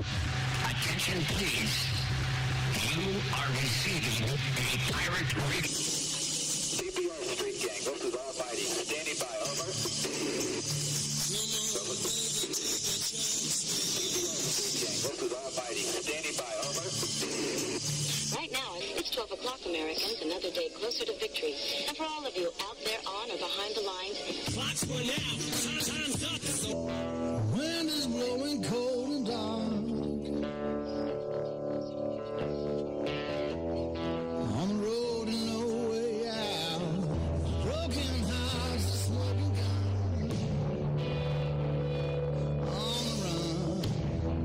Attention, please. You are receiving a pirate radio. CPR street gang, this is all fighting. Standing by, over. CPR street gang, this is all fighting. Standing by, over. Right now, it's 12 o'clock, Americans, another day closer to victory. And for all of you out there on or behind the lines... Clock's run out. Time's up. Wind is blowing cold and dark. On the road and no way out. Broken house, smoking gun. On the run.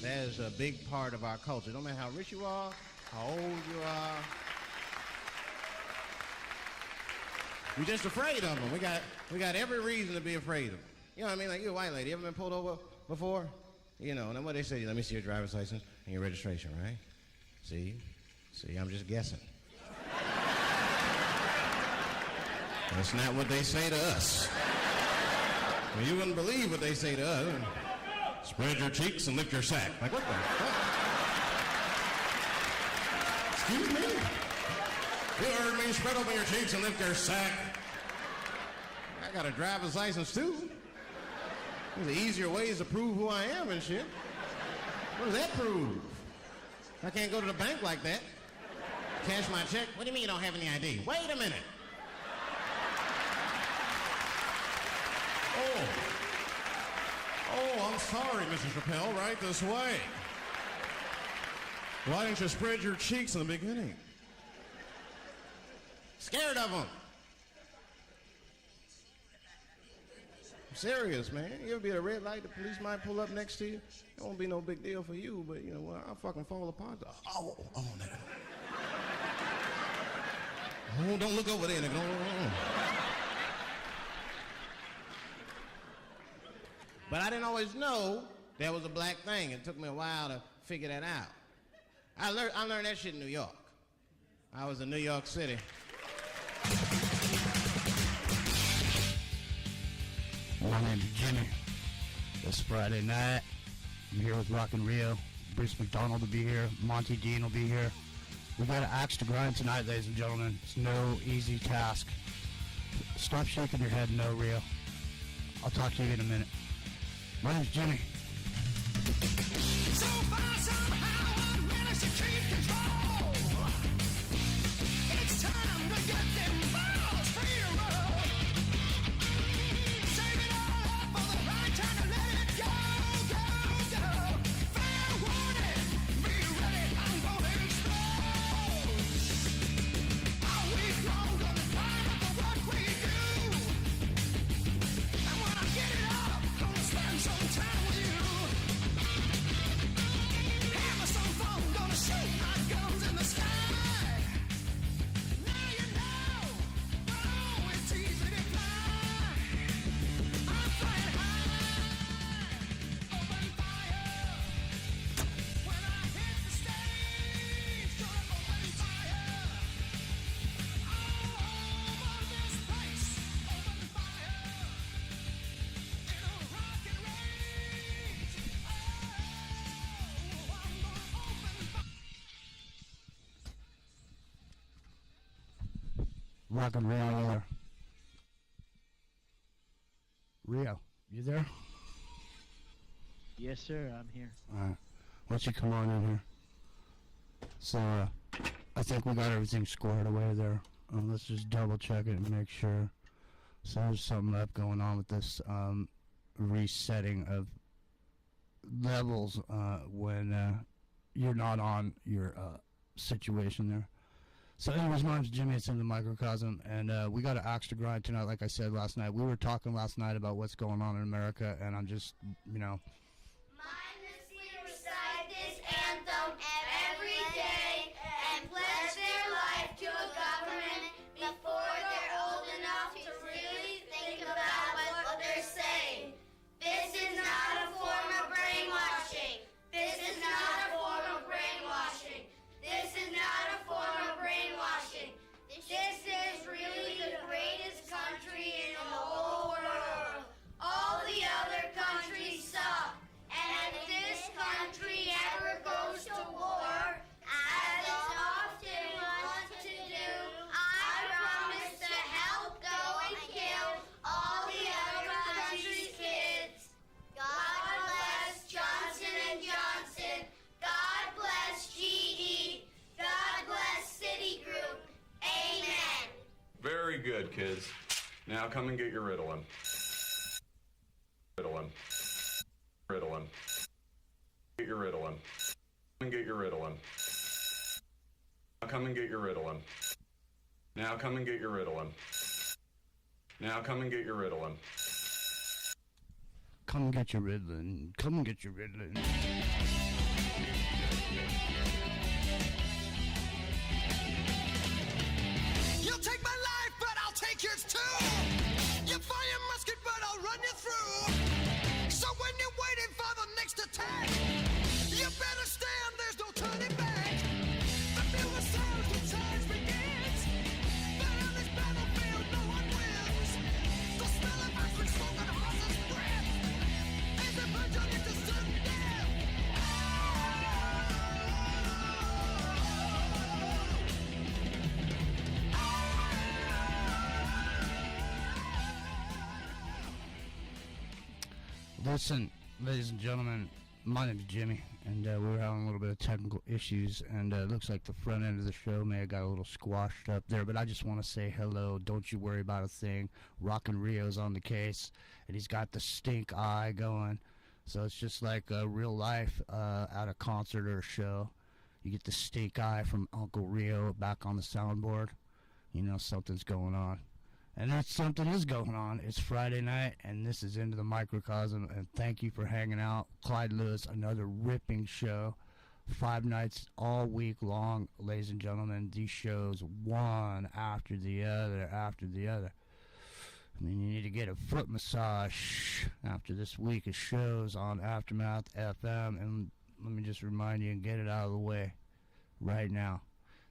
That is a big part of our culture. No matter how rich you are, how old you are. We're just afraid of them. We got every reason to be afraid of them. You know what I mean? Like, you're a white lady. You ever been pulled over before? You know, and then what they say, let me see your driver's license and your registration, right? See, I'm just guessing. That's not what they say to us. Well, you wouldn't believe what they say to us. Spread your cheeks and lift your sack. Like, what the fuck? Excuse me? You heard me. Spread open your cheeks and lift your sack. I got a driver's license, too. There's easier ways to prove who I am and shit. What does that prove? I can't go to the bank like that. Cash my check. What do you mean you don't have any ID? Wait a minute. Oh, I'm sorry, Mrs. Rappel. Right this way. Why didn't you spread your cheeks in the beginning? Scared of them. I'm serious, man. You ever be at a red light, the police might pull up next to you? It won't be no big deal for you, but you know what? I'll fucking fall apart. Oh, nigga. Oh, don't look over there, nigga. No. But I didn't always know that was a black thing. It took me a while to figure that out. I learned that shit in New York. I was in New York City. My name's Jimmy. This Friday night, I'm here with Rockin' Rio. Bruce McDonald will be here. Monty Dean will be here. We got an axe to grind tonight, ladies and gentlemen. It's no easy task. Stop shaking your head, no, Rio. I'll talk to you in a minute. My name's Jimmy. So far, somehow, I managed to keep control. It's time to get them balls free to roll. Save it all up for the right time to let it go, go, go. Fair warning, be ready, I'm gonna explode. All week long, gonna climb up for what we do. And when I get it up, gonna spend some time with you. Have some fun, gonna shoot my guns in the sky. Now you know, oh, it's easy to fly. I'm flying high, open fire. When I hit the stage, gonna open fire. All over this place, open fire. In a rocket rage, oh, I'm gonna open fire. Rockin' Rio there. Rio, you there? Yes, sir, I'm here. Alright. Why don't you come on in here? So, I think we got everything squared away there. Let's just double check it and make sure. So there's something up going on with this resetting of levels when you're not on your situation there. So anyways, my name's Jimmy, it's in the microcosm, and we got an axe to grind tonight, like I said last night. We were talking last night about what's going on in America, and I'm just, you know, mindlessly recite this anthem every day and pledge their life to a government before they're old enough to really think about what they're saying. This is good, kids. Now come and get your Ritalin. Ritalin. Ritalin. Get your Ritalin. Come and get your Ritalin. Now come and get your Ritalin. Now come and get your Ritalin. Now come and get your Ritalin. Come and get your Ritalin. Come and get your Ritalin. You'll take my life, but I'll take yours too. You fire musket, but I'll run you through. So when you're waiting for the next attack, you better stand, there's no turning back. The feel the sound when charge begins. But on this battlefield, no one wins. The smell of ice smoke and horse's breath as they plunge on into sudden death. Listen, ladies and gentlemen, my name's Jimmy, and we're having a little bit of technical issues, and it looks like the front end of the show may have got a little squashed up there, but I just want to say hello. Don't you worry about a thing. Rockin' Rio's on the case, and he's got the stink eye going, so it's just like real life at a concert or a show. You get the stink eye from Uncle Rio back on the soundboard. You know something's going on. And that something is going on. It's Friday night, and this is Into the Microcosm, and thank you for hanging out. Clyde Lewis, another ripping show. 5 nights all week long, ladies and gentlemen. These shows, one after the other, after the other. I mean, you need to get a foot massage after this week of shows on Aftermath FM, and let me just remind you and get it out of the way right now.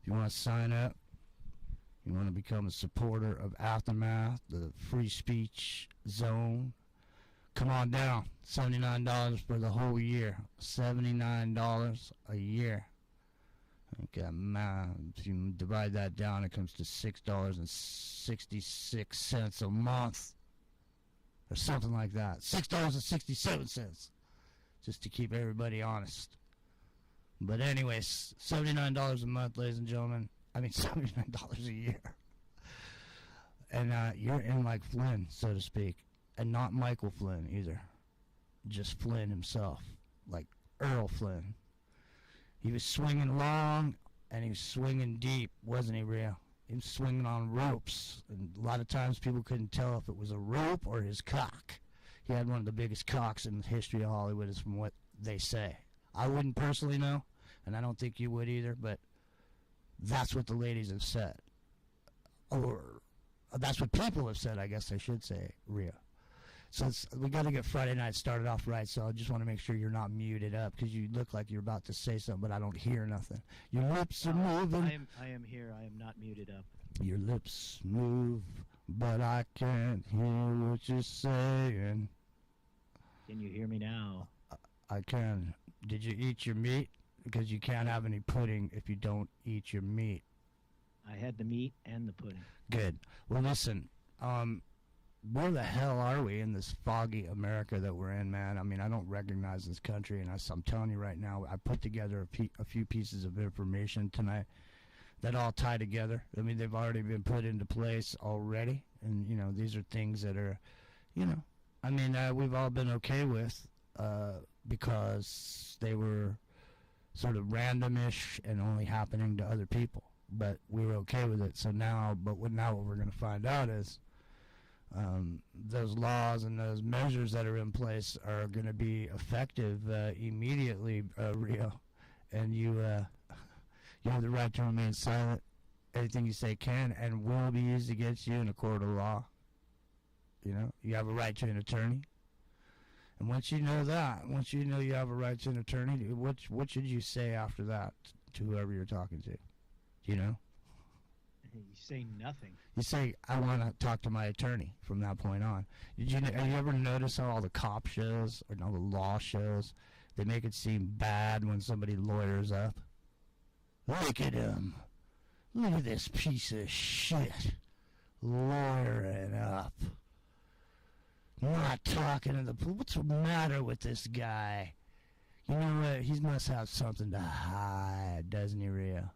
If you want to sign up, you want to become a supporter of Aftermath, the free speech zone, come on down. $79 for the whole year. $79 a year. Okay, man, if you divide that down, it comes to $6.66 a month. Or something like that. $6.67. Just to keep everybody honest. But anyways, $79 a month, ladies and gentlemen. I mean, $79 a year. And you're in like Flynn, so to speak. And not Michael Flynn either. Just Flynn himself. Like Earl Flynn. He was swinging long, and he was swinging deep, wasn't he, Rio? He was swinging on ropes. And a lot of times people couldn't tell if it was a rope or his cock. He had one of the biggest cocks in the history of Hollywood, is from what they say. I wouldn't personally know, and I don't think you would either, but that's what the ladies have said. Or that's what people have said, I guess I should say, Rio. So we got to get Friday night started off right, so I just want to make sure you're not muted up, because you look like you're about to say something, but I don't hear nothing. Your lips are moving. I am here. I am not muted up. Your lips move, but I can't hear what you're saying. Can you hear me now? I can. Did you eat your meat? Because you can't have any pudding if you don't eat your meat. I had the meat and the pudding. Good. Well, listen, where the hell are we in this foggy America that we're in, man? I mean, I don't recognize this country, and I'm telling you right now, I put together a few pieces of information tonight that all tie together. I mean, they've already been put into place already, and, you know, these are things that are, you know, I mean, we've all been okay with because they were sort of randomish and only happening to other people, but we were okay with it. So now, what we're going to find out is those laws and those measures that are in place are going to be effective immediately, Rio, and you have the right to remain silent. Anything you say can and will be used against you in a court of law. You know, you have a right to an attorney. And once you know that, once you know you have a right to an attorney, what should you say after that to whoever you're talking to? You know? You say nothing. You say, I want to talk to my attorney from that point on. Have you ever noticed how all the cop shows or all the law shows, they make it seem bad when somebody lawyers up? Look at him. Look at this piece of shit. Lawyering up. Not talking to the police. What's the matter with this guy? You know what? He must have something to hide, doesn't he, Rio?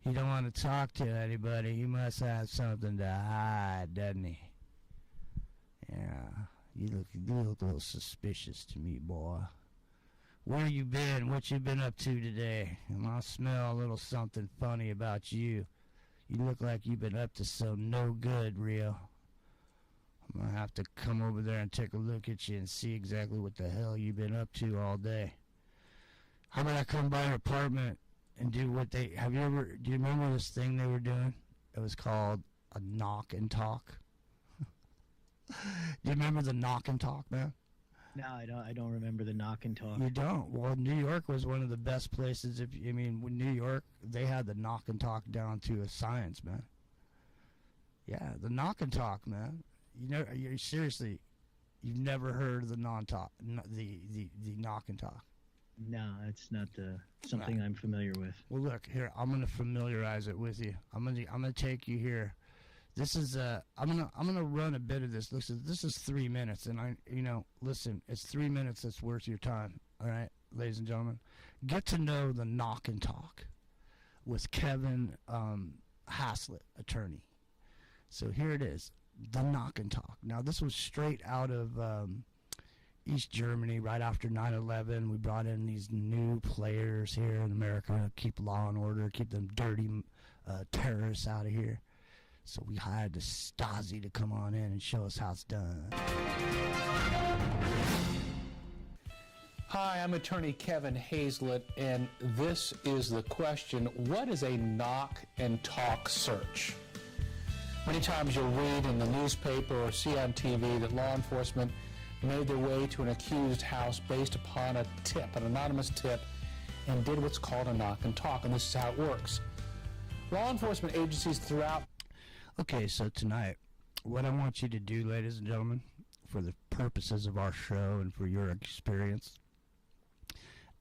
He don't want to talk to anybody. He must have something to hide, doesn't he? Yeah, you look a little suspicious to me, boy. Where you been? What you been up to today? And I smell a little something funny about you. You look like you've been up to some no good, Rio. I'm gonna have to come over there and take a look at you and see exactly what the hell you've been up to all day. How about I come by your apartment and do what they... do you remember this thing they were doing? It was called a knock and talk. Do you remember the knock and talk, man? No, I don't remember the knock and talk. You don't? Well, New York was one of the best places. When New York, they had the knock and talk down to a science, man. Yeah, the knock and talk, man. Seriously, you've never heard of the the knock and talk. No, it's not something I'm familiar with. Well, look here. I'm gonna familiarize it with you. I'm gonna take you here. This is I'm gonna run a bit of this. Listen, this is 3 minutes, and listen, it's 3 minutes that's worth your time. All right, ladies and gentlemen, get to know the knock and talk with Kevin Haslett, attorney. So here it is, the knock and talk. Now this was straight out of East Germany right after 9/11. We brought in these new players here in America to keep law and order, keep them dirty terrorists out of here. So we hired the Stasi to come on in and show us how it's done. Hi, I'm attorney Kevin Haslett, and this is the question: what is a knock and talk search? Many times you'll read in the newspaper or see on TV that law enforcement made their way to an accused house based upon a tip, an anonymous tip, and did what's called a knock and talk, and this is how it works. Law enforcement agencies throughout... Okay, so tonight, what I want you to do, ladies and gentlemen, for the purposes of our show and for your experience,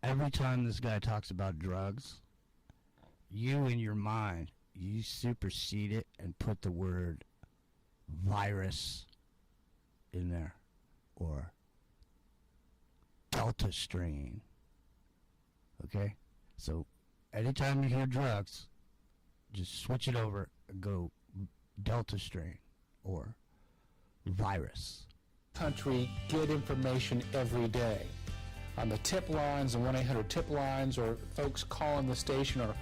every time this guy talks about drugs, you in your mind, you supersede it and put the word virus in there, or Delta strain. Okay? So anytime you hear drugs, just switch it over and go Delta strain or virus. Country get information every day on the tip lines and 1-800 tip lines, or folks calling the station or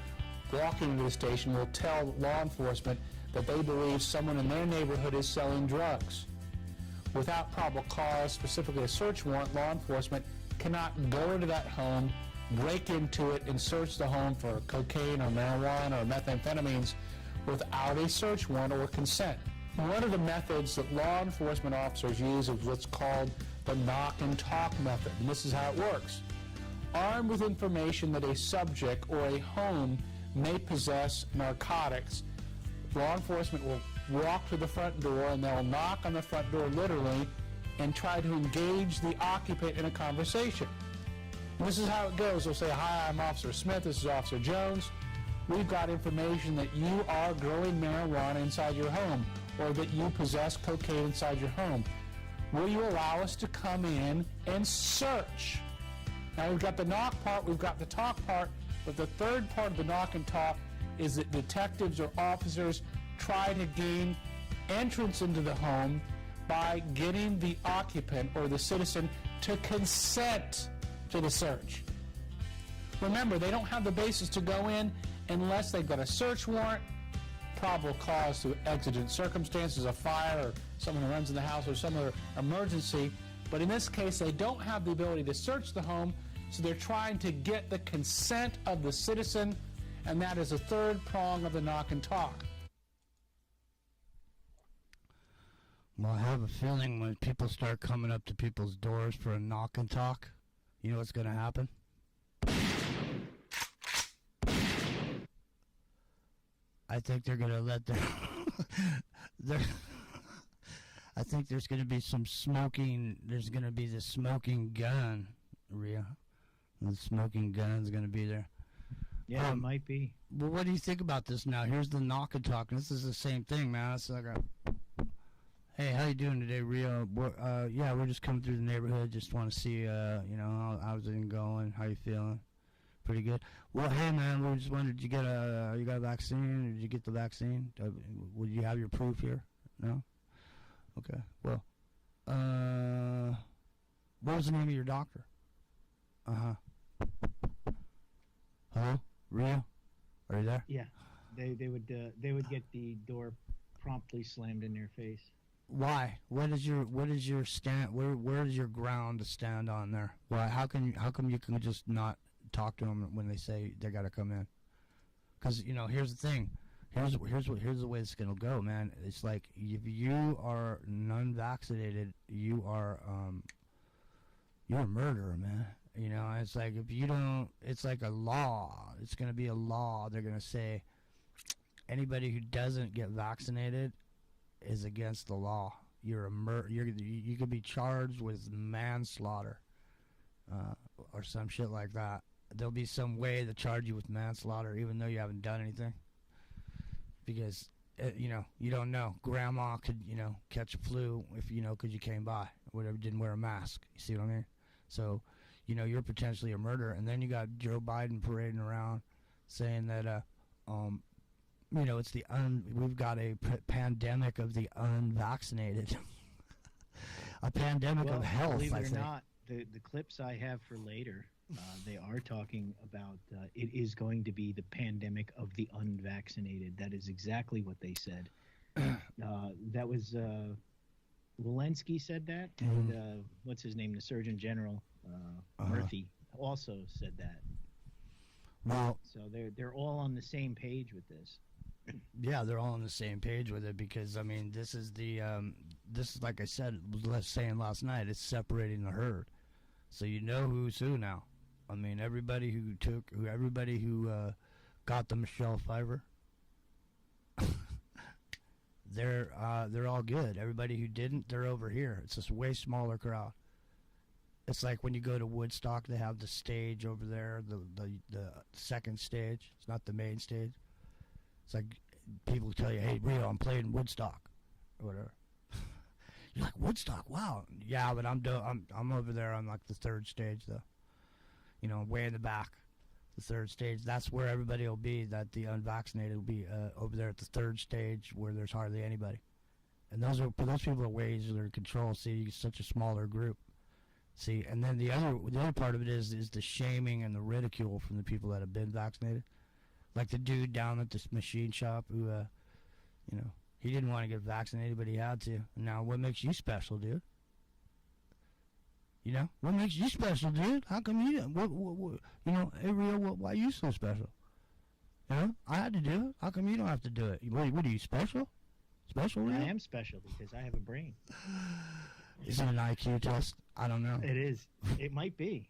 walking into the station will tell law enforcement that they believe someone in their neighborhood is selling drugs. Without probable cause, specifically a search warrant, law enforcement cannot go into that home, break into it, and search the home for cocaine or marijuana or methamphetamines without a search warrant or consent. One of the methods that law enforcement officers use is what's called the knock and talk method, and this is how it works. Armed with information that a subject or a home may possess narcotics, law enforcement will walk to the front door and they'll knock on the front door literally and try to engage the occupant in a conversation. And this is how it goes. They'll say, "Hi, I'm Officer Smith, this is Officer Jones. We've got information that you are growing marijuana inside your home, or that you possess cocaine inside your home. Will you allow us to come in and search?" Now we've got the knock part, we've got the talk part, but the third part of the knock and talk is that detectives or officers try to gain entrance into the home by getting the occupant or the citizen to consent to the search. Remember, they don't have the basis to go in unless they've got a search warrant, probable cause to exigent circumstances, a fire, or someone who runs in the house, or some other emergency. But in this case, they don't have the ability to search the home, so they're trying to get the consent of the citizen, and that is a third prong of the knock and talk. Well, I have a feeling when people start coming up to people's doors for a knock and talk, you know what's going to happen? I think they're going to let I think there's going to be some smoking. There's going to be the smoking gun, Rhea. The smoking gun's going to be there. Yeah, it might be. Well, what do you think about this now? Here's the knock and talk. This is the same thing, man. It's like hey, how you doing today, Rhea? We're just coming through the neighborhood. Just want to see, how's it going? How you feeling? pretty good. Well, hey man, we just wondered, did you get a vaccine? Or did you get the vaccine? Would you have your proof here? No. Okay. Well, what was the name of your doctor? Hello, Rio, are you there? Yeah, they would get the door promptly slammed in their face. Why? What is your stand? Where is your ground to stand on there? Why? How come you can just not talk to them when they say they got to come in? Because here's the thing. Here's the way it's gonna go, man. It's like if you are non-vaccinated, you're a murderer, man. It's like if you don't, it's like a law. It's gonna be a law. They're gonna say anybody who doesn't get vaccinated is against the law. You're you could be charged with manslaughter, or some shit like that. There'll be some way to charge you with manslaughter, even though you haven't done anything. Because you don't know. Grandma could catch a flu if because you came by, whatever, didn't wear a mask. You see what I mean? So you're potentially a murderer. And then you got Joe Biden parading around saying that it's we've got a pandemic of the unvaccinated. A pandemic of health. Believe I it or think. not, the clips I have for later, they are talking about it is going to be the pandemic of the unvaccinated. That is exactly what they said. That was Walensky said that, and what's his name, the Surgeon General Murthy also said that. Well, so they're all on the same page with this. Yeah, they're all on the same page with it because this is like I said, was saying last night. It's separating the herd, so who's who now. Everybody who got the Michelle Pfeiffer, they're all good. Everybody who didn't, they're over here. It's just a way smaller crowd. It's like when you go to Woodstock, they have the stage over there, the second stage. It's not the main stage. It's like people tell you, "Hey, Rio, I'm playing Woodstock," or whatever. You're like, "Woodstock? Wow." Yeah, but I'm over there on like the third stage though. Way in the back, the third stage. That's where everybody will be. That the unvaccinated will be over there at the third stage where there's hardly anybody. And those people are way easier to control. See, it's such a smaller group. See, and then the other part of it is the shaming and the ridicule from the people that have been vaccinated. Like the dude down at this machine shop who, he didn't want to get vaccinated, but he had to. Now, what makes you special, dude? What makes you special, dude? How come you didn't? Hey, Rio, why are you so special? I had to do it. How come you don't have to do it? What are you, special? Special, Rio? I am special because I have a brain. Is it an IQ test? I don't know. It is. It might be.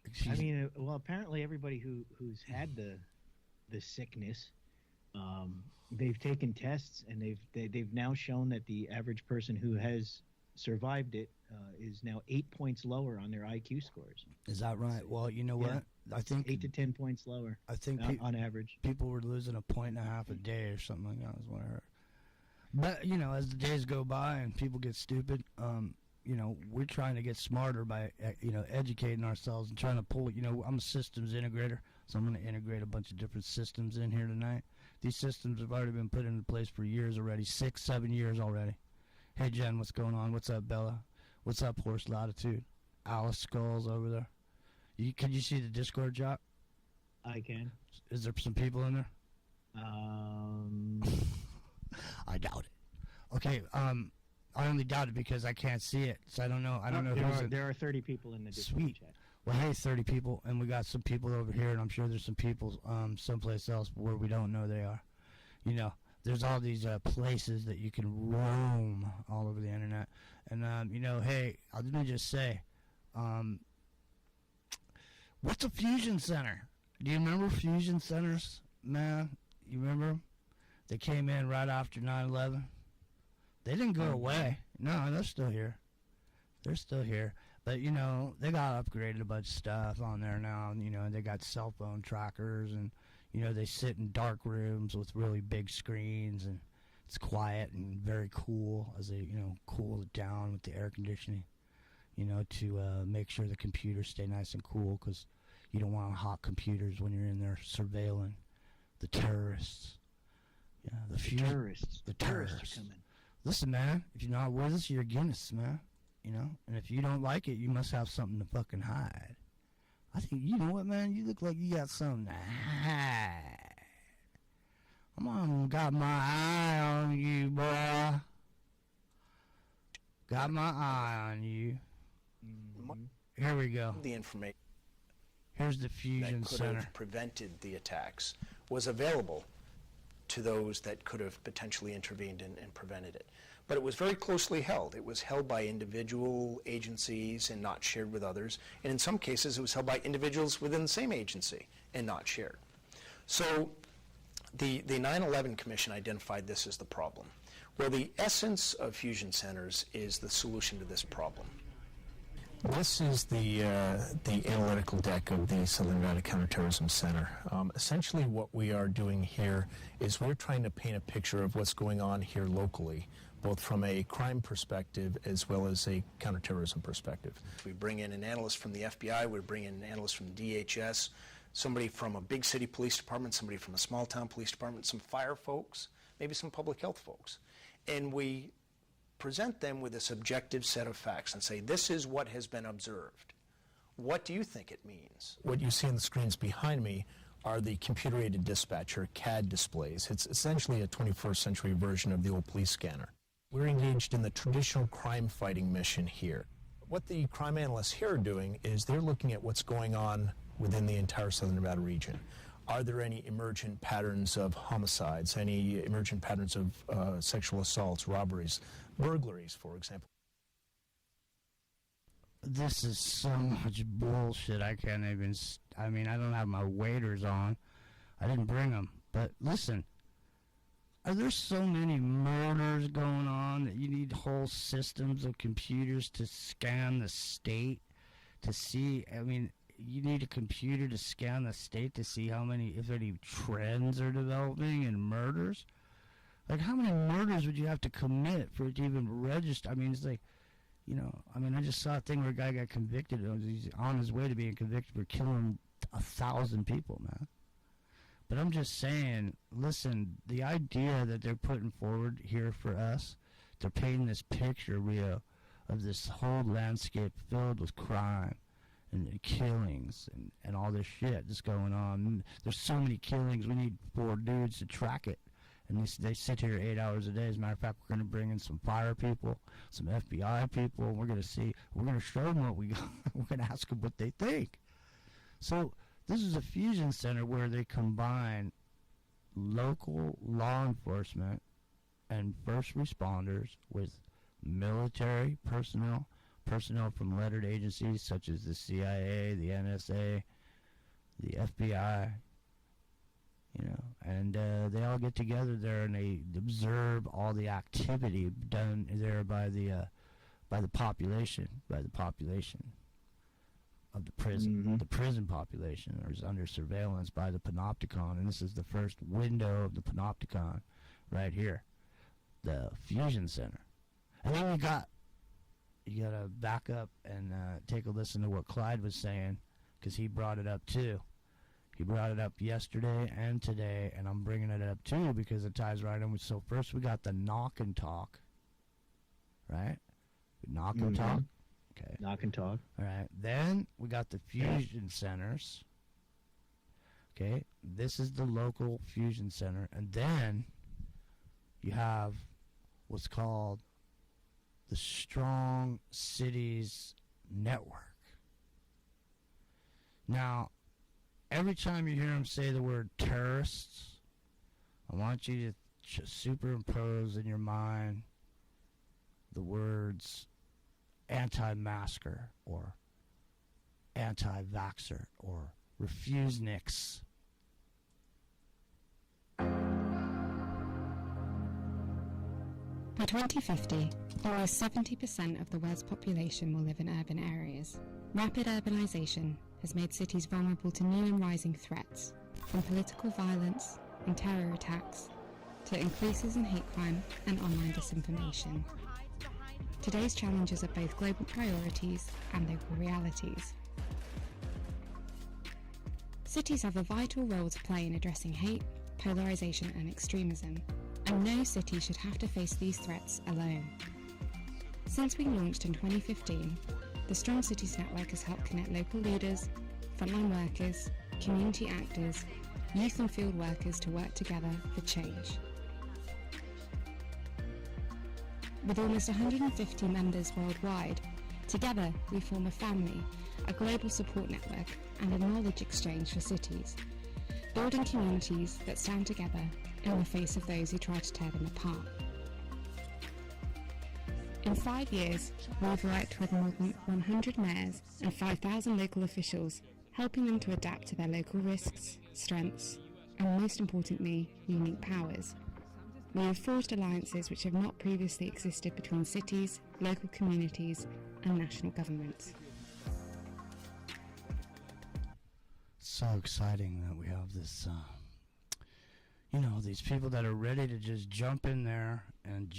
Apparently everybody who's had the sickness, they've taken tests and they've now shown that the average person who has survived it is now 8 points lower on their IQ scores. Is that right? Well, you know what? I think 8 to 10 points lower. I think on average, people were losing 1.5 points a day or something like that. Is what I heard. But as the days go by and people get stupid, we're trying to get smarter by educating ourselves and trying to pull. I'm a systems integrator, so I'm going to integrate a bunch of different systems in here tonight. These systems have already been put into place for years already, 6-7 years already. Hey Jen, what's going on? What's up, Bella? What's up, Horse Latitude? Alice Skulls over there. Can you see the Discord chat? I can. Is there some people in there? I doubt it. Okay, I only doubt it because I can't see it, so I don't know. I don't know who's there are 30 people in the Discord Sweet. chat. Well, hey, 30 people, and we got some people over here, and I'm sure there's some people someplace else where we don't know they are. There's all these places that you can roam all over the internet. And, hey, let me just say, what's a fusion center? Do you remember fusion centers, man? You remember them? They came in right after 9/11. They didn't go away. No, they're still here. They're still here. But, they got upgraded a bunch of stuff on there now. They got cell phone trackers and, they sit in dark rooms with really big screens, and it's quiet and very cool as they, cool it down with the air conditioning, to make sure the computers stay nice and cool because, You don't want hot computers when you're in there surveilling the terrorists. Yeah, the terrorists. The Terrorists terrorists. are coming. Listen, man, if you're not with us, you're against us, man. You know? And if you don't like it, you must have something to fucking hide. I think, you know what, man? You look like you got something to hide. I'm on, got my eye on you, boy. Got my eye on you. Here we go. The information Here's the fusion that could center. have prevented the attacks was available to those that could have potentially intervened and prevented it. But it was very closely held. It was held by individual agencies and not shared with others. And in some cases, it was held by individuals within the same agency and not shared. So the 9/11 Commission identified this as the problem. Well, the essence of fusion centers is the solution to this problem. This is the analytical deck of the Southern Nevada Counterterrorism Center. Essentially what we are doing here is we're trying to paint a picture of what's going on here locally, both from a crime perspective as well as a counterterrorism perspective. We bring in an analyst from the FBI, we bring in an analyst from DHS, somebody from a big city police department, somebody from a small town police department, some fire folks, maybe some public health folks. And we present them with a subjective set of facts and say, this is what has been observed. What do you think it means? What you see on the screens behind me are the computer-aided dispatcher CAD displays. It's essentially a 21st century version of the old police scanner. We're engaged in the traditional crime-fighting mission here. What the crime analysts here are doing is they're looking at what's going on within the entire Southern Nevada region. Are there any emergent patterns of homicides, any emergent patterns of sexual assaults, robberies, burglaries, for example? This is so much bullshit. I can't even. I mean, I don't have my waders on. I didn't bring them. But listen, are there so many murders going on that you need whole systems of computers to scan the state to see? I mean, you need a computer to scan the state to see how many, if any trends are developing in murders. Like, how many murders would you have to commit for it to even register? I mean, it's like, you know, I mean, I just saw a thing where a guy got convicted. He's on his way to being convicted for killing 1,000 people, man. But I'm just saying, listen, the idea that they're putting forward here for us, they're painting this picture real of this whole landscape filled with crime and killings and all this shit that's going on. There's so many killings, we need 4 dudes to track it. And they sit here 8 hours a day. As a matter of fact, we're going to bring in some fire people, some FBI people, and we're going to show them what we got. We're going to ask them what they think. So this is a fusion center where they combine local law enforcement and first responders with military personnel from lettered agencies such as the CIA, the NSA, the FBI, you know, and they all get together there and they observe all the activity done there by the population of the prison. Mm-hmm. The prison population is under surveillance by the panopticon, and this is the first window of the panopticon right here, the fusion center. And then you gotta back up and take a listen to what Clyde was saying, because he brought it up too. He brought it up yesterday and today, and I'm bringing it up too because it ties right in with. So first we got the knock and talk, right? Knock and talk. Okay. Knock and talk. All right. Then we got the fusion centers. Okay. This is the local fusion center, and then you have what's called the Strong Cities Network. Now, every time you hear him say the word terrorists, I want you to superimpose in your mind the words anti-masker or anti-vaxxer or refusenix. By 2050, almost 70% of the world's population will live in urban areas. Rapid urbanization has made cities vulnerable to new and rising threats, from political violence and terror attacks to increases in hate crime and online disinformation. Today's challenges are both global priorities and local realities. Cities have a vital role to play in addressing hate, polarisation and extremism, and no city should have to face these threats alone. Since we launched in 2015, the Strong Cities Network has helped connect local leaders, frontline workers, community actors, youth and field workers to work together for change. With almost 150 members worldwide, together we form a family, a global support network and a knowledge exchange for cities, building communities that stand together in the face of those who try to tear them apart. In 5 years, we've worked with more than 100 mayors and 5,000 local officials, helping them to adapt to their local risks, strengths, and most importantly, unique powers. We have forged alliances which have not previously existed between cities, local communities, and national governments. So exciting that we have this, these people that are ready to just jump in there and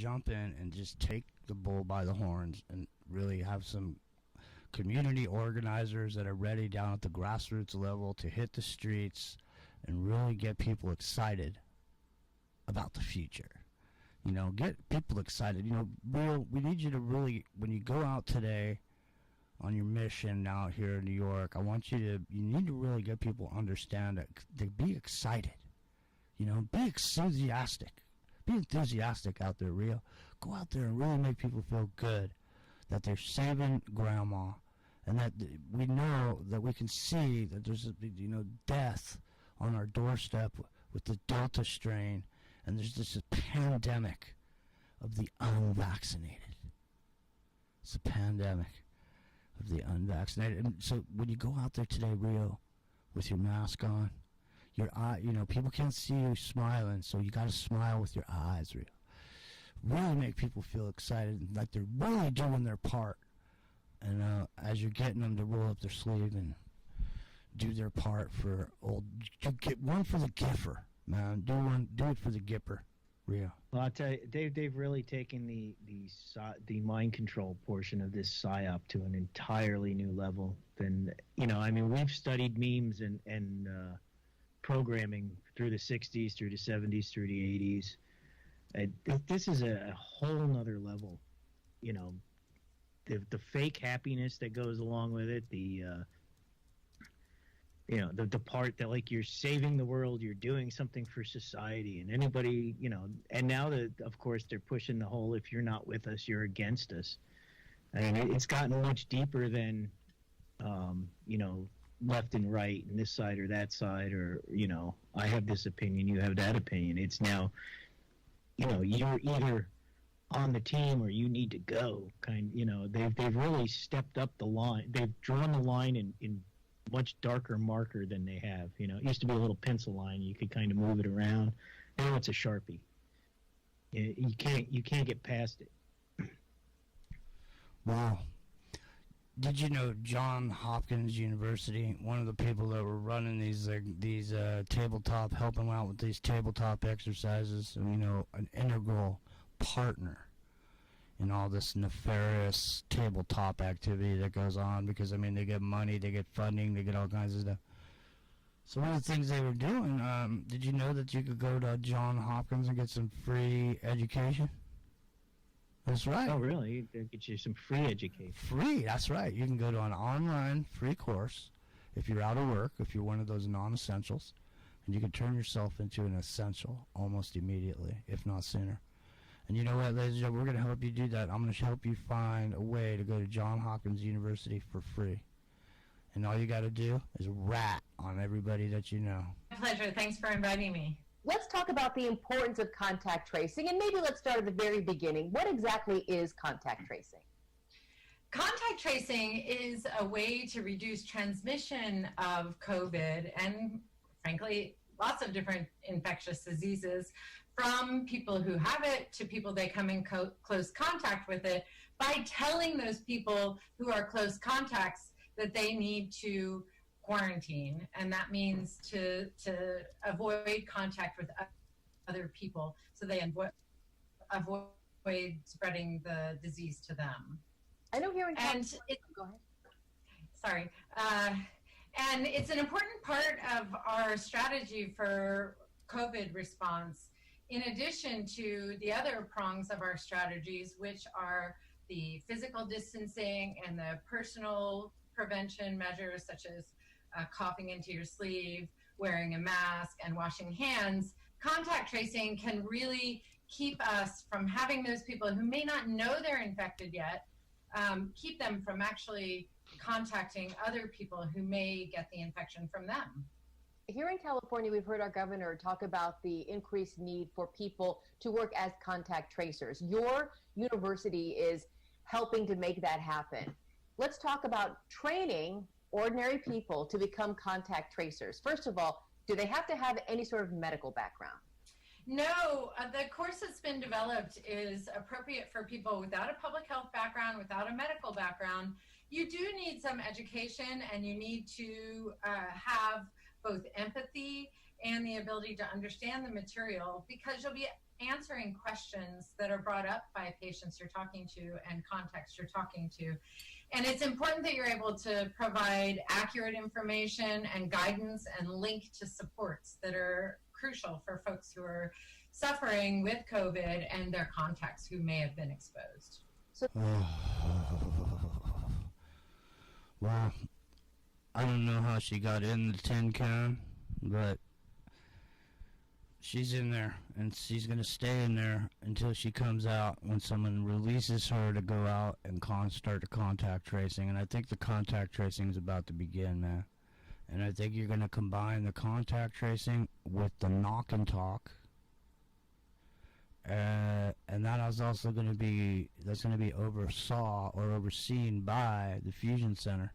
just take the bull by the horns and really have some community organizers that are ready down at the grassroots level to hit the streets and really get people excited about the future. Get people excited. We need you to really, when you go out today on your mission out here in New York, you need to really get people to understand that they be excited. Be enthusiastic. Be enthusiastic out there, Rio. Go out there and really make people feel good that they're saving grandma and that we know that we can see that there's death on our doorstep with the Delta strain, and there's this pandemic of the unvaccinated. It's a pandemic of the unvaccinated. And so when you go out there today, Rio, with your mask on, your eye, people can't see you smiling, so you got to smile with your eyes, Rio. Really make people feel excited, like they're really doing their part. And as you're getting them to roll up their sleeve and do their part get one for the giffer, man. Do it for the gipper, Rio. Well, I'll tell you, they've really taken the mind control portion of this PSYOP to an entirely new level. Than we've studied memes and programming through the 60s, through the 70s, through the 80s. This is a whole nother level. The fake happiness that goes along with it, the part that like you're saving the world, you're doing something for society, and anybody, and now that of course they're pushing the whole if you're not with us, you're against us. I mean, it's gotten much deeper than left and right and this side or that side, or I have this opinion, you have that opinion. It's now you're either on the team or you need to go they've really stepped up the line. They've drawn the line in much darker marker than they have. It used to be a little pencil line, you could kind of move it around. Now it's a Sharpie. You can't get past it. Wow. Did you know Johns Hopkins University, one of the people that were running these tabletop, helping out with these tabletop exercises, an integral partner in all this nefarious tabletop activity that goes on, because they get money, they get funding, they get all kinds of stuff. So one of the things they were doing, did you know that you could go to Johns Hopkins and get some free education? That's right. Oh, really? They get you some free education. Free, that's right. You can go to an online free course if you're out of work, if you're one of those non-essentials, and you can turn yourself into an essential almost immediately, if not sooner. And you know what, ladies and gentlemen, we're going to help you do that. I'm going to help you find a way to go to Johns Hopkins University for free. And all you got to do is rat on everybody that you know. My pleasure. Thanks for inviting me. Let's talk about the importance of contact tracing, and maybe let's start at the very beginning. What exactly is contact tracing? Contact tracing is a way to reduce transmission of COVID and, frankly, lots of different infectious diseases from people who have it to people they come in close contact with it, by telling those people who are close contacts that they need to quarantine, and that means to avoid contact with other people so they avoid spreading the disease to them. I know here in and go ahead. Sorry. And it's an important part of our strategy for COVID response, in addition to the other prongs of our strategies, which are the physical distancing and the personal prevention measures, such as coughing into your sleeve, wearing a mask, and washing hands. Contact tracing can really keep us from having those people who may not know they're infected yet, keep them from actually contacting other people who may get the infection from them. Here in California, we've heard our governor talk about the increased need for people to work as contact tracers. Your university is helping to make that happen. Let's talk about training ordinary people to become contact tracers. First of all, do they have to have any sort of medical background? No, the course that's been developed is appropriate for people without a public health background, without a medical background. You do need some education, and you need to have both empathy and the ability to understand the material, because you'll be answering questions that are brought up by patients you're talking to and contacts you're talking to. And it's important that you're able to provide accurate information and guidance and link to supports that are crucial for folks who are suffering with COVID and their contacts who may have been exposed. Well, I don't know how she got in the tin can, but she's in there, and she's going to stay in there until she comes out, when someone releases her to go out and start the contact tracing. And I think the contact tracing is about to begin, man. And I think you're going to combine the contact tracing with the knock and talk. And that is also going to be, that's going to be overseen by the Fusion Center,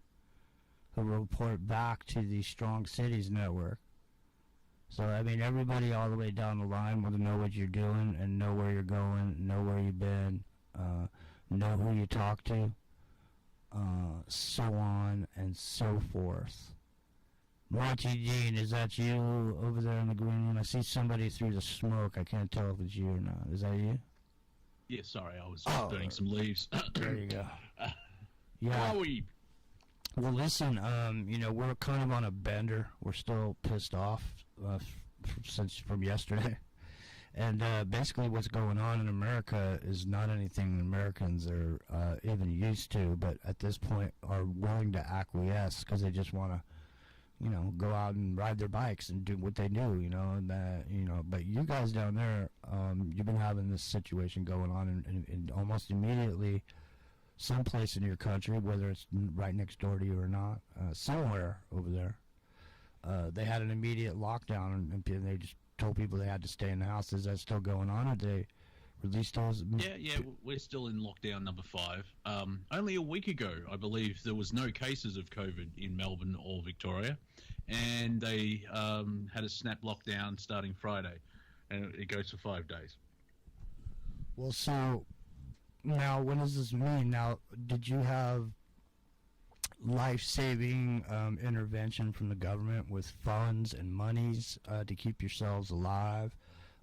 who will report back to the Strong Cities Network. So, I mean, everybody all the way down the line will know what you're doing and know where you're going, know where you've been, know who you talk to, so on and so forth. Monty Dean, is that you over there in the green room? I see somebody through the smoke. I can't tell if it's you or not. Is that you? Yeah, sorry, I was just burning some leaves. There you go. How are we? Well, listen, you know, we're kind of on a bender. We're still pissed off from yesterday. And basically what's going on in America is not anything Americans are even used to, but at this point are willing to acquiesce because they just want to, you know, go out and ride their bikes and do what they do, you know, and you know, but you guys down there, you've been having this situation going on, and almost immediately, someplace in your country, whether it's right next door to you or not, somewhere over there, they had an immediate lockdown, and they just told people they had to stay in the house. Is that still going on, or did they release those? Yeah, we're still in lockdown number 5. Only a week ago, I believe, there was no cases of COVID in Melbourne or Victoria, and they had a snap lockdown starting Friday, and it goes for 5 days. Well, so now what does this mean? Now, did you have life-saving intervention from the government with funds and monies to keep yourselves alive?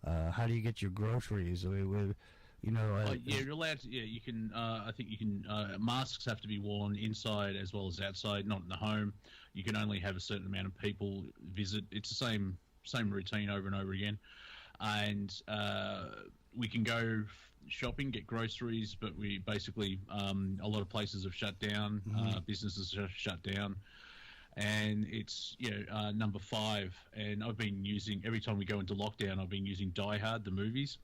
How do you get your groceries? You know, yeah, you're allowed to. Yeah, you can. I think you can. Masks have to be worn inside as well as outside, not in the home. You can only have a certain amount of people visit. It's the same routine over and over again, and we can go shopping, get groceries, but we basically a lot of places have shut down. Businesses have shut down. And it's number 5, and I've been using, every time we go into lockdown, I've been using Die Hard, the movies,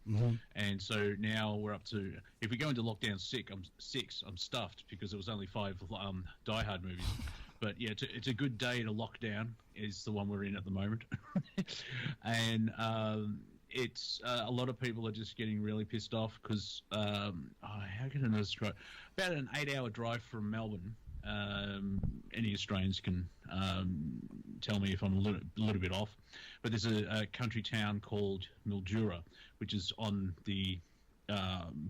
and so now we're up to, if we go into lockdown 6, I'm stuffed because it was only 5 Die Hard movies. But yeah, it's a good day to lock down is the one we're in at the moment, and it's a lot of people are just getting really pissed off because how can I describe? About an 8-hour drive from Melbourne. Any Australians can tell me if I'm a little bit off, but there's a country town called Mildura, which is on the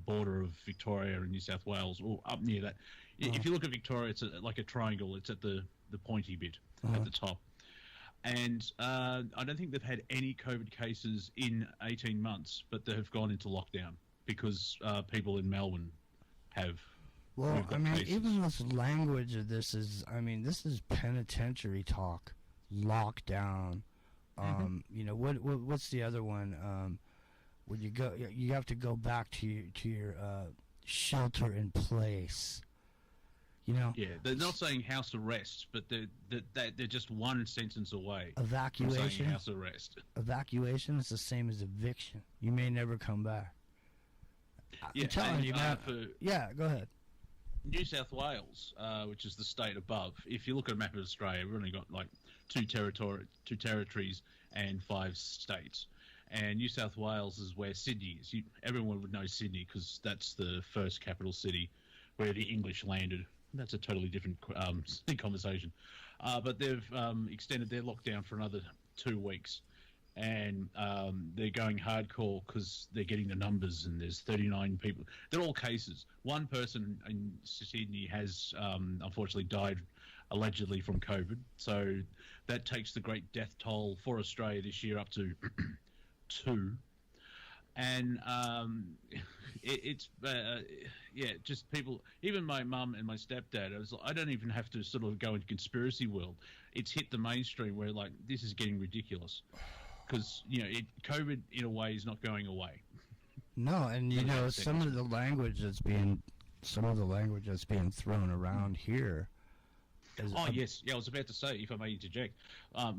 border of Victoria and New South Wales, or up near that. If you look at Victoria, it's like a triangle. It's at the pointy bit at the top. And I don't think they've had any COVID cases in 18 months, but they have gone into lockdown because people in Melbourne have Well, we've got I mean, cases. even this language of this is, I mean, this is penitentiary talk, lockdown. You know, what's the other one? When you go, you have to go back to your shelter in place. You know. Yeah, they're not saying house arrest, but they're just one sentence away from Evacuation. saying house arrest. Evacuation is the same as eviction. You may never come back. Yeah, I'm telling and, you, man. for Yeah, go ahead. New South Wales, which is the state above, if you look at a map of Australia, we've only got like two territories and 5 states. And New South Wales is where Sydney is. Everyone would know Sydney because that's the first capital city where the English landed. That's a totally different conversation. But they've extended their lockdown for another 2 weeks. And they're going hardcore because they're getting the numbers, and there's 39 people. They're all cases. One person in Sydney has unfortunately died allegedly from COVID. So that takes the great death toll for Australia this year up to 2. And just people, even my mum and my stepdad, I don't even have to sort of go into conspiracy world. It's hit the mainstream where, like, this is getting ridiculous. Because, you know, COVID, in a way, is not going away. No, and, you know, some of the language that's being thrown around here. Yes. Yeah, I was about to say, if I may interject,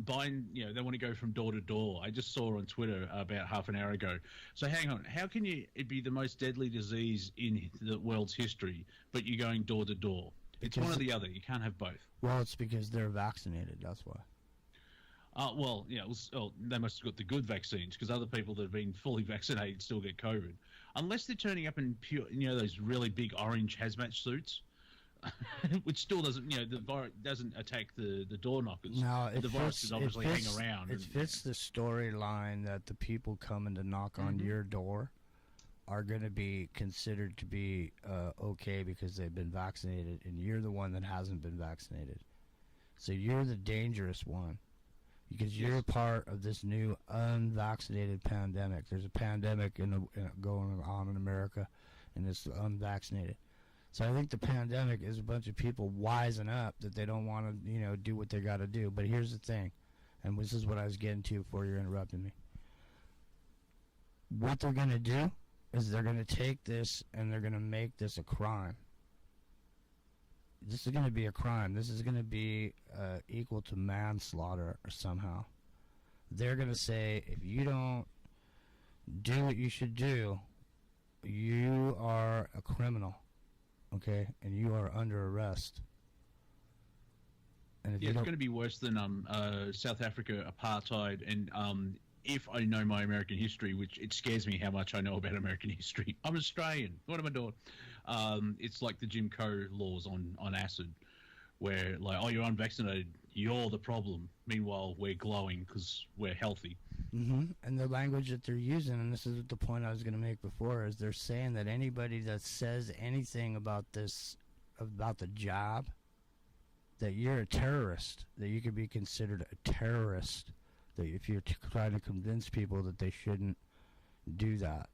buying, you know, they want to go from door to door. I just saw on Twitter about half an hour ago. So hang on, how can it be the most deadly disease in the world's history, but you're going door to door? It's one or the other. You can't have both. Well, it's because they're vaccinated. That's why. Well, yeah, they must have got the good vaccines, because other people that have been fully vaccinated still get COVID. Unless they're turning up in pure, you know, those really big orange hazmat suits, which still doesn't, you know, the virus doesn't attack the door knockers. No, the virus can obviously hang around. It fits the storyline that the people coming to knock on your door are going to be considered to be okay because they've been vaccinated, and you're the one that hasn't been vaccinated. So you're the dangerous one. Because you're part of this new unvaccinated pandemic. There's a pandemic going on in America, and it's unvaccinated. So I think the pandemic is a bunch of people wising up that they don't want to, you know, do what they got to do. But here's the thing, and this is what I was getting to before you're interrupting me. What they're going to do is they're going to take this and they're going to make this a crime. This is going to be a crime. This is going to be equal to manslaughter or somehow. They're going to say, if you don't do what you should do, you are a criminal, okay? And you are under arrest. And if it's going to be worse than South Africa apartheid. And if I know my American history, which it scares me how much I know about American history. I'm Australian. What am I doing? It's like the Jim Crow laws on acid, where, like, oh, you're unvaccinated, you're the problem. Meanwhile, we're glowing because we're healthy. And the language that they're using, and this is the point I was going to make before, is they're saying that anybody that says anything about this, about the job, that you're a terrorist, that you could be considered a terrorist, that if you're trying to convince people that they shouldn't do that.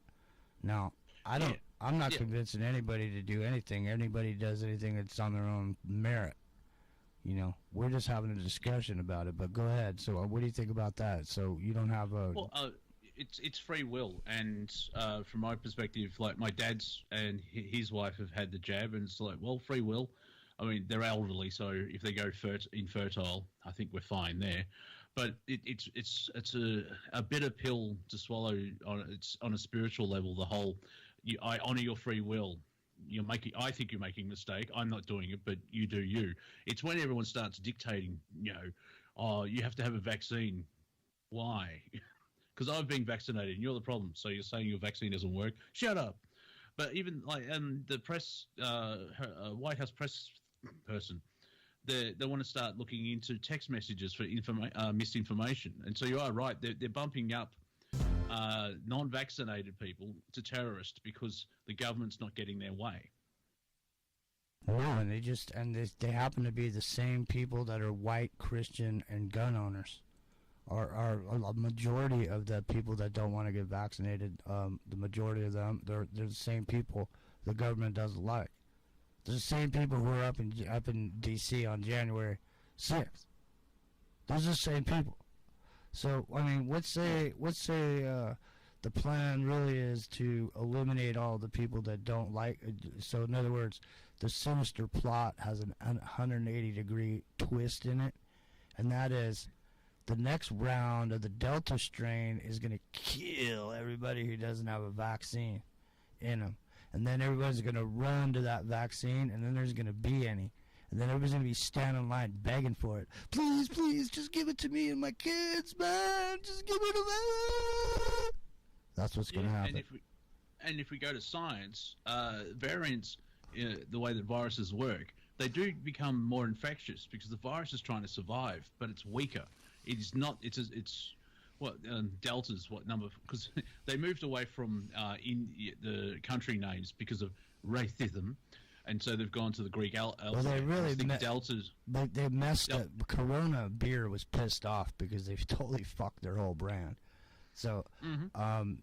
Now, I'm not convincing anybody to do anything. Anybody does anything that's on their own merit. You know, we're just having a discussion about it. But go ahead. So, what do you think about that? So you don't have a. Well, it's free will, and from my perspective, like, my dad's and his wife have had the jab, and it's like, well, free will. I mean, they're elderly, so if they go infertile, I think we're fine there. But it's a bitter pill to swallow on a spiritual level. The whole. I honor your free will. I think you're making a mistake. I'm not doing it, but you do you. It's when everyone starts dictating, you know, oh, you have to have a vaccine. Why? Because I've been vaccinated and you're the problem. So you're saying your vaccine doesn't work? Shut up. But even like the press, White House press person, they want to start looking into text messages for misinformation. And so you are right. They're bumping up non-vaccinated people to terrorists because the government's not getting their way. No, and they happen to be the same people that are white, Christian, and gun owners. Are a majority of the people that don't want to get vaccinated. The majority of them, they're the same people the government doesn't like. The same people who were up in D.C. on January 6th. Those are the same people. So I mean, let's say the plan really is to eliminate all the people that don't like. So in other words, the sinister plot has an 180-degree twist in it, and that is the next round of the Delta strain is going to kill everybody who doesn't have a vaccine in them. And then everybody's going to run to that vaccine, and then there's going to be any. And then everybody's going to be standing in line begging for it. Please, please, just give it to me and my kids, man. Just give it to me. That's what's going to happen. And if we go to science, variants, the way that viruses work, they do become more infectious because the virus is trying to survive, but it's weaker. It is not. It's what Delta's what number? Because they moved away from in the country names because of racism, and so they've gone to the Greek alphabet. Well, they really Delta's. They messed up. Corona beer was pissed off because they totally fucked their whole brand. So,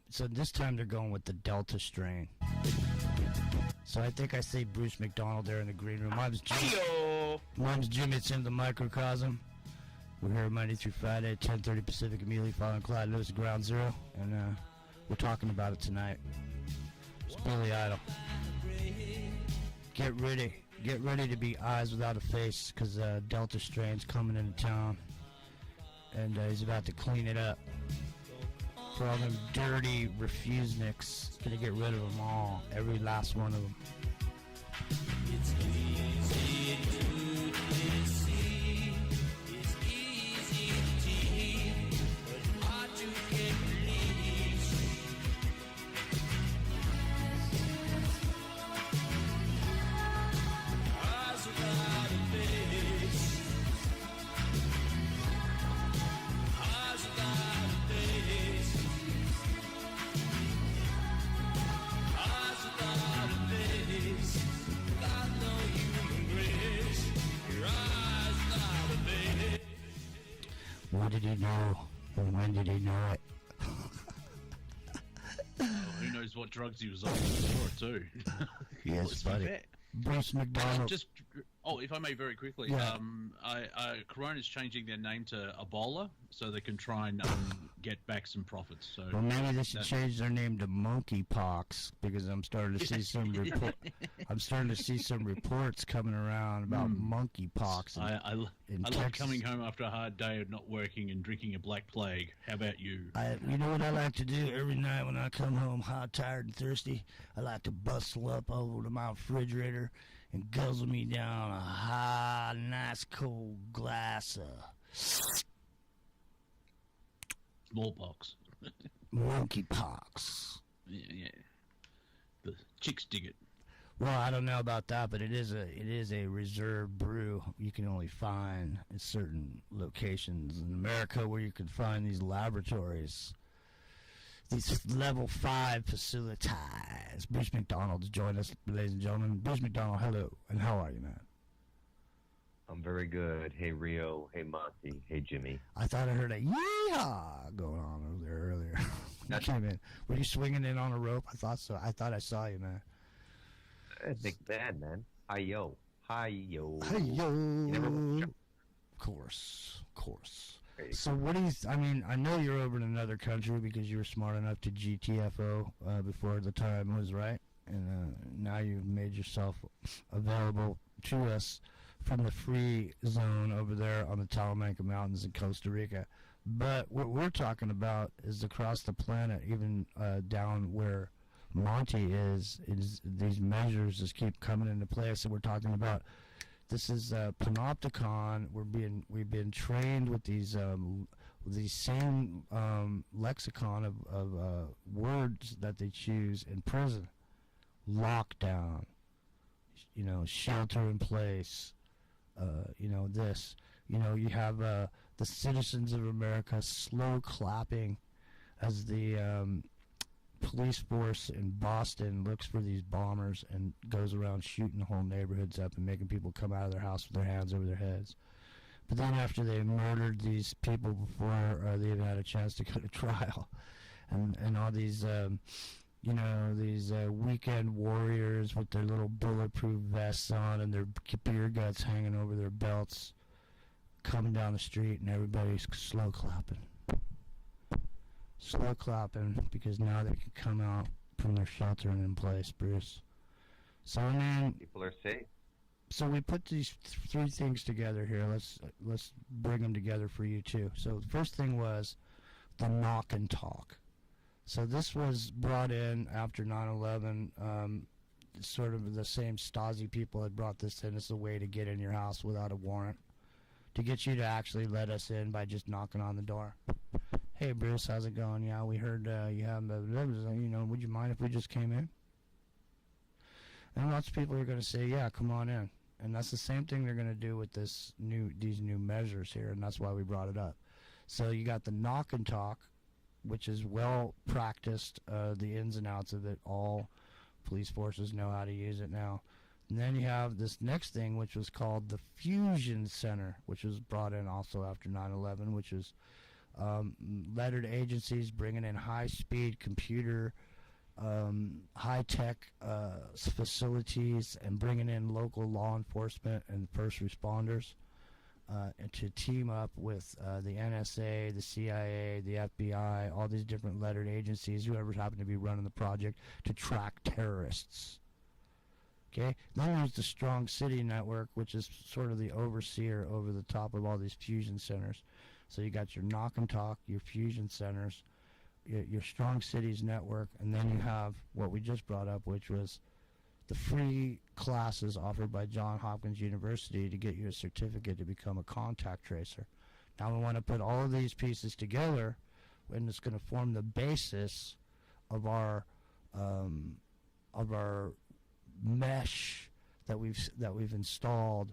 so this time they're going with the Delta strain. So I think I see Bruce McDonald there in the green room. My name's Jimmy. It's in the microcosm. We're here Monday through Friday, 10:30 Pacific, immediately following Clyde Lewis at Ground Zero, and we're talking about it tonight. It's Billy Idol. Get ready to be eyes without a face, because Delta strain's coming into town, and he's about to clean it up. For all them dirty refuseniks, gonna get rid of them all, every last one of them. It's easy to see, it's easy to hear, but hard to get released. Eyes without a face, eyes without a face, eyes without a face. Got no human grace. Your eyes without a face. What did he know? And when did he know it? Who knows what drugs he was on before too? Yes, buddy. Bruce McDonald. If I may, very quickly. Yeah. Corona's changing their name to Ebola, so they can try and get back some profits. So Well, maybe they should change their name to monkeypox, because I'm starting to see some reports coming around about monkeypox. I love coming home after a hard day of not working and drinking a black plague. How about you? You know what I like to do every night when I come home hot, tired, and thirsty? I like to bustle up over to my refrigerator and guzzle me down a hot, nice, cold glass of Smallpox. monkeypox. Yeah. The chicks dig it. Well, I don't know about that, but it is a reserve brew you can only find in certain locations in America where you can find these laboratories, these level 5 facilities. Bruce McDonald's joined us, ladies and gentlemen. Bruce McDonald, hello, and how are you, man? I'm very good. Hey, Rio. Hey, Monty. Hey, Jimmy. I thought I heard a yeehaw going on over there earlier. You came in. Were you swinging in on a rope? I thought so. I thought I saw you, man. Big bad, man. Hi-yo. Hi-yo. Hi-yo. You never watched them? Of course. So what do you, I know you're over in another country because you were smart enough to GTFO before the time was right. And now you've made yourself available to us from the free zone over there on the Talamanca Mountains in Costa Rica. But what we're talking about is across the planet, even down where Monty is these measures just keep coming into place. So we're talking about, this is Panopticon. We've been trained with these same lexicon of words that they choose in prison. Lockdown, shelter in place, this. You have the citizens of America slow clapping as the police force in Boston looks for these bombers and goes around shooting whole neighborhoods up and making people come out of their house with their hands over their heads. But then after they murdered these people before they even had a chance to go to trial, and all these these weekend warriors with their little bulletproof vests on and their beer guts hanging over their belts coming down the street, and everybody's slow clapping. Slow clapping because now they can come out from their sheltering in place, Bruce. So, people are safe. So we put these three things together here. Let's bring them together for you too. So the first thing was the knock and talk. So this was brought in after 9/11. Sort of the same Stasi people had brought this in as a way to get in your house without a warrant, to get you to actually let us in by just knocking on the door. Hey Bruce, how's it going? Yeah, we heard you have, would you mind if we just came in? And lots of people are going to say, yeah, come on in. And that's the same thing they're going to do with these new measures here, and that's why we brought it up. So you got the knock and talk, which is well practiced, the ins and outs of it. All police forces know how to use it now. And then you have this next thing, which was called the Fusion Center, which was brought in also after 9/11, which is lettered agencies bringing in high-speed computer, high-tech facilities, and bringing in local law enforcement and first responders and to team up with the NSA, the CIA, the FBI, all these different lettered agencies, whoever's happened to be running the project, to track terrorists. Okay? Then there's the Strong City Network, which is sort of the overseer over the top of all these fusion centers. So you got your knock and talk, your fusion centers, your Strong Cities Network, and then you have what we just brought up, which was the free classes offered by Johns Hopkins University to get you a certificate to become a contact tracer. Now we want to put all of these pieces together, and it's going to form the basis of our mesh that we've installed,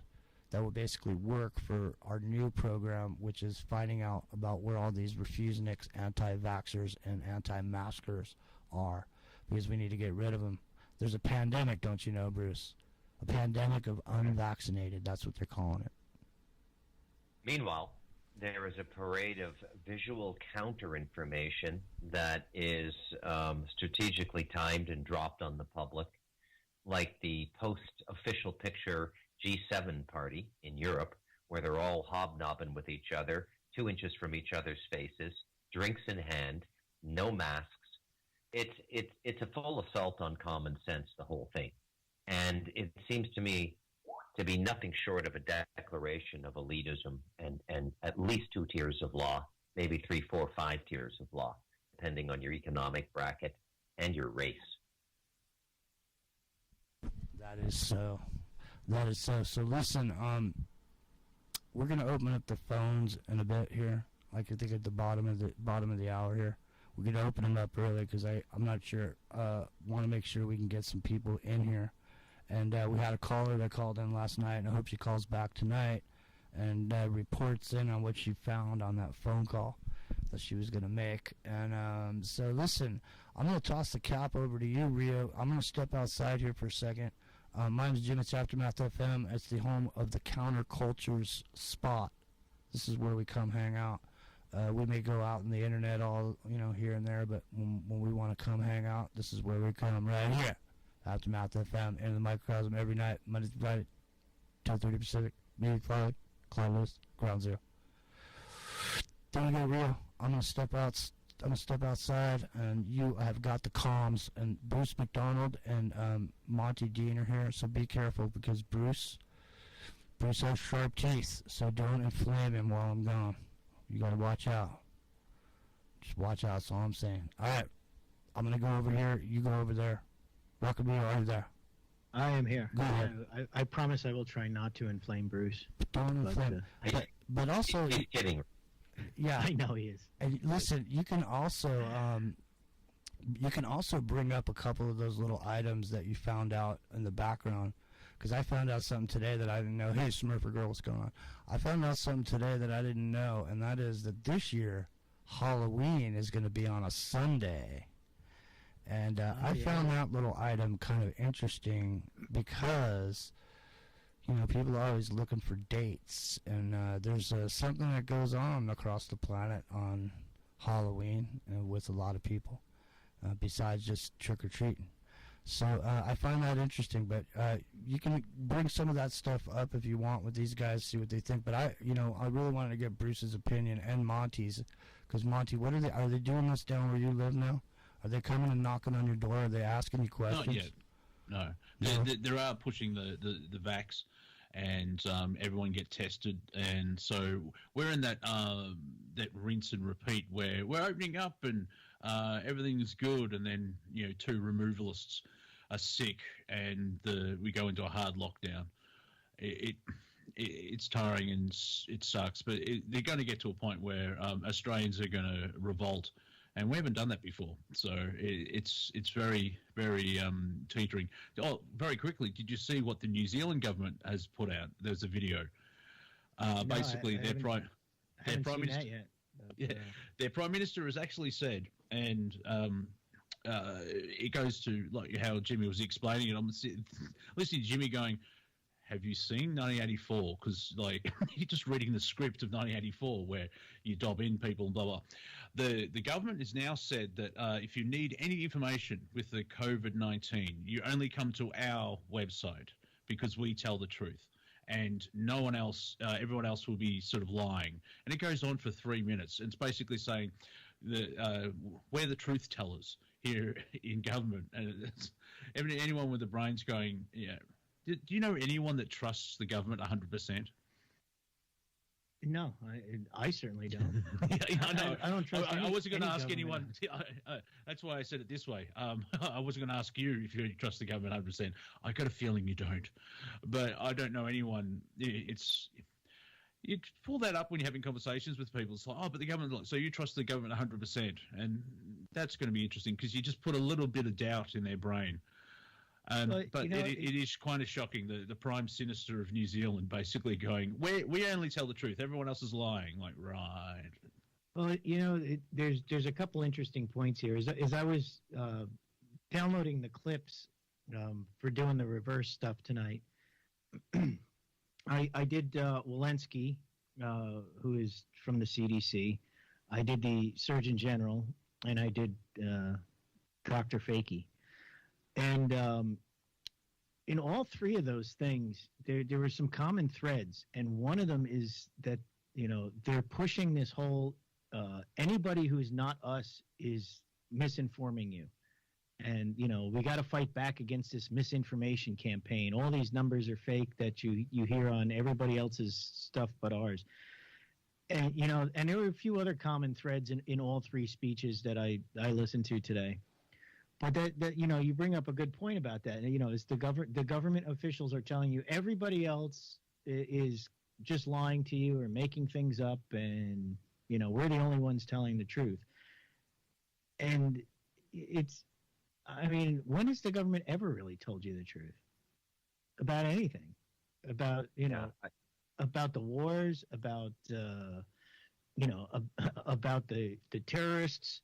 that will basically work for our new program, which is finding out about where all these refuseniks, anti-vaxxers, and anti-maskers are, because we need to get rid of them. There's a pandemic, don't you know, Bruce? A pandemic of unvaccinated. That's what they're calling it. Meanwhile, there is a parade of visual counter-information that is strategically timed and dropped on the public, like the post-official picture G7 party in Europe, where they're all hobnobbing with each other, 2 inches from each other's faces, drinks in hand, no masks. It's a full assault on common sense, the whole thing. And it seems to me to be nothing short of a declaration of elitism and at least 2 tiers of law, maybe 3, 4, 5 tiers of law, depending on your economic bracket and your race. That is so. That is so. So listen, we're gonna open up the phones in a bit here. Like I think at the bottom of the hour here, we're gonna open them up early because I'm not sure. Want to make sure we can get some people in here. And we had a caller that called in last night, and I hope she calls back tonight and reports in on what she found on that phone call that she was gonna make. And so listen, I'm gonna toss the cap over to you, Rio. I'm gonna step outside here for a second. My name's Jim. It's Aftermath FM. It's the home of the Countercultures Spot. This is where we come hang out. We may go out on the internet all, here and there, but when we want to come hang out, this is where we come, right here. Aftermath FM in the microcosm every night, Monday to Friday, 10:30 Pacific, Music Friday, Cloud List, Ground Zero. There we go, Rio. I'm gonna step outside, and you have got the comms, and Bruce McDonald and Monty Dean are here, so be careful, because Bruce has sharp teeth, so don't inflame him while I'm gone. You gotta watch out. Just watch out, that's all I'm saying. Alright, I'm gonna go over here, you go over there. Welcome to you, are you there? I am here. Go ahead. I promise I will try not to inflame Bruce. Don't inflame. But also... He's kidding. Yeah, I know he is. And listen, you can also bring up a couple of those little items that you found out in the background, because I found out something today that I didn't know. Hey, Smurfer girl, what's going on? I found out something today that I didn't know, and that is that this year Halloween is going to be on a Sunday, and I found that little item kind of interesting because, people are always looking for dates, and there's something that goes on across the planet on Halloween with a lot of people. besides just trick or treating. So I find that interesting, but you can bring some of that stuff up if you want with these guys, see what they think. But I really wanted to get Bruce's opinion and Monty's, because Monty, what are they doing this down where you live now? Are they coming and knocking on your door? Are they asking you questions? Not yet. No. There are pushing the vax, and everyone get tested, and so we're in that rinse and repeat where we're opening up and everything's good, and then 2 removalists are sick, and we go into a hard lockdown. It's tiring and it sucks, but they're going to get to a point where Australians are going to revolt. And we haven't done that before, so it's very, very teetering. Oh, very quickly, did you see what the New Zealand government has put out? There's a video. Basically, their prime minister. Yet, but, their prime minister has actually said, and it goes to like how Jimmy was explaining it. I'm listening to Jimmy going, "Have you seen 1984?" Because like you're just reading the script of 1984, where you dob in people and blah blah. The government has now said that if you need any information with the COVID-19, you only come to our website because we tell the truth, and no one else, everyone else will be sort of lying. And it goes on for 3 minutes. And it's basically saying that we're the truth tellers here in government. And anyone with the brains going, yeah. Do you know anyone that trusts the government 100%? No, I certainly don't. I know. I don't trust. I wasn't going to ask government. anyone. That's why I said it this way. I wasn't going to ask you if you trust the government 100%. I got a feeling you don't, but I don't know anyone. You pull that up when you're having conversations with people. It's like, oh, but the government. So you trust the government 100%, and that's going to be interesting because you just put a little bit of doubt in their brain. But it is kind of shocking. The Prime Minister of New Zealand basically going, we only tell the truth. Everyone else is lying. Like, right. Well, there's a couple interesting points here. As I was downloading the clips for doing the reverse stuff tonight, I did Walensky, who is from the CDC. I did the Surgeon General, and I did Dr. Fakey. And in all 3 of those things, there were some common threads. And one of them is that, they're pushing this whole anybody who's not us is misinforming you. And, we got to fight back against this misinformation campaign. All these numbers are fake that you hear on everybody else's stuff but ours. And, and there were a few other common threads in all 3 speeches that I listened to today. But that you bring up a good point about that. It's the government officials are telling you everybody else is just lying to you or making things up, and we're the only ones telling the truth. And when has the government ever really told you the truth about anything? About about the wars, about about the terrorists,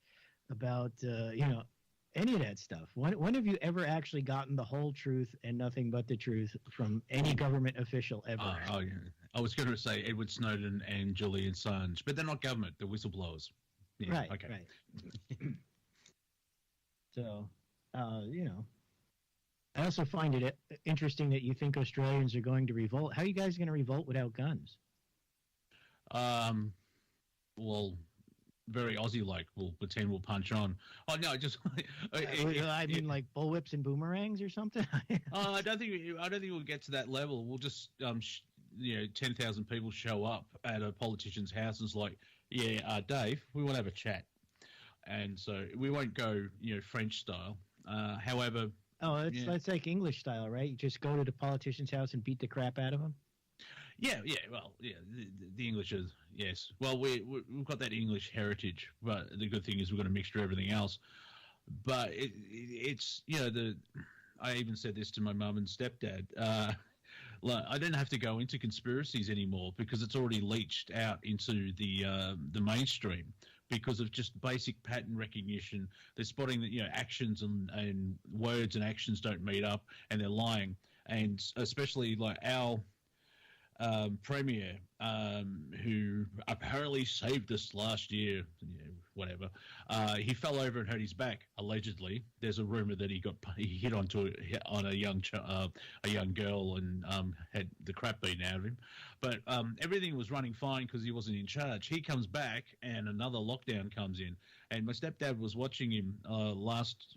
about any of that stuff. When have you ever actually gotten the whole truth and nothing but the truth from any government official ever? I was going to say Edward Snowden and Julian Assange, but they're not government; they're whistleblowers. Yeah, right. Okay. Right. So, I also find it interesting that you think Australians are going to revolt. How are you guys going to revolt without guns? Well, very Aussie-like. We'll pretend we'll punch on. Oh no, just. Like bullwhips and boomerangs or something. I don't think we'll get to that level. We'll just 10,000 people show up at a politician's house and it's like, yeah, Dave, we want to have a chat, and so we won't go French style. However. Oh, that's like English style, right? You just go to the politician's house and beat the crap out of him. Yeah. Well, yeah. The English is yes. Well, we've got that English heritage, but the good thing is we've got a mixture of everything else. But it's I even said this to my mum and stepdad. I don't have to go into conspiracies anymore because it's already leached out into the mainstream because of just basic pattern recognition. They're spotting that actions and words and actions don't meet up, and they're lying. And especially like our premier, who apparently saved us last year. whatever. He fell over and hurt his back. Allegedly, there's a rumor that he hit on a young girl and had the crap beaten out of him. But everything was running fine because he wasn't in charge. He comes back and another lockdown comes in. And my stepdad was watching him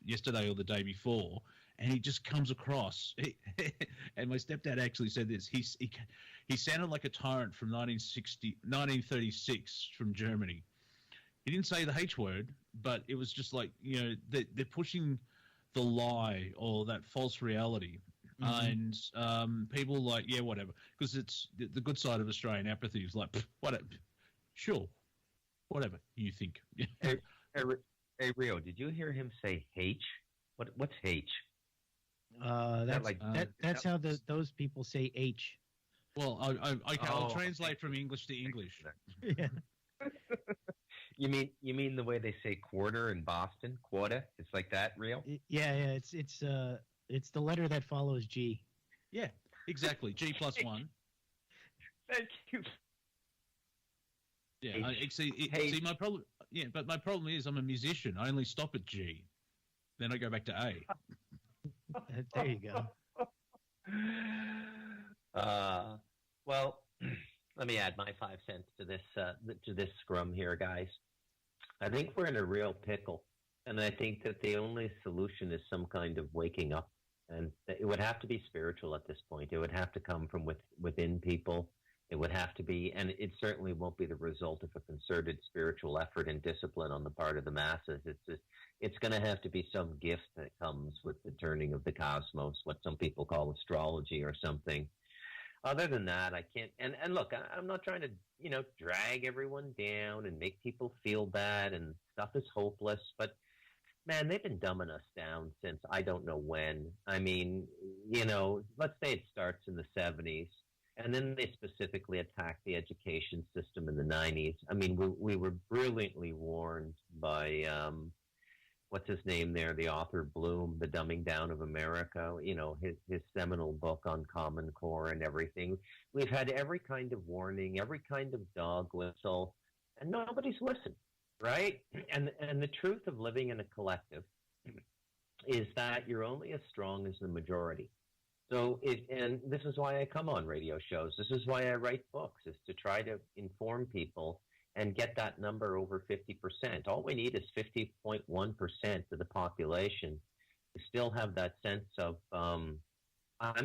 yesterday or the day before, and he just comes across. And my stepdad actually said this. He sounded like a tyrant from 1936 from Germany. He didn't say the H word, but it was just like, they're pushing the lie or that false reality. And people like, yeah, whatever. Because it's the good side of Australian apathy is like, whatever. Sure. Whatever you think. Hey, Rio, did you hear him say H? What's H? That's how those people say H. Well, I'll translate from English to English. Yeah. You mean the way they say quarter in Boston? Quarter? It's like that, Rio? Yeah. It's the letter that follows G. Yeah, exactly. G plus 1. Thank you. Yeah, see, my problem. Yeah, but my problem is I'm a musician. I only stop at G, then I go back to A. There you go. Well, let me add my 5 cents to this scrum here, guys. I think we're in a real pickle, and I think that the only solution is some kind of waking up, and it would have to be spiritual at this point. It would have to come from within people. It would have to be, and it certainly won't be the result of a concerted spiritual effort and discipline on the part of the masses. It's going to have to be some gift that comes with the turning of the cosmos, what some people call astrology or something. Other than that, I can't. And look, I'm not trying to, drag everyone down and make people feel bad and stuff is hopeless. But man, they've been dumbing us down since I don't know when. I mean, let's say it starts in the 70s. And then they specifically attacked the education system in the 90s. I mean, we were brilliantly warned by, what's his name there, the author Bloom, The Dumbing Down of America, his seminal book on Common Core and everything. We've had every kind of warning, every kind of dog whistle, and nobody's listened, right? And the truth of living in a collective is that you're only as strong as the majority. So, and this is why I come on radio shows. This is why I write books, is to try to inform people and get that number over 50%. All we need is 50.1% of the population to still have that sense of, I'm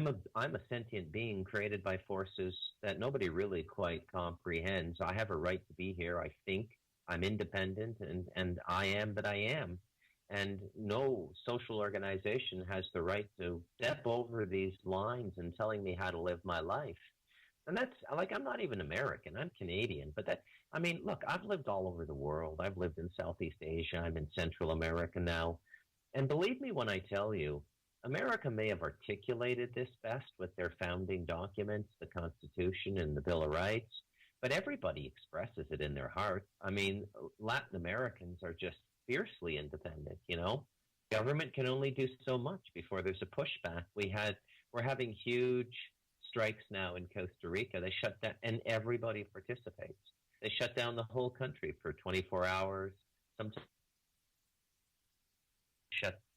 a sentient being created by forces that nobody really quite comprehends. I have a right to be here. I think I'm independent, and I am that I am. And no social organization has the right to step over these lines and telling me how to live my life. And that's like, I'm not even American, I'm Canadian. But look, I've lived all over the world. I've lived in Southeast Asia. I'm in Central America now. And believe me when I tell you, America may have articulated this best with their founding documents, the Constitution and the Bill of Rights, but everybody expresses it in their heart. I mean, Latin Americans are just fiercely independent, Government can only do so much before there's a pushback. We're having huge strikes now in Costa Rica. They shut down, and everybody participates. They shut down the whole country for 24 hours. Sometimes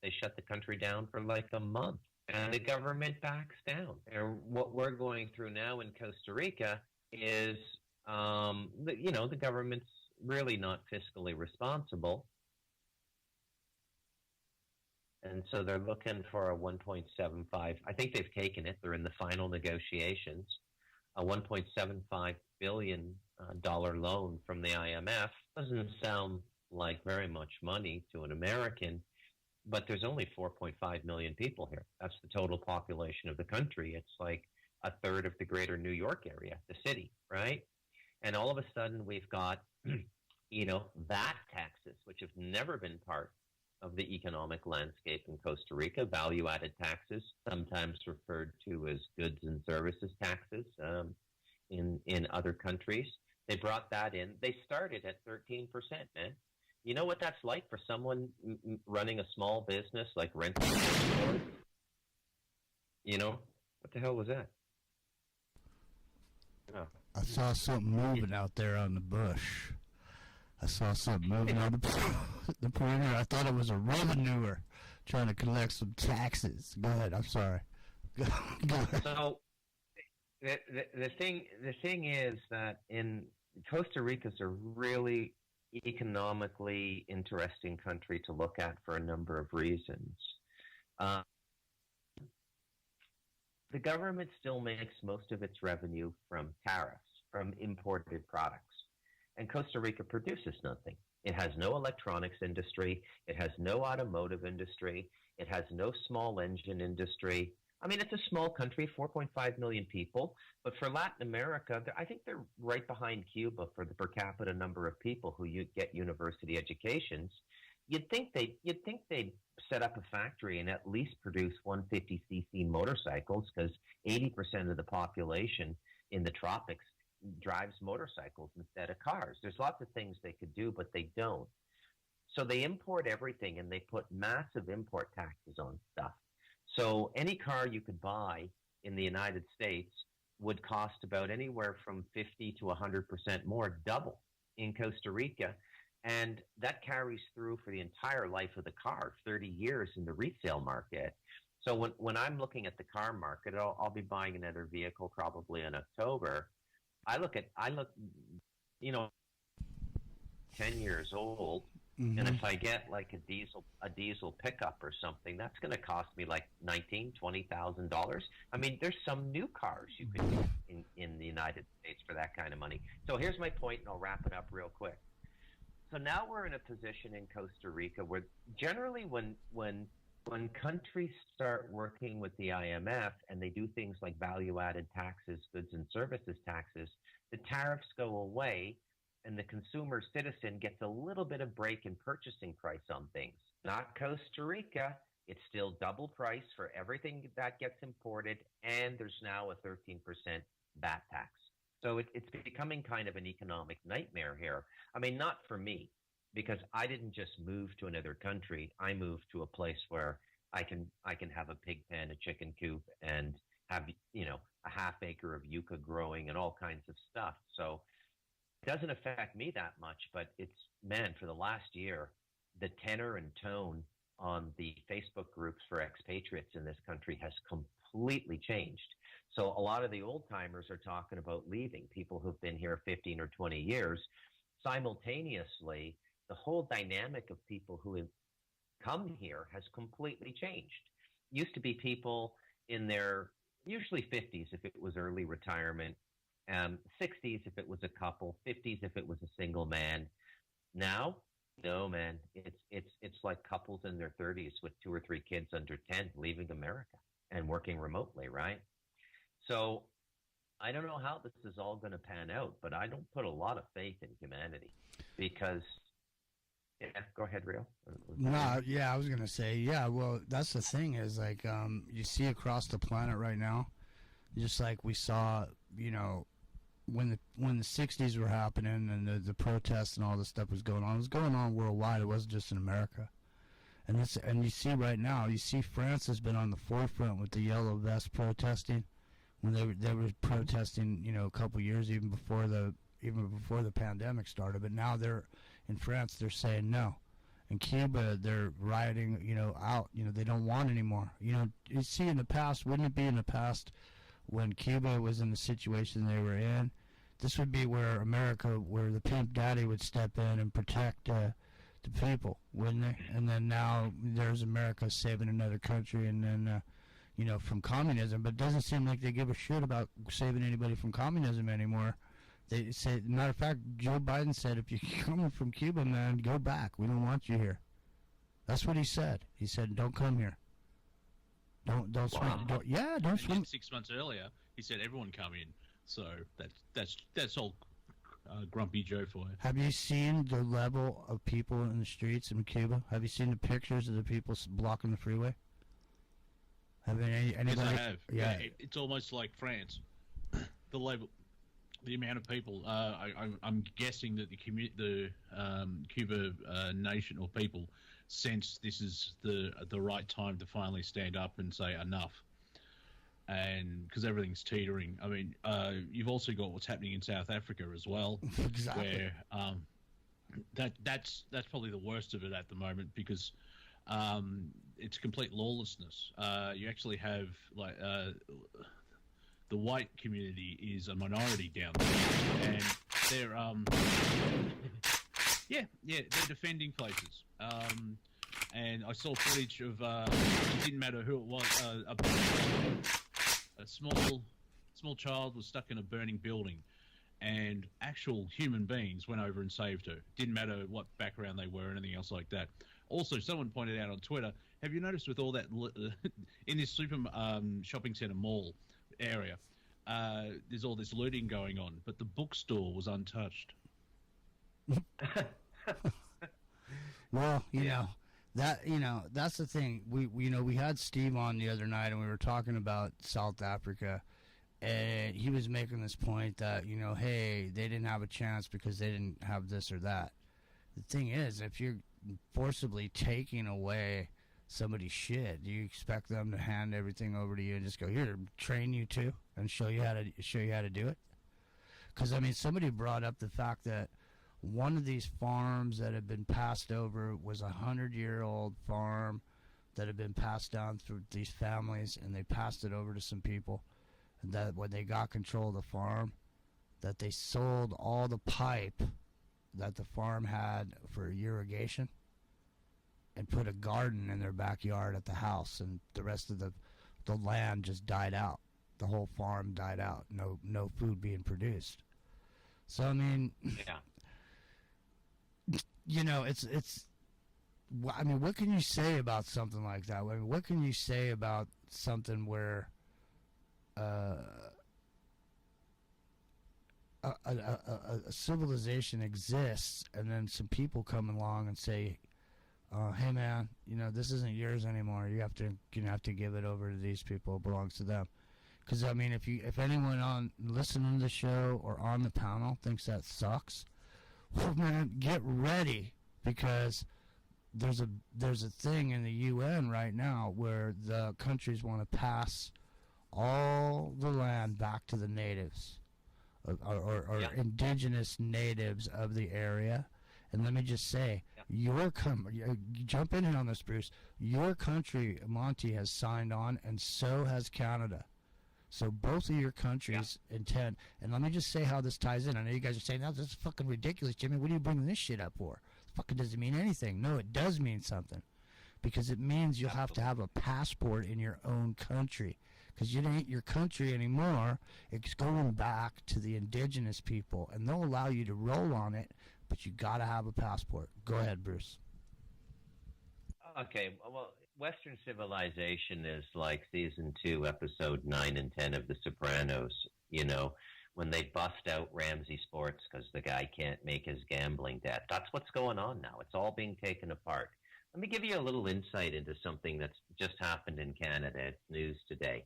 they shut the country down for like a month, and the government backs down. And what we're going through now in Costa Rica is, the government's really not fiscally responsible. And so they're looking for a 1.75. I think they've taken it. They're in the final negotiations. A $1.75 billion loan from the IMF doesn't sound like very much money to an American, but there's only 4.5 million people here. That's the total population of the country. It's like a third of the greater New York area, the city, right? And all of a sudden we've got, VAT taxes, which have never been part of the economic landscape in Costa Rica, value-added taxes, sometimes referred to as goods and services taxes in other countries. They brought that in. They started at 13%, man. You know what that's like for someone running a small business, like renting stores? What the hell was that? Oh. I saw something moving out there on the bush. I saw something moving on the perimeter. I thought it was a revenuer trying to collect some taxes. Go ahead. I'm sorry. Go ahead. So the thing is that in Costa Rica's a really economically interesting country to look at for a number of reasons. The government still makes most of its revenue from tariffs, from imported products. And Costa Rica produces nothing. It has no electronics industry. It has no automotive industry. It has no small engine industry. I mean, it's a small country, 4.5 million people. But for Latin America, I think they're right behind Cuba for the per capita number of people who get university educations. You'd think they'd set up a factory and at least produce 150cc motorcycles, because 80% of the population in the tropics drives motorcycles instead of cars. There's lots of things they could do, but they don't. So they import everything, and they put massive import taxes on stuff. So any car you could buy in the United States would cost about anywhere from 50 to 100% more, double in Costa Rica. And that carries through for the entire life of the car, 30 years in the resale market. So when I'm looking at the car market, I'll be buying another vehicle probably in October. I look, 10 years old, and if I get like a diesel pickup or something, that's going to cost me like $19,000-$20,000. I mean, there's some new cars you could get in the United States for that kind of money. So here's my point, and I'll wrap it up real quick. So now we're in a position in Costa Rica where generally when countries start working with the IMF and they do things like value-added taxes, goods and services taxes, the tariffs go away and the consumer citizen gets a little bit of break in purchasing price on things. Not Costa Rica. It's still double price for everything that gets imported, and there's now a 13% VAT tax. So it's becoming kind of an economic nightmare here. I mean, not for me, because I didn't just move to another country. I moved to a place where I can have a pig pen, a chicken coop, and have a half acre of yucca growing and all kinds of stuff. So it doesn't affect me that much. But for the last year, the tenor and tone on the Facebook groups for expatriates in this country has completely changed. So a lot of the old timers are talking about leaving, people who've been here 15 or 20 years. Simultaneously, the whole dynamic of people who have come here has completely changed. Used to be people in their usually 50s if it was early retirement, 60s if it was a couple, 50s if it was a single man. Now, no, man, it's like couples in their 30s with 2 or 3 kids under 10 leaving America and working remotely, right? So I don't know how this is all going to pan out, but I don't put a lot of faith in humanity because, go ahead, Rio. No, yeah, I was going to say, well, that's the thing is like you see across the planet right now, just like we saw, when the 60s were happening and the protests and all this stuff was going on, it was going on worldwide. It wasn't just in America. And you see right now, you see France has been on the forefront with the yellow vest protesting. When they were protesting, a couple years even before the pandemic started, but now they're in France. They're saying no. In Cuba, they're rioting, out. They don't want anymore. You see in the past, wouldn't it be in the past when Cuba was in the situation they were in? This would be where where the pimp daddy would step in and protect the people, wouldn't they? And then now there's America saving another country, and then. From communism, but it doesn't seem like they give a shit about saving anybody from communism anymore. They say, matter of fact, Joe Biden said, if you're coming from Cuba, man, go back. We don't want you here. That's what he said. He said, don't come here. Don't swim. Don't swim. 6 months earlier, he said everyone come in. So that's all grumpy Joe for you. Have you seen the level of people in the streets in Cuba? Have you seen the pictures of the people blocking the freeway? Yes, I have. Yeah, it's almost like France. The amount of people. I'm guessing that the Cuba nation or people sense this is the right time to finally stand up and say enough, and because everything's teetering. I mean, you've also got what's happening in South Africa as well, exactly. where That's probably the worst of it at the moment because it's complete lawlessness. You actually have the white community is a minority down there, and they're they're defending places. And I saw footage of it didn't matter who it was. A small child was stuck in a burning building, and actual human beings went over and saved her. Didn't matter what background they were or anything else like that. Also, someone pointed out on Twitter, have you noticed with all that in this shopping centre mall area, there's all this looting going on, but the bookstore was untouched. Well, that's the thing. We had Steve on the other night, and we were talking about South Africa, and he was making this point that, hey, they didn't have a chance because they didn't have this or that. The thing is, if you're forcibly taking away somebody's shit, do you expect them to hand everything over to you and just go, here, train you too, and show you how to do it? Because, somebody brought up the fact that one of these farms that had been passed over was a 100-year-old farm that had been passed down through these families, and they passed it over to some people. And that when they got control of the farm, that they sold all the pipe that the farm had for irrigation and put a garden in their backyard at the house, and the rest of the land just died out. The whole farm died out. No food being produced. So it's what can you say about something like that? What can you say about something where a civilization exists, and then some people come along and say, hey man, this isn't yours anymore. You have to give it over to these people. It belongs to them. Because if anyone on listening to the show or on the panel thinks that sucks, well, man, get ready, because there's a thing in the UN right now where the countries want to pass all the land back to the natives or indigenous natives of the area. And let me just say, jump in here on this, Bruce. Your country, Monty, has signed on, and so has Canada. So both of your countries intend, and let me just say how this ties in. I know you guys are saying, "No, this is fucking ridiculous, Jimmy. What are you bringing this shit up for? It fucking doesn't mean anything." No, it does mean something, because it means you'll have to have a passport in your own country, because it ain't your country anymore. It's going back to the indigenous people, and they'll allow you to roll on it, but you got to have a passport. Go ahead, Bruce. Okay, well, Western civilization is like season 2, episode 9 and 10 of The Sopranos, when they bust out Ramsey Sports because the guy can't make his gambling debt. That's what's going on now. It's all being taken apart. Let me give you a little insight into something that's just happened in Canada. It's news today.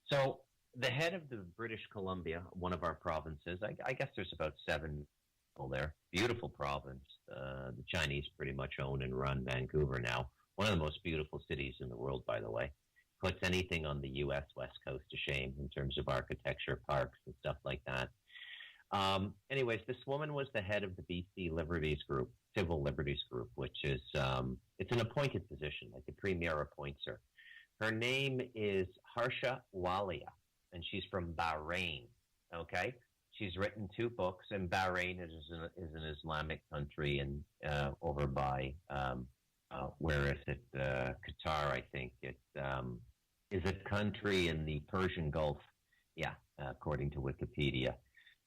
So the head of the British Columbia, one of our provinces, I guess there's about 7 people there. Beautiful province. The Chinese pretty much own and run Vancouver now. One of the most beautiful cities in the world, by the way. Puts anything on the U.S. West Coast to shame in terms of architecture, parks, and stuff like that. Anyways, this woman was the head of the BC Liberties Group, Civil Liberties Group, which is, it's an appointed position, like the premier appoints her. Her name is Harsha Walia, and she's from Bahrain, okay? She's written 2 books, and Bahrain is an Islamic country, and over by, where is it? Qatar, I think. It is a country in the Persian Gulf, according to Wikipedia.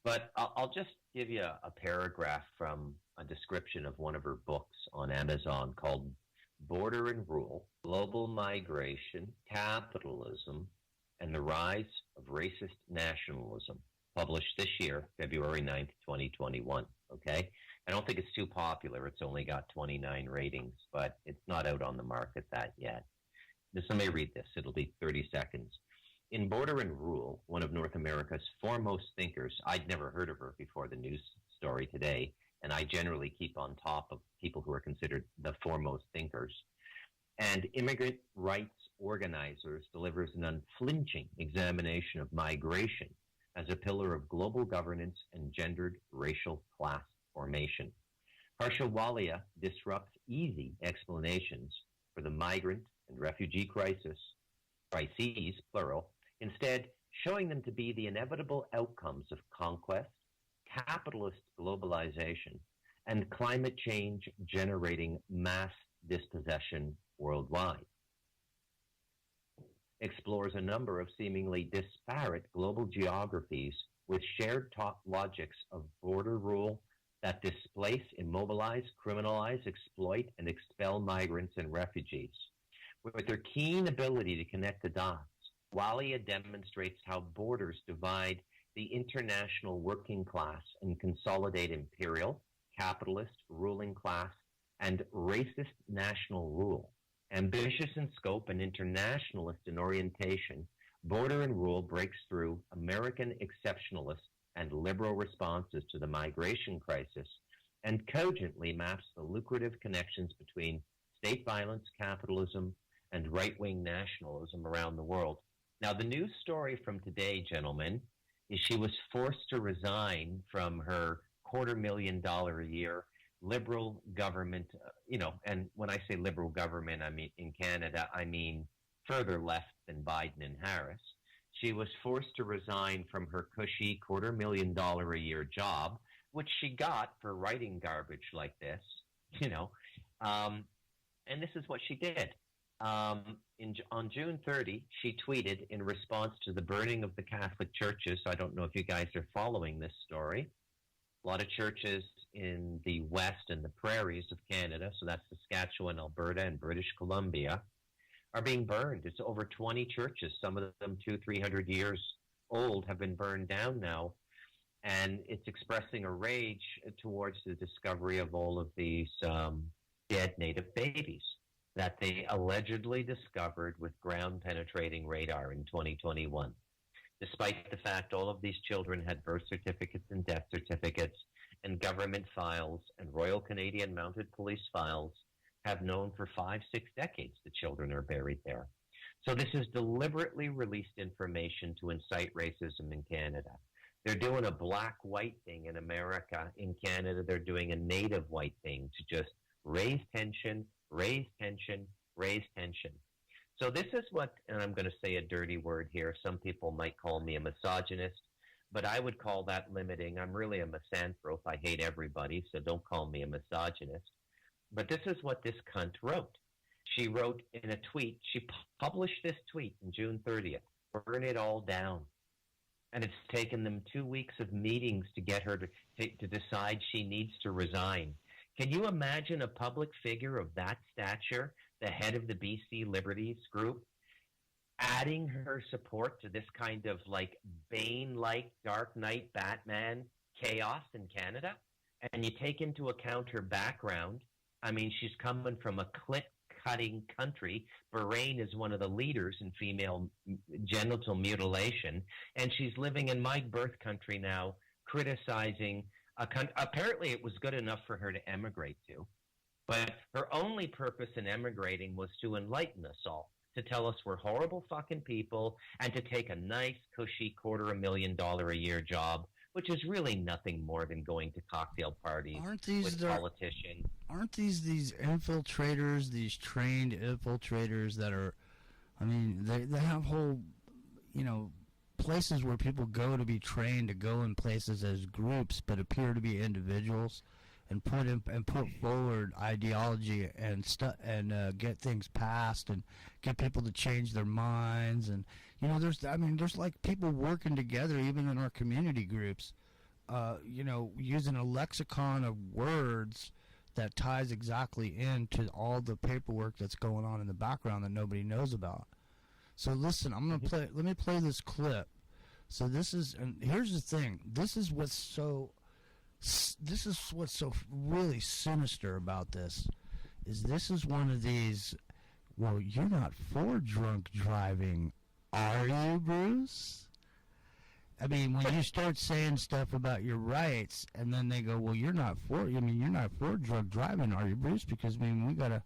But I'll just give you a paragraph from a description of one of her books on Amazon called Border and Rule, Global Migration, Capitalism, and the Rise of Racist Nationalism, published this year, February 9th, 2021, okay? I don't think it's too popular. It's only got 29 ratings, but it's not out on the market that yet. Just let me read this. It'll be 30 seconds. In Border and Rule, one of North America's foremost thinkers, I'd never heard of her before the news story today, and I generally keep on top of people who are considered the foremost thinkers, and immigrant rights organizers, delivers an unflinching examination of migration as a pillar of global governance and gendered racial class formation. Harsha Walia disrupts easy explanations for the migrant and refugee crises, plural, instead showing them to be the inevitable outcomes of conquest, capitalist globalization, and climate change generating mass dispossession worldwide. Explores a number of seemingly disparate global geographies with shared logics of border rule that displace, immobilize, criminalize, exploit, and expel migrants and refugees. With their keen ability to connect the dots, Walia demonstrates how borders divide the international working class and consolidate imperial, capitalist, ruling class, and racist national rule. Ambitious in scope and internationalist in orientation, Border and Rule breaks through American exceptionalist and liberal responses to the migration crisis and cogently maps the lucrative connections between state violence, capitalism, and right-wing nationalism around the world. Now, the news story from today, gentlemen, is she was forced to resign from her $250,000 a year liberal government, and when I say liberal government, I mean in Canada, I mean further left than Biden and Harris. She was forced to resign from her cushy $250,000 a year job, which she got for writing garbage like this, and this is what she did. On June 30, she tweeted in response to the burning of the Catholic churches. I don't know if you guys are following this story. A lot of churches in the west and the prairies of Canada, so that's Saskatchewan, Alberta, and British Columbia, are being burned. It's over 20 churches, some of them 200-300 years old, have been burned down now, and it's expressing a rage towards the discovery of all of these dead native babies that they allegedly discovered with ground-penetrating radar in 2021. Despite the fact all of these children had birth certificates and death certificates, and government files and Royal Canadian Mounted Police files have known for 5-6 decades the children are buried there. So this is deliberately released information to incite racism in Canada. They're doing a black-white thing in America. In Canada, they're doing a native-white thing to just raise tension, raise tension, raise tension. So this is what, and I'm going to say a dirty word here, some people might call me a misogynist, but I would call that limiting. I'm really a misanthrope. I hate everybody, so don't call me a misogynist. But this is what this cunt wrote. She wrote in a tweet, she published this tweet on June 30th, burn it all down. And it's taken them 2 weeks of meetings to get her to decide she needs to resign. Can you imagine a public figure of that stature, the head of the BC Liberties group, adding her support to this kind of like Bane-like Dark Knight Batman chaos in Canada? And you take into account her background. I mean, she's coming from a clit-cutting country. Bahrain is one of the leaders in female genital mutilation. And she's living in my birth country now, criticizing apparently it was good enough for her to emigrate to. But her only purpose in emigrating was to enlighten us all, to tell us we're horrible fucking people, and to take a nice, cushy $250,000 a year job, which is really nothing more than going to cocktail parties with politicians. Aren't these infiltrators, these trained infiltrators that are, I mean, they have whole, places where people go to be trained, to go in places as groups but appear to be individuals, and put forward ideology and get things passed and get people to change their minds. And there's like people working together even in our community groups, using a lexicon of words that ties exactly into all the paperwork that's going on in the background that nobody knows about. So listen, let me play this clip. So and here's the thing. This is what's so really sinister about this. This is one of these, well, you're not for drunk driving, are you, Bruce? I mean, when you start saying stuff about your rights, and then they go, well, you're not for drunk driving, are you, Bruce? Because, we gotta,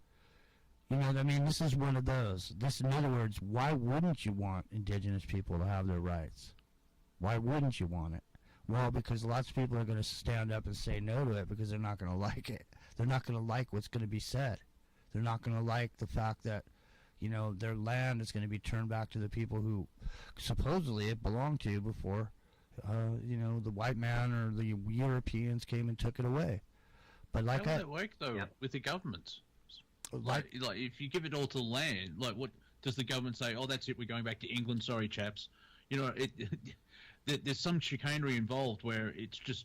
this is one of those. In other words, why wouldn't you want Indigenous people to have their rights? Why wouldn't you want it? Well, because lots of people are going to stand up and say no to it because they're not going to like it. They're not going to like what's going to be said. They're not going to like the fact that, their land is going to be turned back to the people who supposedly it belonged to before, the white man or the Europeans came and took it away. But like how will that work though with the governments? Like if you give it all to the land, like what does the government say? Oh, that's it. We're going back to England. Sorry, chaps. There's some chicanery involved where it's just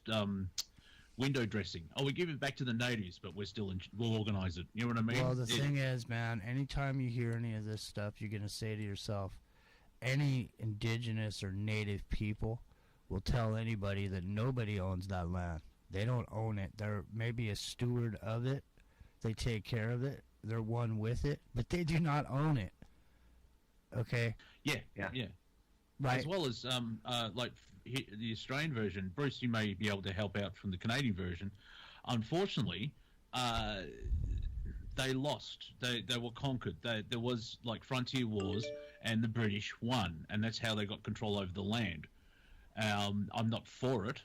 window dressing. Oh, we give it back to the natives, but we'll organize it. You know what I mean? Well, the thing is, man, anytime you hear any of this stuff, you're going to say to yourself, any indigenous or native people will tell anybody that nobody owns that land. They don't own it. They're maybe a steward of it. They take care of it. They're one with it, but they do not own it. Okay? Yeah. Right. As well as like the Australian version. Bruce, you may be able to help out from the Canadian version. Unfortunately, they lost. They were conquered. There was like frontier wars, and the British won, and that's how they got control over the land. I'm not for it,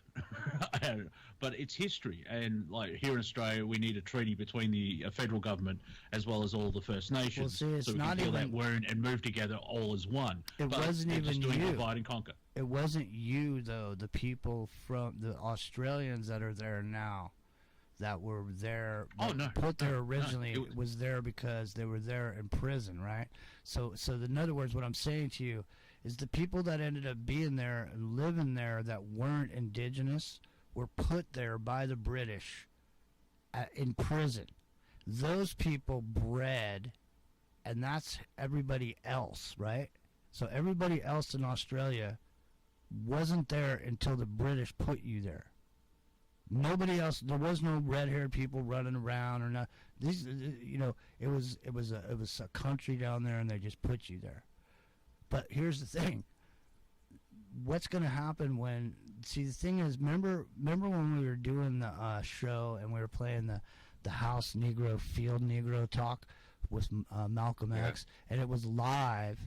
but it's history. And like here in Australia, we need a treaty between the federal government as well as all the First Nations, see, it's so we not can feel even- that wound and move together all as one. It But wasn't they're even just doing you. divide and conquer. It wasn't you, though. The people from the Australians that are there now, that were there, Oh, no, put there no, originally, it was there because they were there in prison, right? So in other words, what I'm saying to you is the people that ended up being there and living there that weren't indigenous were put there by the British in prison. Those people bred, and that's everybody else, right? So everybody else in Australia wasn't there until the British put you there. Nobody else. There was no red-haired people running around or not. These, it was a country down there, and they just put you there. But here's the thing. What's going to happen when? See, the thing is, remember when we were doing the show and we were playing the House Negro Field Negro talk with Malcolm X, and it was live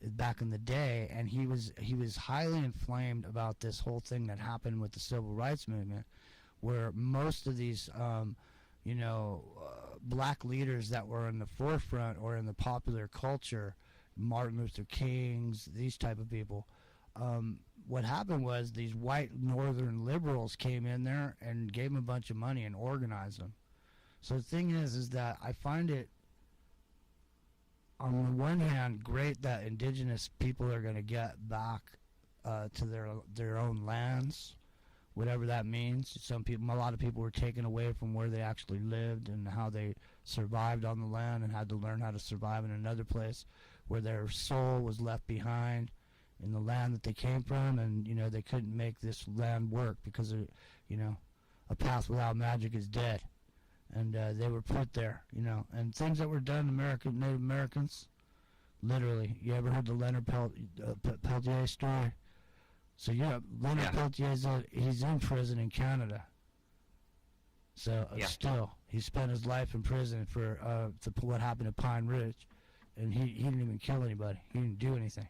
back in the day, and he was highly inflamed about this whole thing that happened with the civil rights movement, where most of these black leaders that were in the forefront or in the popular culture, Martin Luther King's, these type of people, what happened was these white northern liberals came in there and gave them a bunch of money and organized them. So the thing is that I find it, on the one hand, great that indigenous people are going to get back to their own lands, whatever that means. A lot of people were taken away from where they actually lived and how they survived on the land and had to learn how to survive in another place where their soul was left behind in the land that they came from, and they couldn't make this land work because a path without magic is dead. And they were put there, and things that were done to Native Americans, literally. You ever heard the Leonard Peltier story? So Leonard Peltier's he's in prison in Canada. So still, he spent his life in prison for what happened at Pine Ridge, and he didn't even kill anybody. He didn't do anything,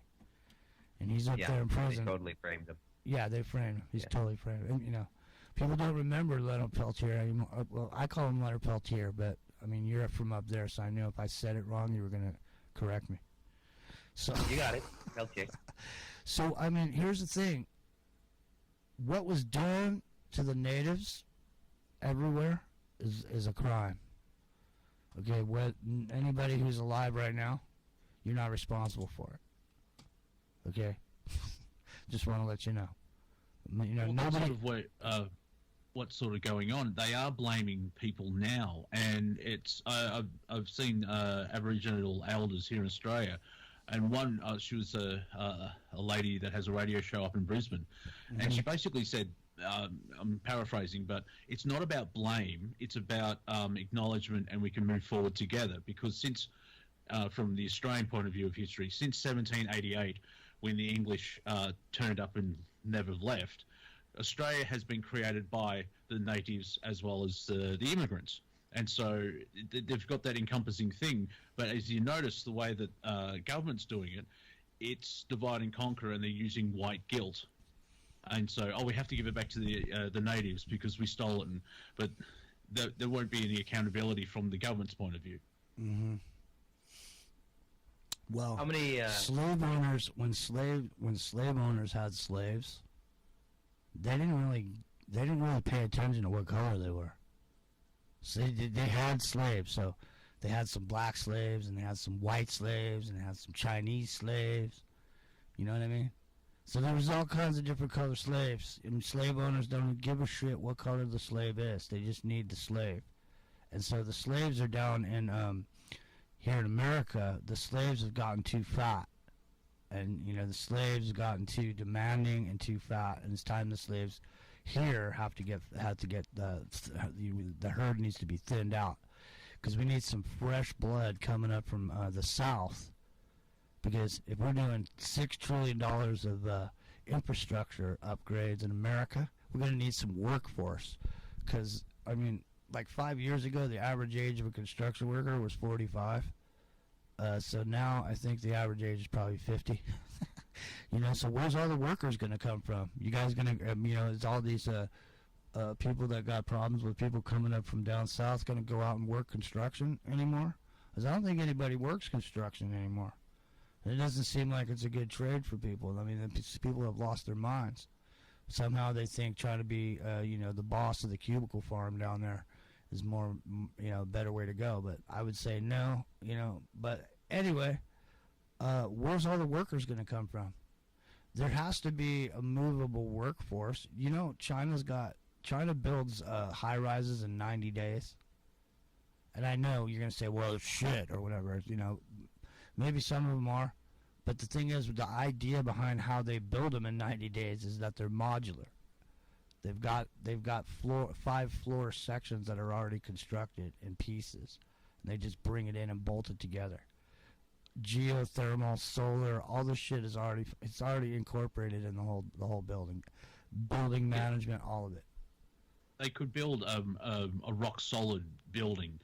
and he's up there in prison. They totally framed him. Yeah, they framed him. He's totally framed. And, people don't remember Leonard Peltier anymore. Well, I call him Leonard Peltier, but I mean you're from up there, so I knew if I said it wrong, you were gonna correct me. So you got it, Peltier. So I mean, here's the thing. What was done to the natives everywhere is a crime. Okay, anybody who's alive right now, you're not responsible for it. Okay, just want to let you know. Nobody. What's sort of going on? They are blaming people now, and it's I've seen Aboriginal elders here in Australia, and one she was a lady that has a radio show up in Brisbane, and she basically said, I'm paraphrasing, but it's not about blame, it's about acknowledgement, and we can move forward together, because since from the Australian point of view of history, since 1788, when the English turned up and never left, Australia has been created by the natives as well as the immigrants. And so they've got that encompassing thing. But as you notice, the way that government's doing it, it's divide and conquer, and they're using white guilt. And so, we have to give it back to the natives because we stole it. But there won't be any accountability from the government's point of view. Mm-hmm. Well, How many slave owners, when slave owners had slaves, they didn't really pay attention to what color they were. So they had slaves, so they had some black slaves, and they had some white slaves, and they had some Chinese slaves. You know what I mean? So there was all kinds of different color slaves, and slave owners don't give a shit what color the slave is. They just need the slave. And so the slaves are down in here in America. The slaves have gotten too fat, and the slaves have gotten too demanding and too fat, and it's time the slaves here have to get the herd needs to be thinned out, because we need some fresh blood coming up from the South. Because if we're doing $6 trillion of infrastructure upgrades in America, we're going to need some workforce. Because, I mean, like 5 years ago, the average age of a construction worker was 45. So now I think the average age is probably 50. So where's all the workers going to come from? You guys going to, it's all these people that got problems with people coming up from down south going to go out and work construction anymore? Because I don't think anybody works construction anymore. It doesn't seem like it's a good trade for people. I mean, people have lost their minds. Somehow they think trying to be, the boss of the cubicle farm down there is more, a better way to go. But I would say no, But anyway, where's all the workers going to come from? There has to be a movable workforce. China builds high rises in 90 days. And I know you're going to say, well, shit, or whatever, Maybe some of them are, but the thing is, the idea behind how they build them in 90 days is that they're modular. They've got 5 floor sections that are already constructed in pieces, and they just bring it in and bolt it together. Geothermal, solar, all this shit is already incorporated in the whole building management, all of it. They could build a rock solid building,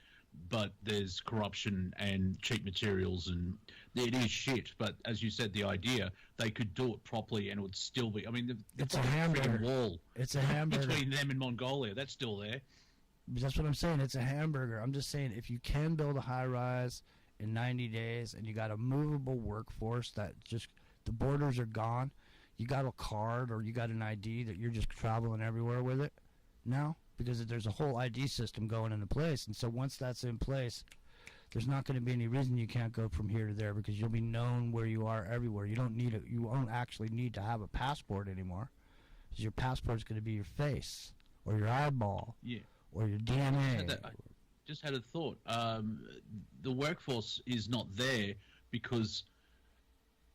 but there's corruption and cheap materials, and it is shit. But as you said, the idea, they could do it properly and it would still be. I mean, it's a hamburger wall. It's a hamburger between them and Mongolia. That's still there. That's what I'm saying. It's a hamburger. I'm just saying, if you can build a high rise in 90 days and you got a movable workforce that just the borders are gone, you got a card or you got an ID that you're just traveling everywhere with it now. Because there's a whole ID system going into place, and so once that's in place, there's not going to be any reason you can't go from here to there, because you'll be known where you are everywhere. You won't actually need to have a passport anymore, because your passport's going to be your face or your eyeball, or your DNA. I just had a thought. The workforce is not there because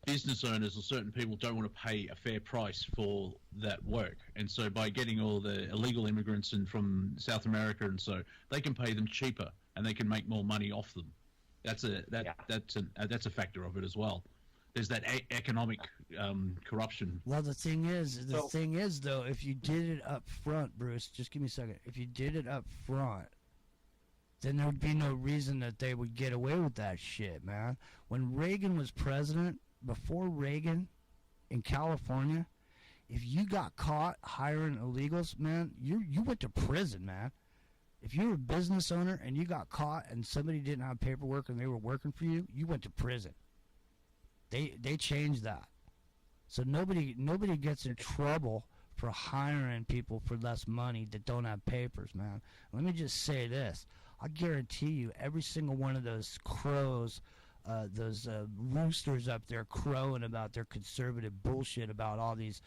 business owners or certain people don't want to pay a fair price for that work, and so by getting all the illegal immigrants in from South America, and so they can pay them cheaper and they can make more money off them. That's a factor of it as well. There's that economic corruption. Well, the thing is though, if you did it up front, Bruce, just give me a second. If you did it up front, then there would be no reason that they would get away with that shit, man. When Reagan was president, before Reagan, in California, if you got caught hiring illegals, man, you went to prison, man. If you were a business owner and you got caught and somebody didn't have paperwork and they were working for you, you went to prison. They changed that. So nobody gets in trouble for hiring people for less money that don't have papers, man. Let me just say this. I guarantee you every single one of those crows, those roosters up there crowing about their conservative bullshit about all these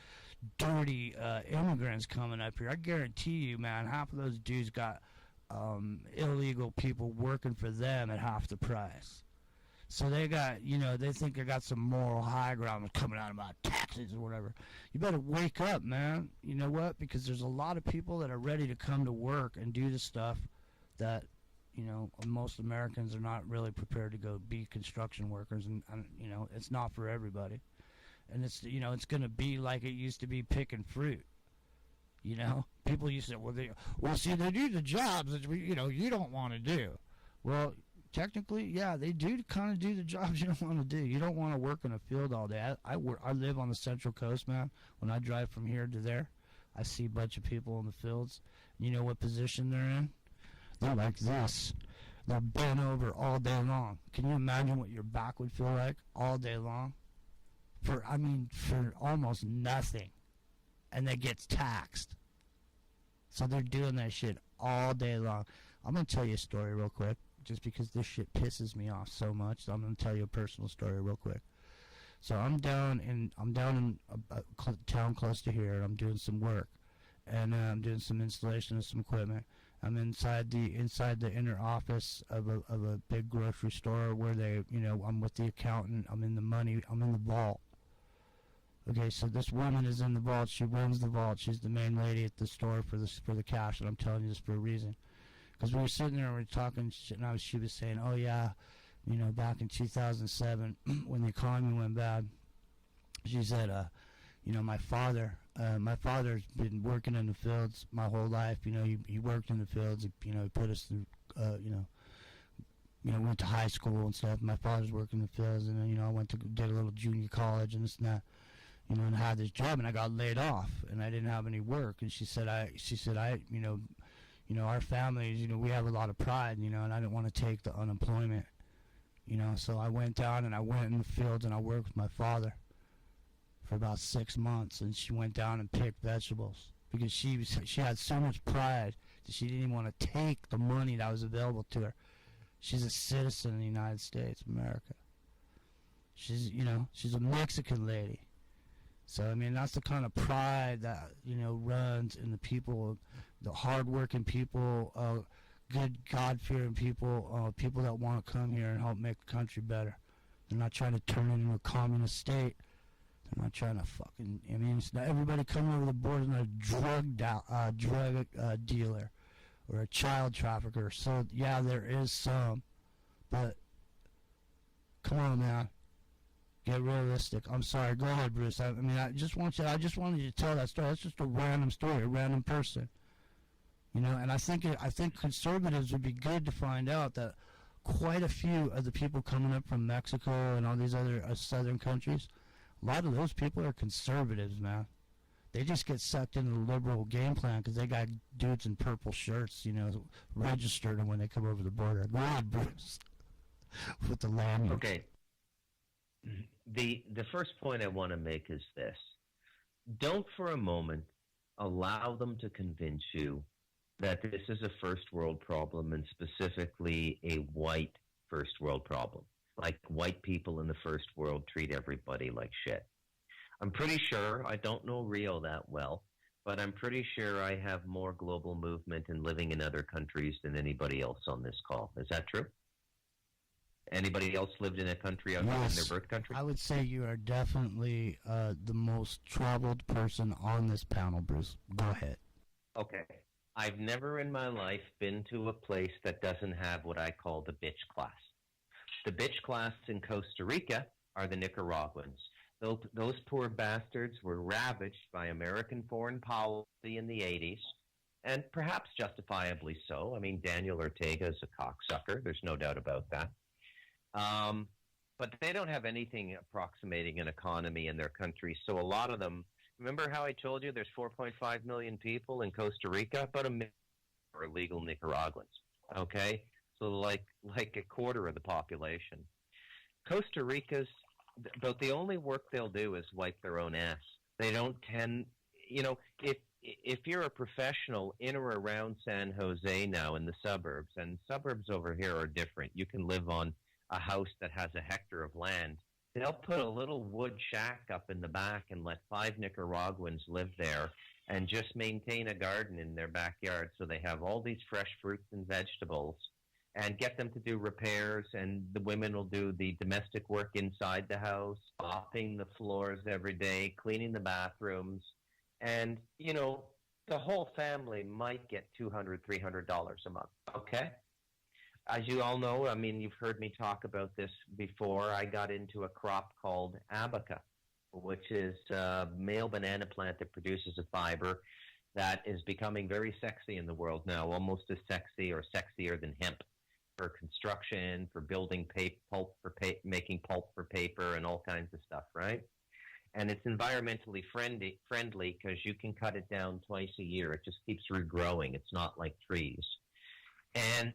dirty immigrants coming up here. I guarantee you, man, half of those dudes got illegal people working for them at half the price. So they got, they think they got some moral high ground coming out about taxes or whatever. You better wake up, man. You know what? Because there's a lot of people that are ready to come to work and do the stuff that most Americans are not really prepared to go be construction workers, and it's not for everybody. And it's it's going to be like it used to be picking fruit. People used to say, they do the jobs that you don't want to do. Well, technically, yeah, they do kind of do the jobs you don't want to do. You don't want to work in a field all day. I live on the Central Coast, man. When I drive from here to there, I see a bunch of people in the fields. You know what position they're in? They're like this. They're bent over all day long. Can you imagine what your back would feel like all day long? For almost nothing. And they get taxed. So they're doing that shit all day long. I'm going to tell you a story real quick, just because this shit pisses me off so much. So I'm going to tell you a personal story real quick. So I'm down in a town close to here, and I'm doing some work. And I'm doing some installation of some equipment. I'm inside the inner office of a big grocery store where I'm with the accountant. I'm in the vault. Okay, so this woman is in the vault. She runs the vault. She's the main lady at the store for the cash, and I'm telling you this for a reason. Because we were sitting there and we were talking, and she was saying, oh yeah, back in 2007 when the economy went bad, she said, my father's been working in the fields my whole life. He worked in the fields. He put us through, went to high school and stuff. My father's working in the fields, and then, I did a little junior college and this and that, and I had this job, and I got laid off, and I didn't have any work. And she said, our families, we have a lot of pride, and I didn't want to take the unemployment, so I went down and I went in the fields and I worked with my father for about 6 months, and she went down and picked vegetables because she had so much pride that she didn't even want to take the money that was available to her. She's a citizen of the United States of America. She's a Mexican lady. So that's the kind of pride that runs in the people, the hardworking people, good God-fearing people, people that want to come here and help make the country better. They're not trying to turn it into a communist state. They're not trying to fucking. It's not everybody coming over the border is not a drug dealer or a child trafficker. So yeah, there is some, but come on, man. Get realistic. I'm sorry. Go ahead, Bruce. I just wanted you to tell that story. That's just a random story, a random person. And I think conservatives would be good to find out that quite a few of the people coming up from Mexico and all these other southern countries, a lot of those people are conservatives, man. They just get sucked into the liberal game plan because they got dudes in purple shirts, registered them when they come over the border. Go ahead, Bruce, with the language. Okay. The first point I want to make is this. Don't for a moment allow them to convince you that this is a first world problem, and specifically a white first world problem. Like white people in the first world treat everybody like shit. I'm pretty sure, I don't know Rio that well, but I'm pretty sure I have more global movement and living in other countries than anybody else on this call. Is that true? Anybody else lived in a country other than their birth country? I would say you are definitely the most traveled person on this panel, Bruce. Go ahead. Okay. I've never in my life been to a place that doesn't have what I call the bitch class. The bitch class in Costa Rica are the Nicaraguans. Those poor bastards were ravaged by American foreign policy in the 80s, and perhaps justifiably so. Daniel Ortega is a cocksucker. There's no doubt about that. But they don't have anything approximating an economy in their country. So a lot of them, remember how I told you there's 4.5 million people in Costa Rica? About 1 million are illegal Nicaraguans. Okay? So like a quarter of the population. Costa Rica's, but the only work they'll do is wipe their own ass. They don't tend, if you're a professional in or around San Jose now in the suburbs, and suburbs over here are different. You can live on a house that has a hectare of land. They'll put a little wood shack up in the back and let 5 Nicaraguans live there and just maintain a garden in their backyard so they have all these fresh fruits and vegetables, and get them to do repairs, and the women will do the domestic work inside the house, mopping the floors every day, cleaning the bathrooms, and, the whole family might get $200, $300 a month, okay? As you all know, you've heard me talk about this before. I got into a crop called abaca, which is a male banana plant that produces a fiber that is becoming very sexy in the world now, almost as sexy or sexier than hemp, for construction, for building pulp, making pulp for paper and all kinds of stuff, right? And it's environmentally friendly because you can cut it down twice a year. It just keeps regrowing. It's not like trees. And,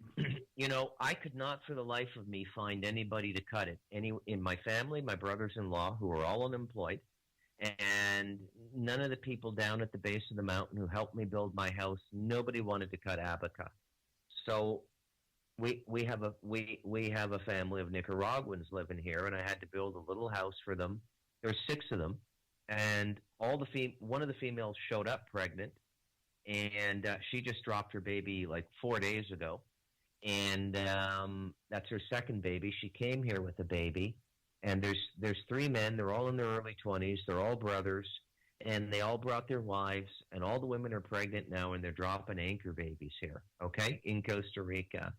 I could not for the life of me find anybody to cut it. In my family, my brothers-in-law, who are all unemployed, and none of the people down at the base of the mountain who helped me build my house, nobody wanted to cut abaca. So we have a family of Nicaraguans living here, and I had to build a little house for them. There's 6 of them, and one of the females showed up pregnant, and she just dropped her baby like 4 days ago, and that's her second baby. She came here with a baby, and there's 3 men. They're all in their early 20s. They're all brothers, and they all brought their wives, and all the women are pregnant now, and they're dropping anchor babies here, okay, in Costa Rica.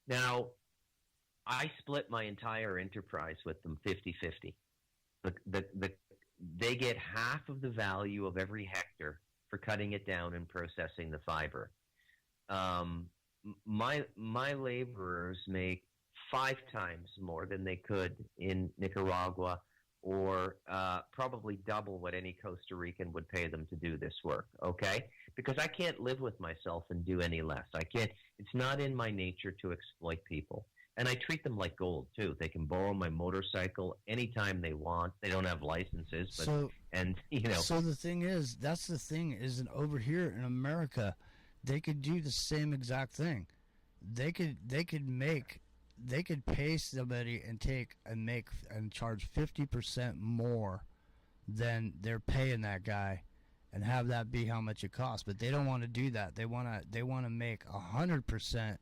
Now, I split my entire enterprise with them 50-50. They get half of the value of every hectare for cutting it down and processing the fiber. My laborers make 5 times more than they could in Nicaragua, or probably double what any Costa Rican would pay them to do this work, okay? Because I can't live with myself and do any less. I can't. It's not in my nature to exploit people. And I treat them like gold, too. They can borrow my motorcycle anytime they want. They don't have licenses. But, So the thing is, that's the thing, is that over here in America, they could do the same exact thing. They could pay somebody and charge 50% more than they're paying that guy, and have that be how much it costs. But they don't want to do that. They want to make 100%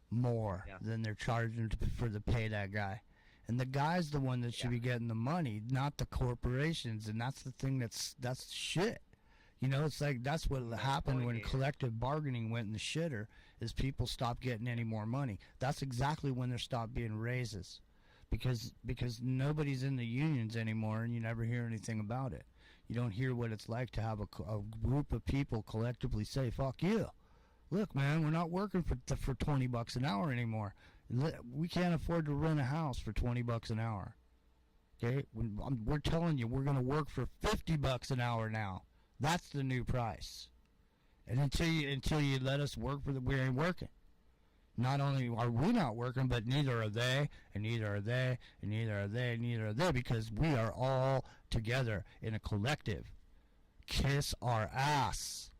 more than they're charging for the pay that guy. And the guy's the one that should be getting the money, not the corporations. And that's the thing that's shit. It's like that's what happened when collective bargaining went in the shitter, is people stopped getting any more money. That's exactly when there stopped being raises, because nobody's in the unions anymore, and you never hear anything about it. You don't hear what it's like to have a group of people collectively say, fuck you. Look, man, we're not working for $20 an hour anymore. We can't afford to rent a house for $20 an hour. Okay? We're telling you, we're going to work for $50 an hour now. That's the new price. And until you let us work we ain't working. Not only are we not working, but neither are they, and neither are they, and neither are they, and neither are they, because we are all together in a collective. Kiss our ass.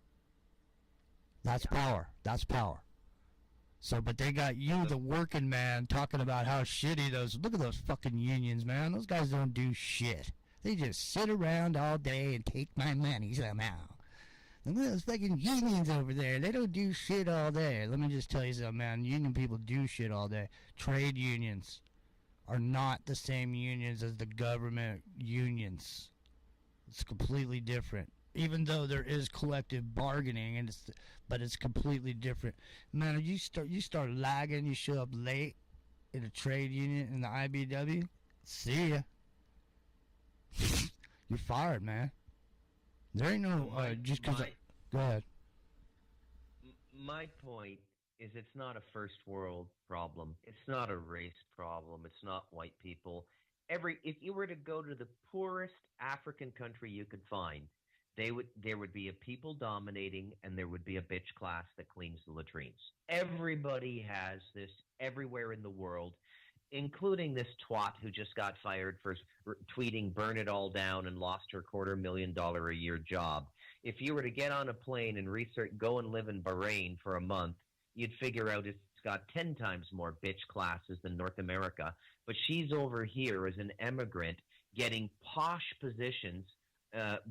That's power. That's power. So, but they got you, the working man, talking about how shitty look at those fucking unions, man. Those guys don't do shit. They just sit around all day and take my money somehow. Look at those fucking unions over there. They don't do shit all day. Let me just tell you something, man. Union people do shit all day. Trade unions are not the same unions as the government unions. It's completely different. Even though there is collective bargaining, but it's completely different. Man, you start lagging, you show up late in a trade union in the IBW, see ya. You're fired, man. There ain't no just because. Go ahead. My point is, it's not a first world problem. It's not a race problem. It's not white people. If you were to go to the poorest African country you could find, there would be a people dominating, and there would be a bitch class that cleans the latrines. Everybody has this everywhere in the world, including this twat who just got fired for tweeting "burn it all down" and lost her $250,000 a year job. If you were to get on a plane and go and live in Bahrain for a month, you'd figure out it's got 10 times more bitch classes than North America. But she's over here as an immigrant getting posh positions,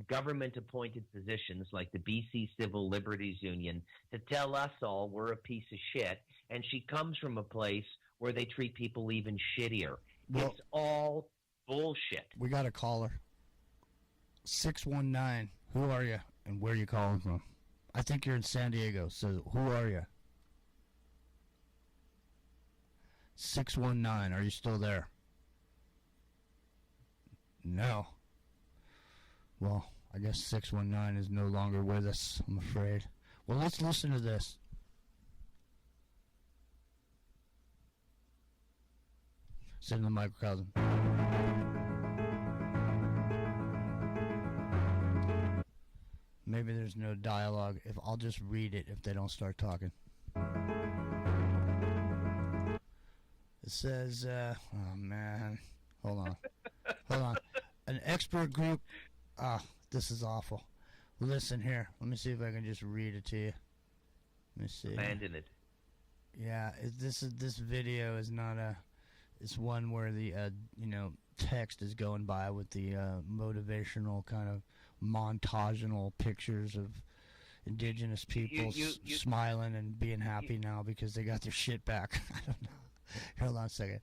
government-appointed positions like the BC Civil Liberties Union, to tell us all we're a piece of shit. And she comes from a place where they treat people even shittier. Well, it's all bullshit. We got a caller. 619. Who are you, and where are you calling from? I think you're in San Diego, so who are you? 619. Are you still there? No. Well, I guess 619 is no longer with us, I'm afraid. Well, let's listen to this. Sit in the microcosm. Maybe there's no dialogue. I'll just read it if they don't start talking. It says, oh man, hold on. An expert group. This is awful. Listen here. Let me see if I can just read it to you. Let me see. Abandon it. Yeah, this video is not a. It's one where the text is going by with the motivational kind of montaginal pictures of indigenous people smiling and being happy now because they got their shit back. I don't know. Hold on a second.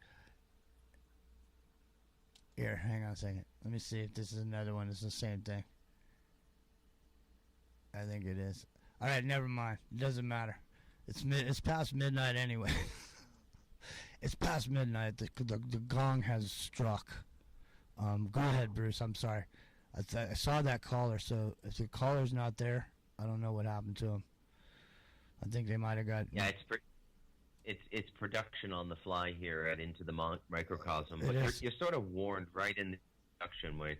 Here, hang on a second. Let me see if this is another one. It's the same thing. I think it is. All right, never mind. It doesn't matter. It's past midnight anyway. It's past midnight. The gong has struck. Go ahead, Bruce. I'm sorry. I saw that caller, so if the caller's not there, I don't know what happened to him. I think they might have got... Yeah, it's production on the fly here at Into the Microcosm. But you're sort of warned right in the production with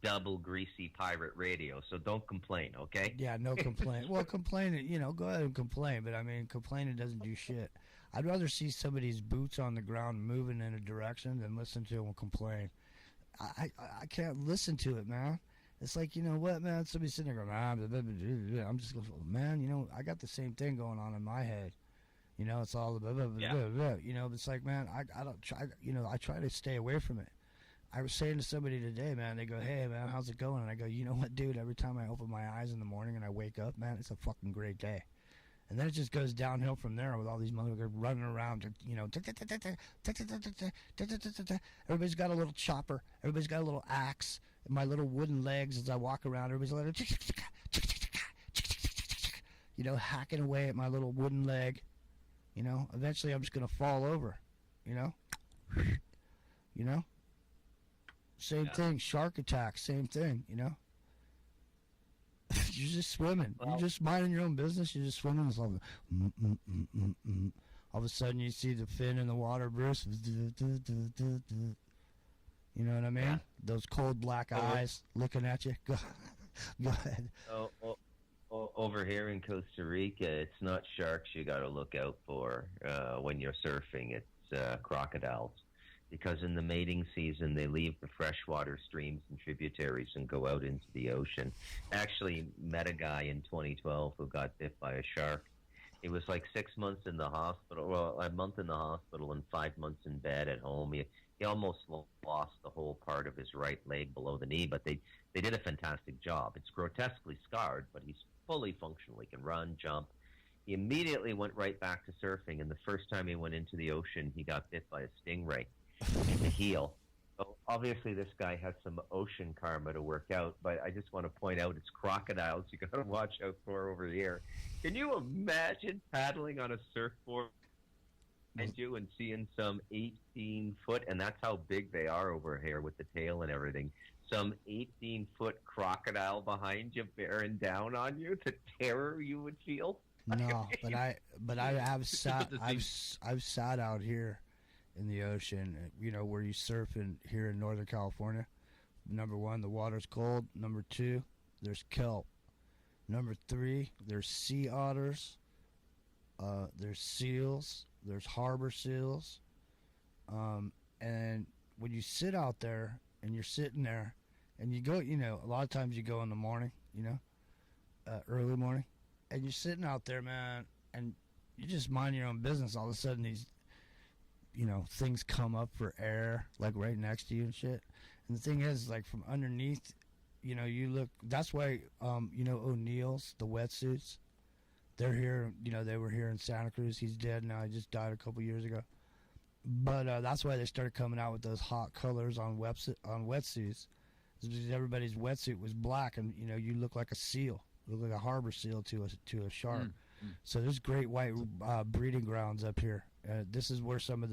double greasy pirate radio, so don't complain, okay? Yeah, no complaint. Well, complaining, go ahead and complain, but I mean, complaining doesn't do shit. I'd rather see somebody's boots on the ground moving in a direction than listen to them complain. I can't listen to it, man. It's like, you know what, man? Somebody's sitting there going, I'm just going, man, I got the same thing going on in my head. It's all blah, blah, blah, blah, blah. It's like, man, I don't try, I try to stay away from it. I was saying to somebody today, man, they go, hey, man, how's it going? And I go, you know what, dude, every time I open my eyes in the morning and I wake up, man, it's a fucking great day. And then it just goes downhill from there with all these motherfuckers running around, everybody's got a little chopper, everybody's got a little axe, and my little wooden legs as I walk around, everybody's a little, hacking away at my little wooden leg. Eventually I'm just going to fall over, Same thing, shark attack, same thing, You're just swimming. You're just minding your own business. You're just swimming. It's all, all of a sudden you see the fin in the water, Bruce. You know what I mean? Yeah. Those cold black eyes looking at you. Go ahead. Over here in Costa Rica, it's not sharks you got to look out for when you're surfing. It's crocodiles. Because in the mating season, they leave the freshwater streams and tributaries and go out into the ocean. Actually, met a guy in 2012 who got bit by a shark. He was like 6 months in the hospital, well, a month in the hospital and 5 months in bed at home. He almost lost the whole part of his right leg below the knee, but they did a fantastic job. It's grotesquely scarred, but he's fully functional. He can run, jump. He immediately went right back to surfing, and the first time he went into the ocean, he got bit by a stingray in the heel. So obviously this guy has some ocean karma to work out, but I just want to point out it's crocodiles you got to watch out for over here. Can you imagine paddling on a surfboard and seeing some 18-foot, and that's how big they are over here with the tail and everything, some 18-foot crocodile behind you bearing down on you, the terror you would feel? No, but I have sat I've sat out here in the ocean, where you surf here in Northern California. Number one, the water's cold. Number two, there's kelp. Number three, there's sea otters. There's seals. There's harbor seals. And when you sit out there and you're sitting there and you go, a lot of times you go in the morning, early morning, and you're sitting out there, man, and you just mind your own business. All of a sudden these things come up for air, like right next to you and shit. And the thing is, like, from underneath, you look, that's why, O'Neill's, the wetsuits, they're here, they were here in Santa Cruz. He's dead now. He just died a couple years ago. But that's why they started coming out with those hot colors on wetsuits. It's because everybody's wetsuit was black, and, you look like a seal. You look like a harbor seal to a shark. So there's great white breeding grounds up here. This is where some of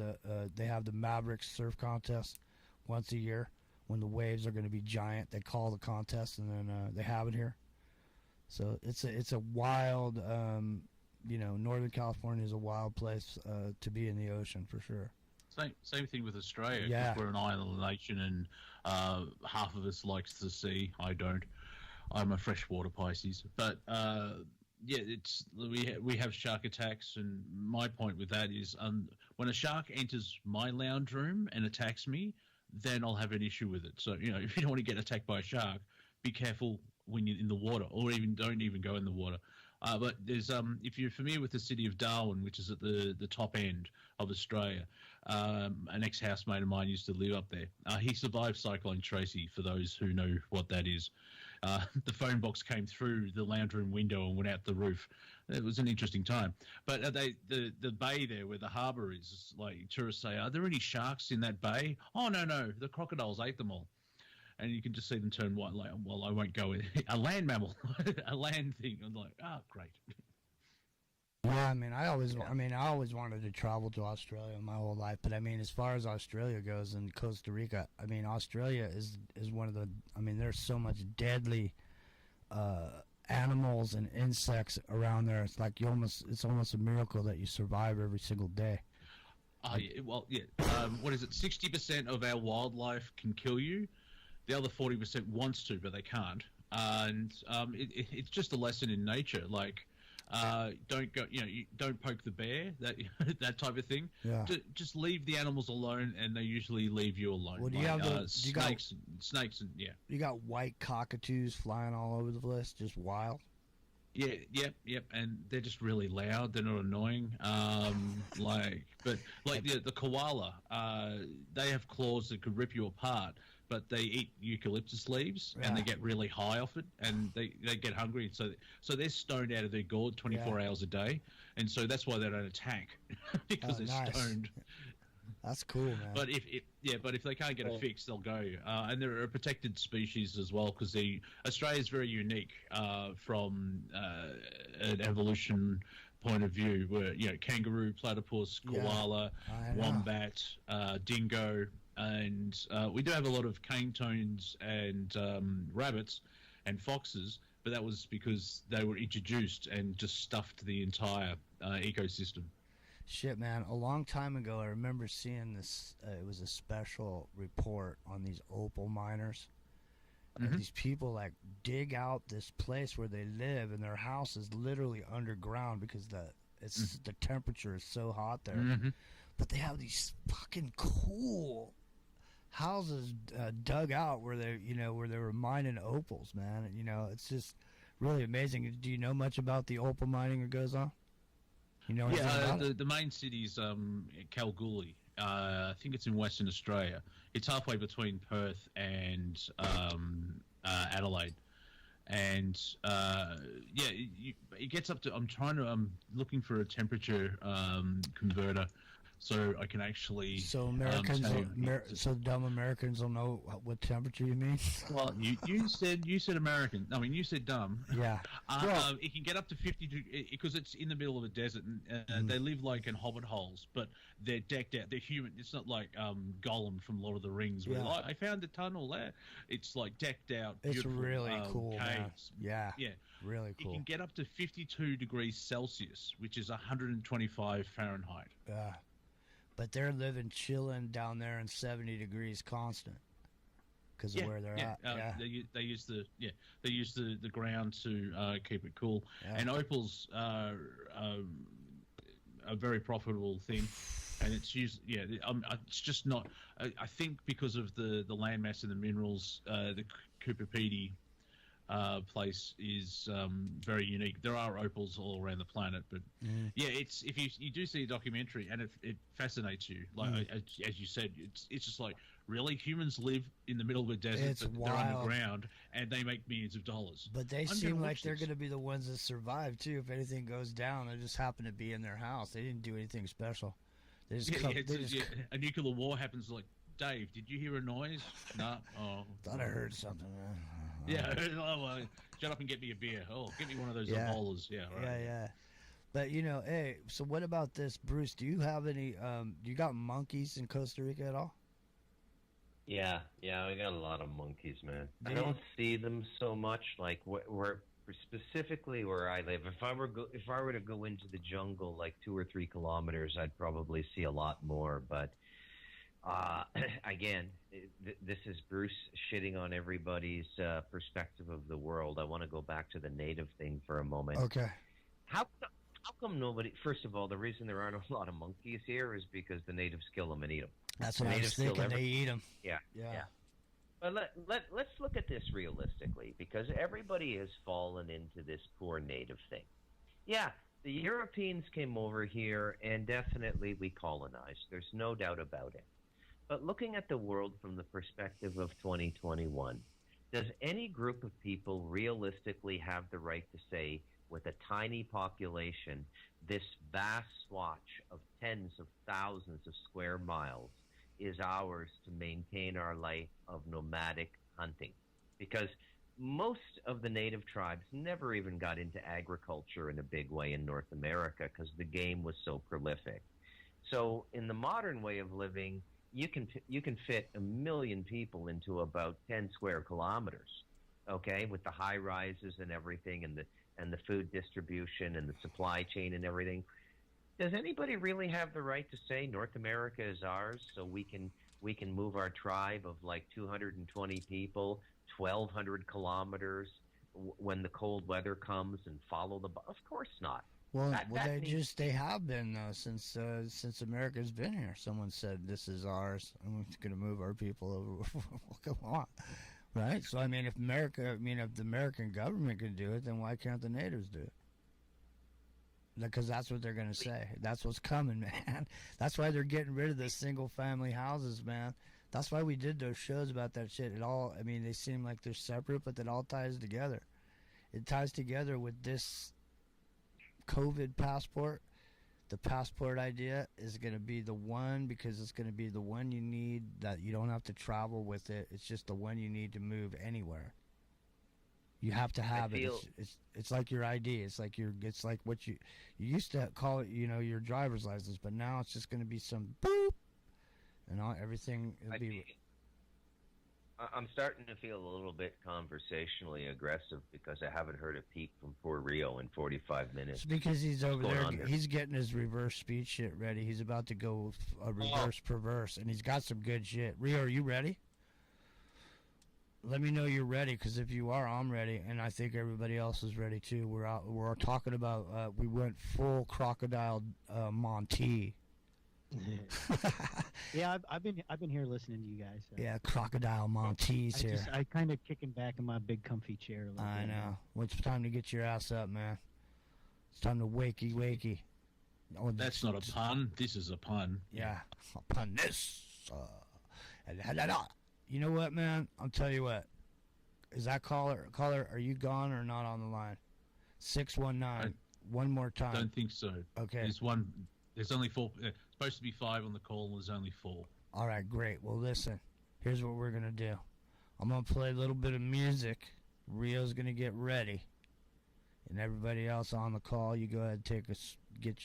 they have the Mavericks surf contest once a year when the waves are going to be giant. They call the contest, and then they have it here. So it's a wild, Northern California is a wild place to be in the ocean for sure. Same thing with Australia. Yeah. 'Cause we're an island nation, and half of us likes the sea. I don't. I'm a freshwater Pisces, but we have shark attacks, and my point with that is when a shark enters my lounge room and attacks me, then I'll have an issue with it. So if you don't want to get attacked by a shark, be careful when you're in the water, or don't even go in the water. But there's if you're familiar with the city of Darwin, which is at the top end of Australia, an ex-housemate of mine used to live up there. He survived Cyclone Tracy, for those who know what that is. The phone box came through the lounge room window and went out the roof. It was an interesting time. But the bay there where the harbour is, like tourists say, are there any sharks in that bay? Oh, no, the crocodiles ate them all. And you can just see them turn white, like, well, I won't go in. A land mammal, a land thing. I'm like, great. Yeah, I always wanted to travel to Australia my whole life, but as far as Australia goes and Costa Rica, Australia is one of the. There's so much deadly animals and insects around there. It's like it's almost a miracle that you survive every single day. What is it? 60% of our wildlife can kill you. The other 40% wants to, but they can't. And it's just a lesson in nature. Like. Don't go. Don't poke the bear. That type of thing. Yeah. Just leave the animals alone, and they usually leave you alone. Well, do you have snakes and You got white cockatoos flying all over the place, just wild. Yeah, yep, and they're just really loud. They're not annoying. The koala, they have claws that could rip you apart. But they eat eucalyptus leaves and they get really high off it, and they get hungry. So they're stoned out of their gourd 24 hours a day, and so that's why they don't attack because they're stoned. That's cool, man. But if they can't get a fix, they'll go. And they're a protected species as well, because Australia is very unique from an evolution point of view, where kangaroo, platypus, koala, wombat, dingo. And we do have a lot of cane toads and rabbits and foxes, but that was because they were introduced and just stuffed the entire ecosystem. Shit, man. A long time ago, I remember seeing this. It was a special report on these opal miners. And these people dig out this place where they live, and their house is literally underground because the temperature is so hot there. But they have these fucking cool houses dug out where they were mining opals, man. And, it's just really amazing. Do you know much about the opal mining that goes on? The main city's Kalgoorlie. I think it's in Western Australia. It's halfway between Perth and Adelaide. And it gets up to. I'm looking for a temperature converter, so I can actually. So Americans, so dumb Americans will know what temperature you mean. Well, you said American. I mean, you said dumb. Yeah. It can get up to 50 because it's in the middle of a desert, and they live like in hobbit holes, but they're decked out. They're human. It's not like Gollum from Lord of the Rings, where I found a tunnel there. It's like decked out. It's really cool, caves. Man. Yeah. Really cool. It can get up to 52 degrees Celsius, which is 125 Fahrenheit. Yeah. But they're chilling down there in 70 degrees constant because of where they're at. They use the ground to keep it cool. Yeah. And opals are a very profitable thing, and it's used. It's just not. I think because of the landmass and the minerals, the Cooper Pedy place is very unique. There are opals all around the planet, but it's if you do see a documentary and it fascinates you, like as you said, it's just like, really, humans live in the middle of a desert, but they're underground and they make millions of dollars. But they seem like they're going to be the ones that survive too. If anything goes down, they just happen to be in their house. They didn't do anything special. They just a nuclear war happens. Like, Dave, did you hear a noise? No. Oh, thought I heard something. Yeah, shut up and get me a beer. Oh, get me one of those Ebolas. Yeah, right. Yeah. But hey, so what about this, Bruce? Do you have any? You got monkeys in Costa Rica at all? Yeah, we got a lot of monkeys, man. I don't see them so much. Like where specifically where I live, if I were to go into the jungle like 2 or 3 kilometers, I'd probably see a lot more. But again, this is Bruce shitting on everybody's perspective of the world. I want to go back to the native thing for a moment. Okay. How come nobody? First of all, the reason there aren't a lot of monkeys here is because the natives kill them and eat them. That's what I was thinking. They eat them. Yeah. But let's look at this realistically, because everybody has fallen into this poor native thing. Yeah, the Europeans came over here, and definitely we colonized. There's no doubt about it. But looking at the world from the perspective of 2021, does any group of people realistically have the right to say, with a tiny population, this vast swatch of tens of thousands of square miles is ours to maintain our life of nomadic hunting? Because most of the native tribes never even got into agriculture in a big way in North America because the game was so prolific. So in the modern way of living, you can fit 1 million people into about 10 square kilometers, okay, with the high rises and everything, and the food distribution and the supply chain and everything. Does anybody really have the right to say North America is ours, so we can move our tribe of like 220 people 1,200 kilometers when the cold weather comes and follow the? Of course not. Well, they have been though since America's been here. Someone said this is ours, and we're going to move our people over. Well, come on, right? So if if the American government can do it, then why can't the natives do it? Because that's what they're going to say. That's what's coming, man. That's why they're getting rid of the single-family houses, man. That's why we did those shows about that shit. It all, they seem like they're separate, but it all ties together. It ties together with this COVID passport. The passport idea is going to be the one, because it's going to be the one you need, that you don't have to travel with it. It's just the one you need to move anywhere. You have to have it. It's like your ID. It's like what you used to call it, your driver's license, but now it's just going to be some boop, and everything. I'm starting to feel a little bit conversationally aggressive because I haven't heard a peep from poor Rio in 45 minutes. It's because he's over there. He's getting his reverse speed shit ready. He's about to go a reverse perverse, and he's got some good shit. Rio, are you ready? Let me know you're ready, because if you are, I'm ready, and I think everybody else is ready too. We're talking about. We went full crocodile Monty. Yeah, I've been here listening to you guys. So. Yeah, crocodile Monty's here. I kind of kicking back in my big comfy chair. I know. Well, it's time to get your ass up, man. It's time to wakey. Oh, that's not a pun. This is a pun. Yeah, a pun. This. You know what, man? I'll tell you what. Is that caller, are you gone or not on the line? 619. One more time. I don't think so. Okay. There's only 4. Supposed to be 5 on the call, and there's only 4. All right, great. Well, listen. Here's what we're going to do. I'm going to play a little bit of music. Rio's going to get ready. And everybody else on the call, you go ahead and get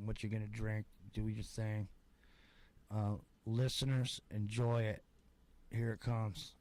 what you're going to drink. Do your thing. Listeners, enjoy it. Here it comes.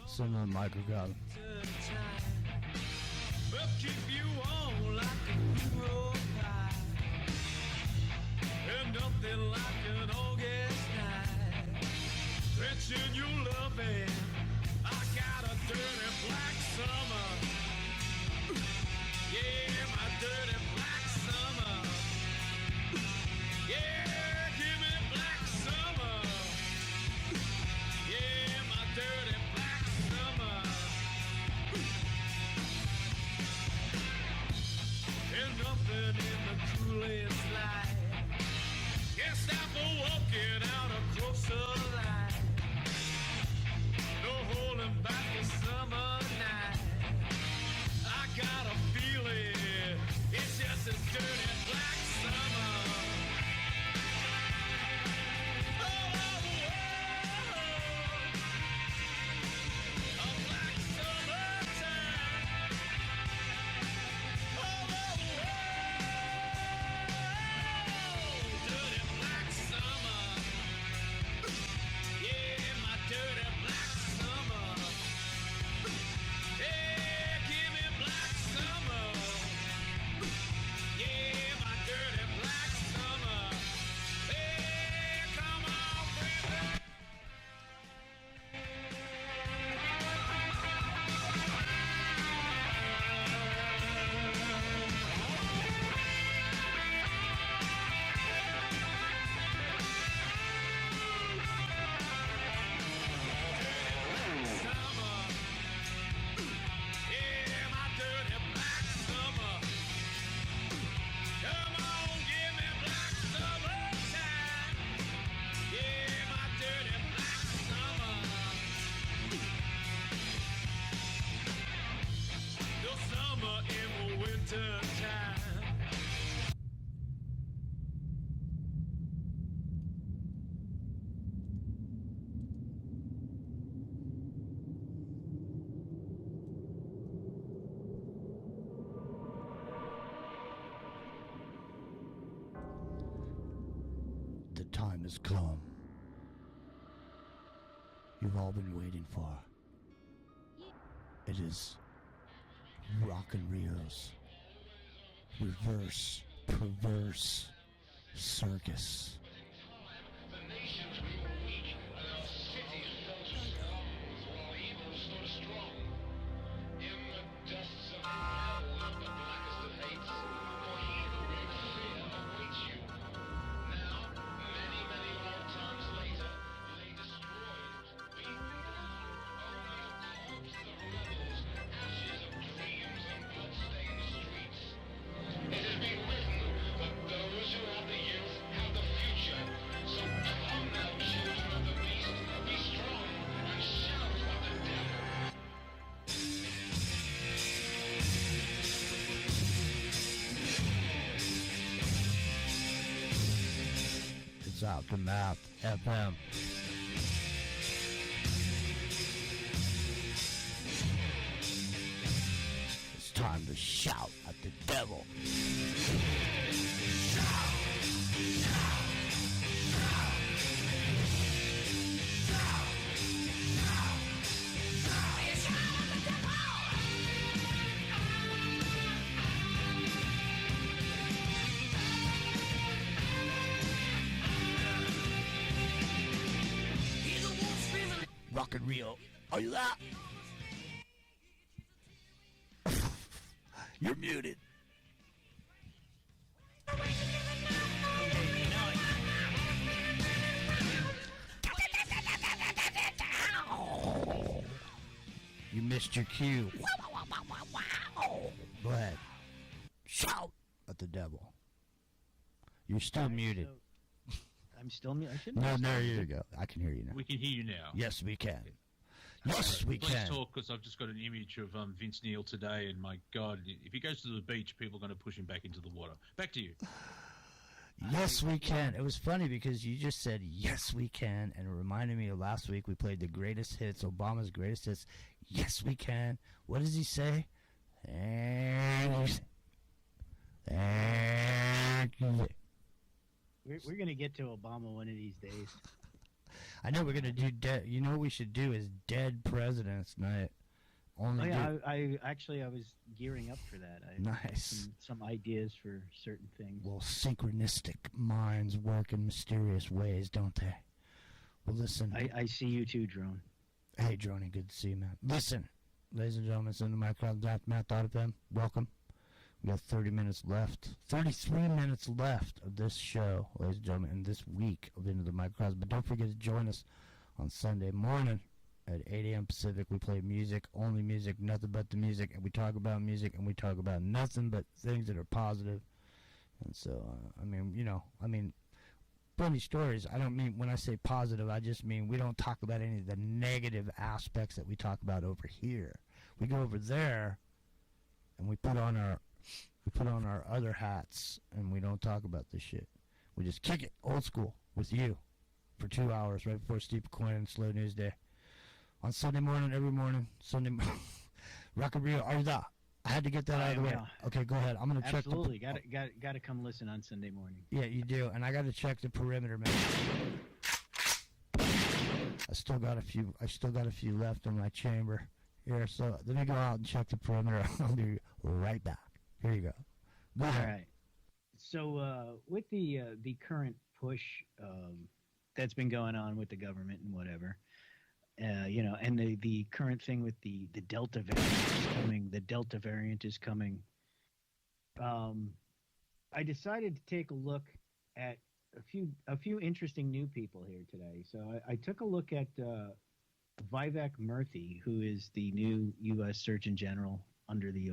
Some of the microphone. We'll keep you on like a hero pie. And nothing like an August night. Fetching your loving. I got a dirty black summer. Yeah, my dirty black summer. Yeah, give me black summer. Yeah, my dirty black summer. time has come. You've all been waiting for. It is Rock and Rio's reverse, perverse circus. It's out to Math FM. It's time to shout at the devil. Rock and Rio, are you there? You're muted. You missed your cue. Go ahead. Shout at the devil. You're still muted. I'm still muted. No, there you go. I can hear you now. We can hear you now. Yes, we can. Yes, we Please can. talk, because I've just got an image of Vince Neil today, and my God, if he goes to the beach, people are going to push him back into the water. Back to you. Yes, we can. It was funny because you just said, yes, we can, and it reminded me of last week we played the greatest hits, Obama's greatest hits. Yes, we can. What does he say? Thank you. We're going to get to Obama one of these days. I know we're going to do dead. You know what we should do is Dead President's Night. Only I was gearing up for that. I Nice. had some ideas for certain things. Well, synchronistic minds work in mysterious ways, don't they? Well, listen. I see you too, Drone. Hey, Droney, good to see you, man. Listen, ladies and gentlemen, it's in the microphone, Matt.fm. Welcome. We got 30 minutes left. 33 minutes left of this show, ladies and gentlemen, and this week of Into the Microcosm. But don't forget to join us on Sunday morning at 8 a.m. Pacific. We play music, only music, nothing but the music, and we talk about music, and we talk about nothing but things that are positive. And so, funny stories. I don't mean, when I say positive, I just mean we don't talk about any of the negative aspects that we talk about over here. We go over there, and we put on our other hats, and we don't talk about this shit. We just kick it old school with you for 2 hours right before Steve Coin and Slow News Day. On Sunday morning, every morning, Rock and Rio, are you there? I had to get that out of the way. Yeah. Okay, go ahead. I'm gonna check. Absolutely, got to come listen on Sunday morning. Yeah, you do, and I got to check the perimeter, man. I still got a few left in my chamber here, so let me go out and check the perimeter. I'll be right back. Here you go. Go ahead. All right. So with the current push that's been going on with the government and whatever, and the current thing with the Delta variant is coming. I decided to take a look at a few interesting new people here today. So I took a look at Vivek Murthy, who is the new U.S. Surgeon General under the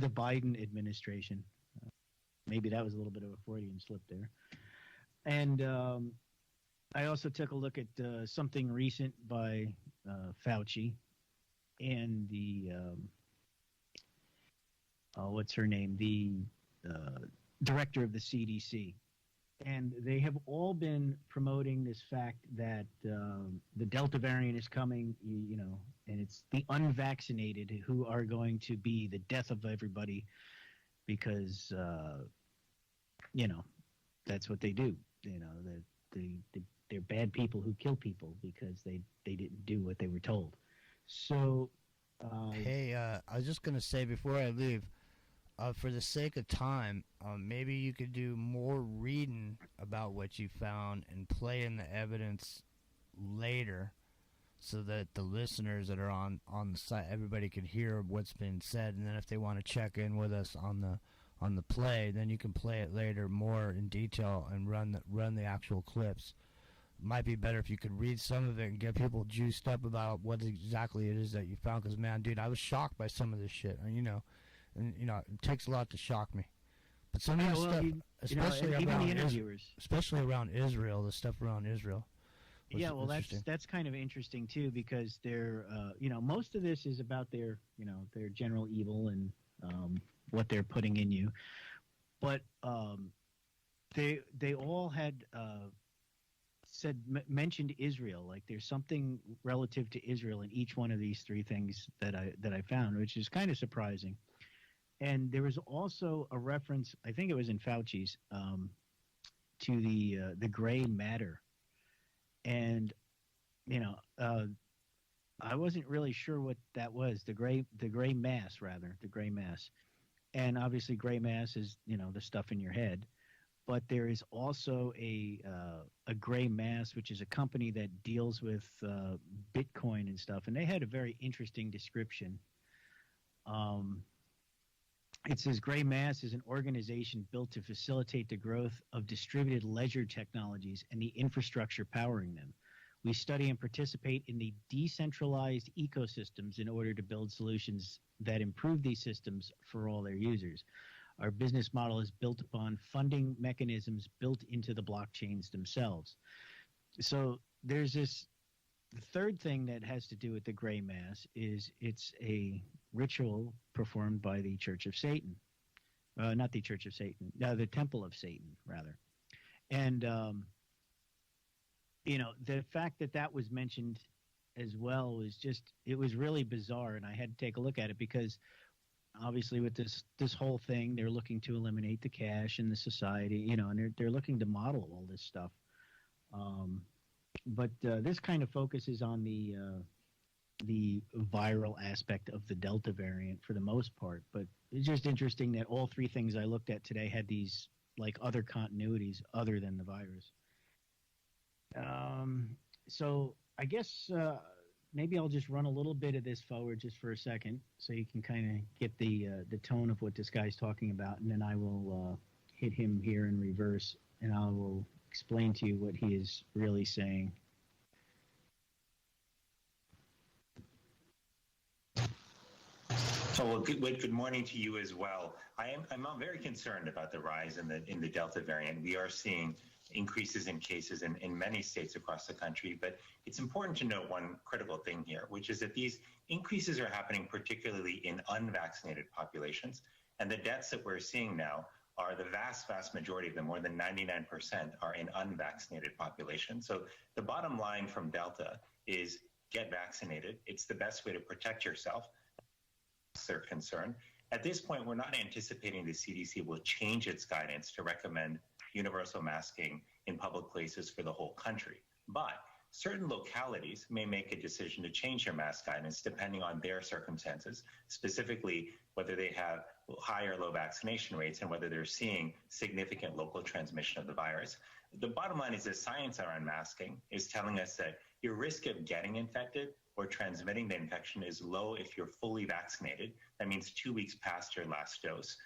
Biden administration. Maybe that was a little bit of a Freudian slip there. And I also took a look at something recent by Fauci and the what's her name, the director of the CDC. And they have all been promoting this fact that the Delta variant is coming, and it's the unvaccinated who are going to be the death of everybody because, that's what they do. You know, they're bad people who kill people because they didn't do what they were told. So, Hey, I was just gonna say before I leave, for the sake of time, maybe you could do more reading about what you found and play in the evidence later, so that the listeners that are on the site, everybody can hear what's been said, and then if they want to check in with us on the play, then you can play it later more in detail and run the actual clips. Might be better if you could read some of it and get people juiced up about what exactly it is that you found. Because man, dude, I was shocked by some of this shit. And it takes a lot to shock me. But some of this stuff, especially around Israel, the stuff around Israel. Yeah, well, that's kind of interesting too, because they're most of this is about their their general evil and what they're putting in you, but they all had mentioned Israel. Like there's something relative to Israel in each one of these three things that I found, which is kind of surprising. And there was also a reference, I think it was in Fauci's, to the gray matter. And I wasn't really sure what that was. The gray mass, rather, the gray mass. And obviously gray mass is the stuff in your head. But there is also a gray mass, which is a company that deals with Bitcoin and stuff, and they had a very interesting description. It says Gray Mass is an organization built to facilitate the growth of distributed ledger technologies and the infrastructure powering them. We study and participate in the decentralized ecosystems in order to build solutions that improve these systems for all their users. Our business model is built upon funding mechanisms built into the blockchains themselves. So there's this third thing that has to do with the Gray Mass is it's a ritual performed by the Church of Satan. Not the Church of Satan, the Temple of Satan, rather. And, the fact that was mentioned as well was it was really bizarre, and I had to take a look at it because obviously with this whole thing, they're looking to eliminate the cash in the society, and they're looking to model all this stuff. But this kind of focuses on the viral aspect of the Delta variant for the most part. But it's just interesting that all three things I looked at today had these like other continuities other than the virus. So I guess maybe I'll just run a little bit of this forward just for a second so you can kind of get the tone of what this guy's talking about, and then I will hit him here in reverse, and I will explain to you what he is really saying. Oh, well, good morning to you as well. I'm very concerned about the rise in the Delta variant. We are seeing increases in cases in many states across the country, but it's important to note one critical thing here, which is that these increases are happening particularly in unvaccinated populations, and the deaths that we're seeing now are the vast majority of them, more than 99%, are in unvaccinated populations. So the bottom line from Delta is get vaccinated. It's the best way to protect yourself. Their concern. At this point, we're not anticipating the CDC will change its guidance to recommend universal masking in public places for the whole country. But certain localities may make a decision to change their mask guidance depending on their circumstances, specifically whether they have high or low vaccination rates and whether they're seeing significant local transmission of the virus. The bottom line is the science around masking is telling us that your risk of getting infected or transmitting the infection is low if you're fully vaccinated. That means 2 weeks past your last dose.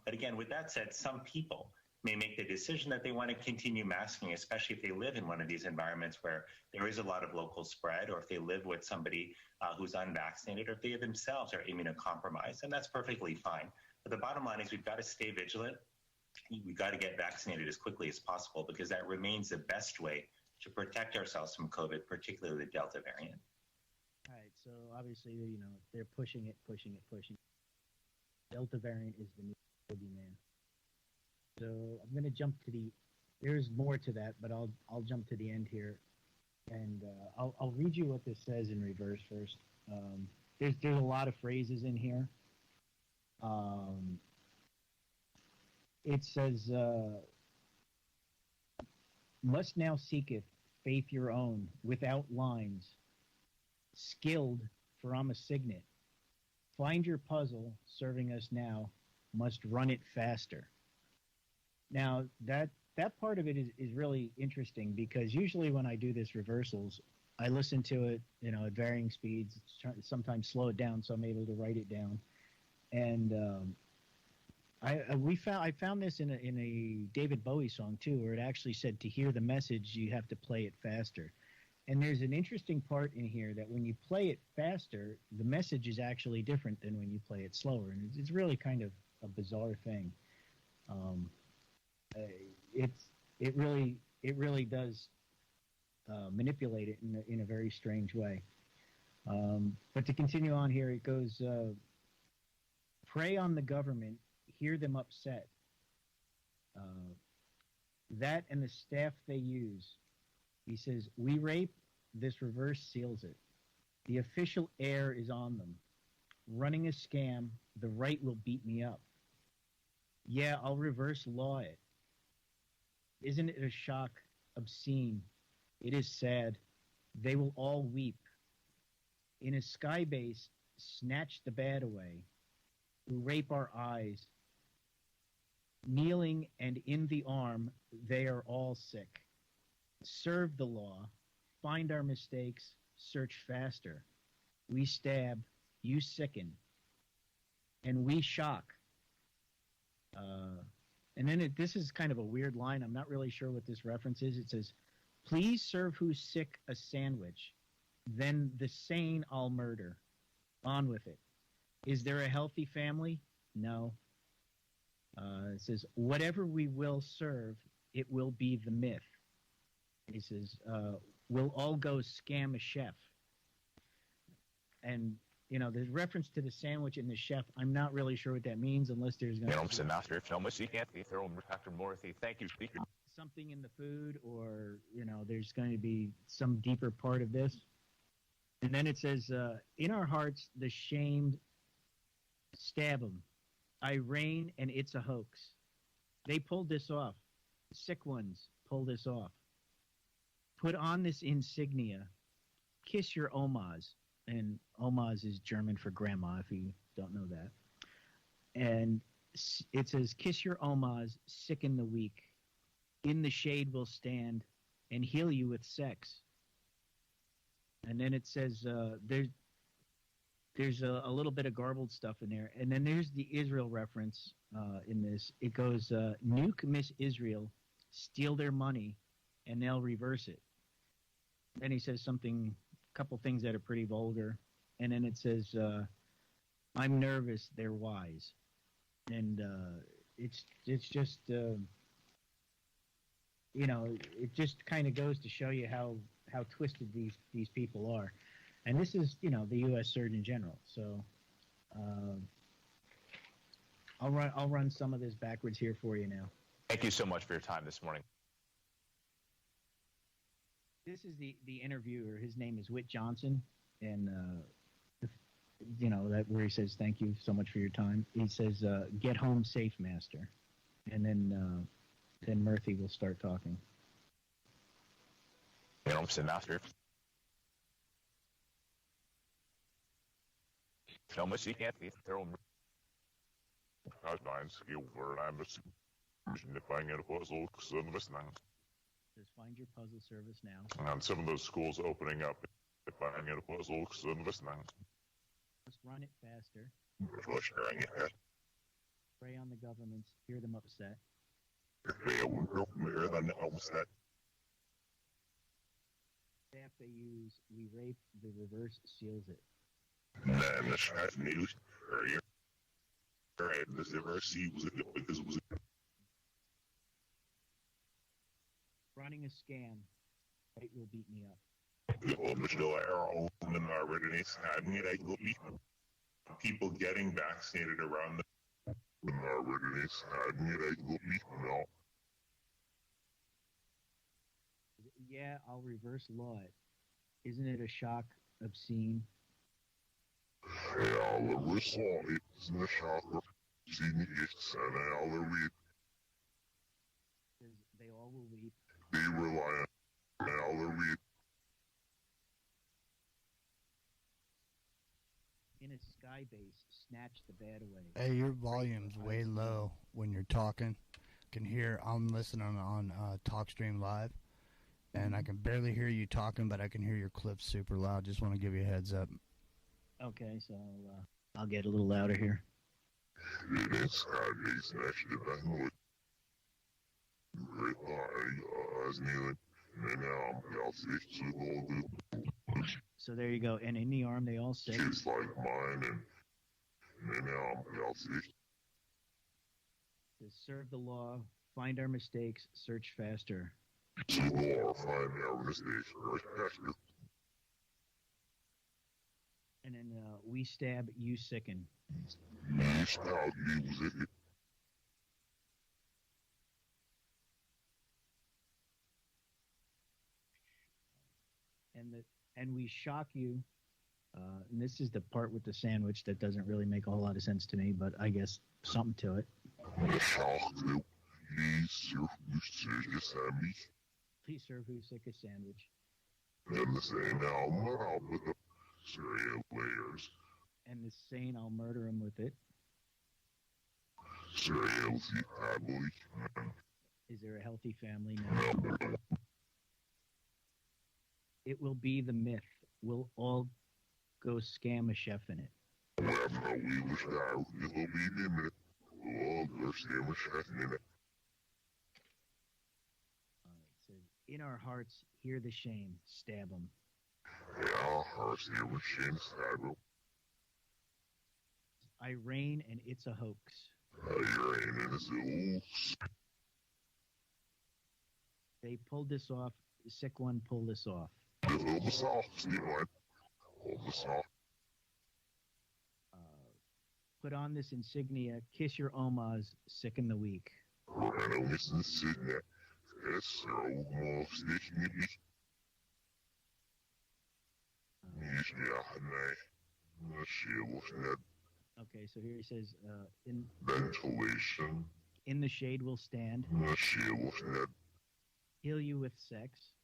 But again, with that said, some people may make the decision that they want to continue masking, especially if they live in one of these environments where there is a lot of local spread, or if they live with somebody who's unvaccinated, or if they themselves are immunocompromised, and that's perfectly fine. But the bottom line is we've got to stay vigilant. We've got to get vaccinated as quickly as possible because that remains the best way to protect ourselves from COVID, particularly the Delta variant. All right, so obviously, they're pushing it. Delta variant is the new boogeyman. So I'm going to jump to there's more to that, but I'll jump to the end here, and I'll read you what this says in reverse first. There's a lot of phrases in here. It says Must now seeketh faith your own, without lines, skilled for I'm a signet. Find your puzzle, serving us now, must run it faster. Now, that part of it is really interesting because usually when I do this reversals, I listen to it, at varying speeds, sometimes slow it down so I'm able to write it down. And I found this in a David Bowie song too, where it actually said to hear the message you have to play it faster. And there's an interesting part in here that when you play it faster, the message is actually different than when you play it slower, and it's really kind of a bizarre thing. It really does manipulate it in a very strange way. But to continue on here, it goes. Prey on the government, hear them upset. That and the staff they use. He says, we rape, this reverse seals it. The official air is on them. Running a scam, the right will beat me up. Yeah, I'll reverse law it. Isn't it a shock, obscene? It is sad. They will all weep. In a sky base, snatch the bad away. Who rape our eyes. Kneeling and in the arm, they are all sick. Serve the law, find our mistakes, search faster. We stab, you sicken, and we shock. And then this is kind of a weird line. I'm not really sure what this reference is. It says, please serve who's sick a sandwich, then the sane I'll murder. On with it. Is there a healthy family? No. It says, whatever we will serve, it will be the myth. He says, we'll all go scam a chef. And, the reference to the sandwich and the chef, I'm not really sure what that means unless there's going to be something in the food or, there's going to be some deeper part of this. And then it says, in our hearts, the shamed stab them. I reign and it's a hoax. They pulled this off. Sick ones pull this off. Put on this insignia. Kiss your omas. And omas is German for grandma, if you don't know that. And it says, kiss your omas, sicken the weak. In the shade will stand and heal you with sex. And then it says, there's a little bit of garbled stuff in there. And then there's the Israel reference in this. It goes, nuke Miss Israel, steal their money, and they'll reverse it. Then he says a couple things that are pretty vulgar. And then it says, I'm nervous, they're wise. And it's just, it just kind of goes to show you how twisted these people are. And this is, the U.S. Surgeon General. So I'll run some of this backwards here for you now. Thank you so much for your time this morning. This is the interviewer. His name is Whit Johnson, and that where he says thank you so much for your time. He says get home safe, Master, and then Murphy will start talking. Master. So much you can't be thrown. Says find your puzzle service now. And some of those schools opening up. If I get a puzzle, Let's run it faster. Prey on the governments, hear them upset. Staff they use, we rape, the reverse seals it. Running a scam, right will beat me up. People getting vaccinated around the Yeah, I'll reverse law it. Isn't it a shock, obscene? They all will weep. sky base snatched the bat away. Hey, your volume's way low when you're talking. Can hear. I'm listening on TalkStream Live, and I can barely hear you talking, but I can hear your clips super loud. Just want to give you a heads up. Okay, so I'll get a little louder here. So there you go. And in the arm, they all say. Kids like mine and now To serve the law, find our mistakes, search faster. find our mistakes, And then we stab, you sicken. And we shock you. And this is the part with the sandwich that doesn't really make a whole lot of sense to me, but I guess something to it. Please serve who sick a sandwich. And the same now with the cereal layers. And the saying, I'll murder him with it. Cereals, happily. Is there a healthy family now? It will be the myth. We'll all go scam a chef in it. In our hearts, hear the shame, stab them. I reign and it's a hoax. They pulled this off. The sick one pulled this off. Put on this insignia, kiss your omas, sick in the week. Okay, so here he says, in ventilation. In the shade will stand. Heal you with sex.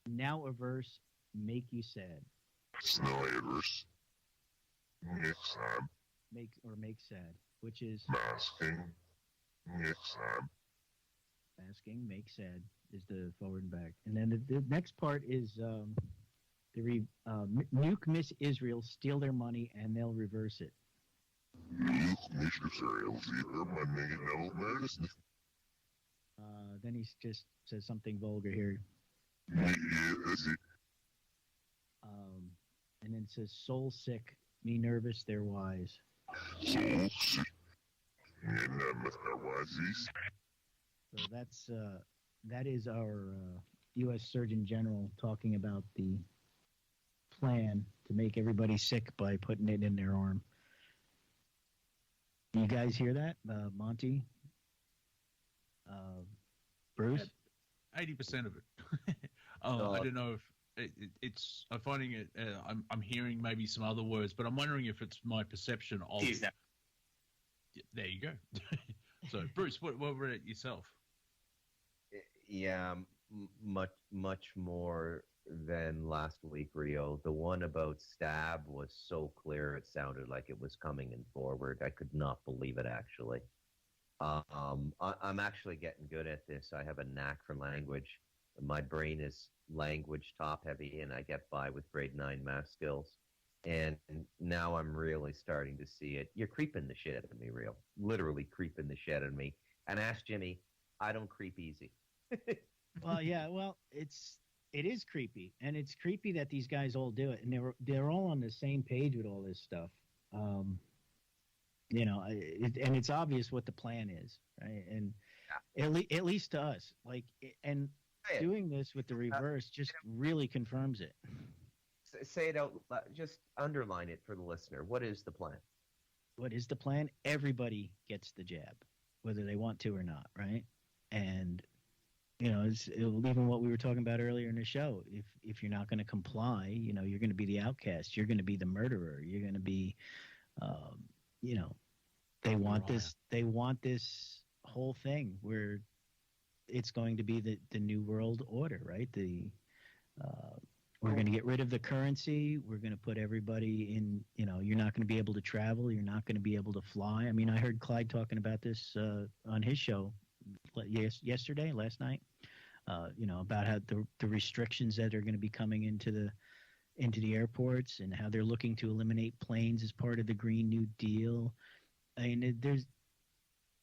Now a verse, make you sad. Make sad, which is masking, make sad is the forward and back, and then the next part is nuke Miss Israel, steal their money, and they'll reverse it. Then he just says something vulgar here. And then it says, soul sick, me nervous, they're wise. So that is our U.S. Surgeon General talking about the plan to make everybody sick by putting it in their arm. You guys hear that, Monty? Bruce? 80% of it. I don't know if it's. I'm finding it. I'm hearing maybe some other words, but I'm wondering if it's my perception of. There you go. So, Bruce, what were it yourself? Yeah, much more than last week, Rio. The one about stab was so clear; it sounded like it was coming in forward. I could not believe it, actually. I'm actually getting good at this. I have a knack for language. My brain is language top heavy, and I get by with grade 9 math skills. And now I'm really starting to see it. You're creeping the shit out of me, Rio. Literally creeping the shit out of me. And ask Jimmy, I don't creep easy. Well, yeah, it is creepy, and it's creepy that these guys all do it, and they're all on the same page with all this stuff. And it's obvious what the plan is, right? And at least to us, doing this with the reverse just really confirms it. Say it out loud. Just underline it for the listener. What is the plan? What is the plan? Everybody gets the jab, whether they want to or not, right? And even what we were talking about earlier in the show. If you're not going to comply, you're going to be the outcast. You're going to be the murderer. You're going to be, they want this. They want this whole thing where it's going to be the new world order, right? We're going to get rid of the currency. We're going to put everybody in, you're not going to be able to travel. You're not going to be able to fly. I mean, I heard Clyde talking about this on his show last night, about how the restrictions that are going to be coming into the airports and how they're looking to eliminate planes as part of the Green New Deal. I mean,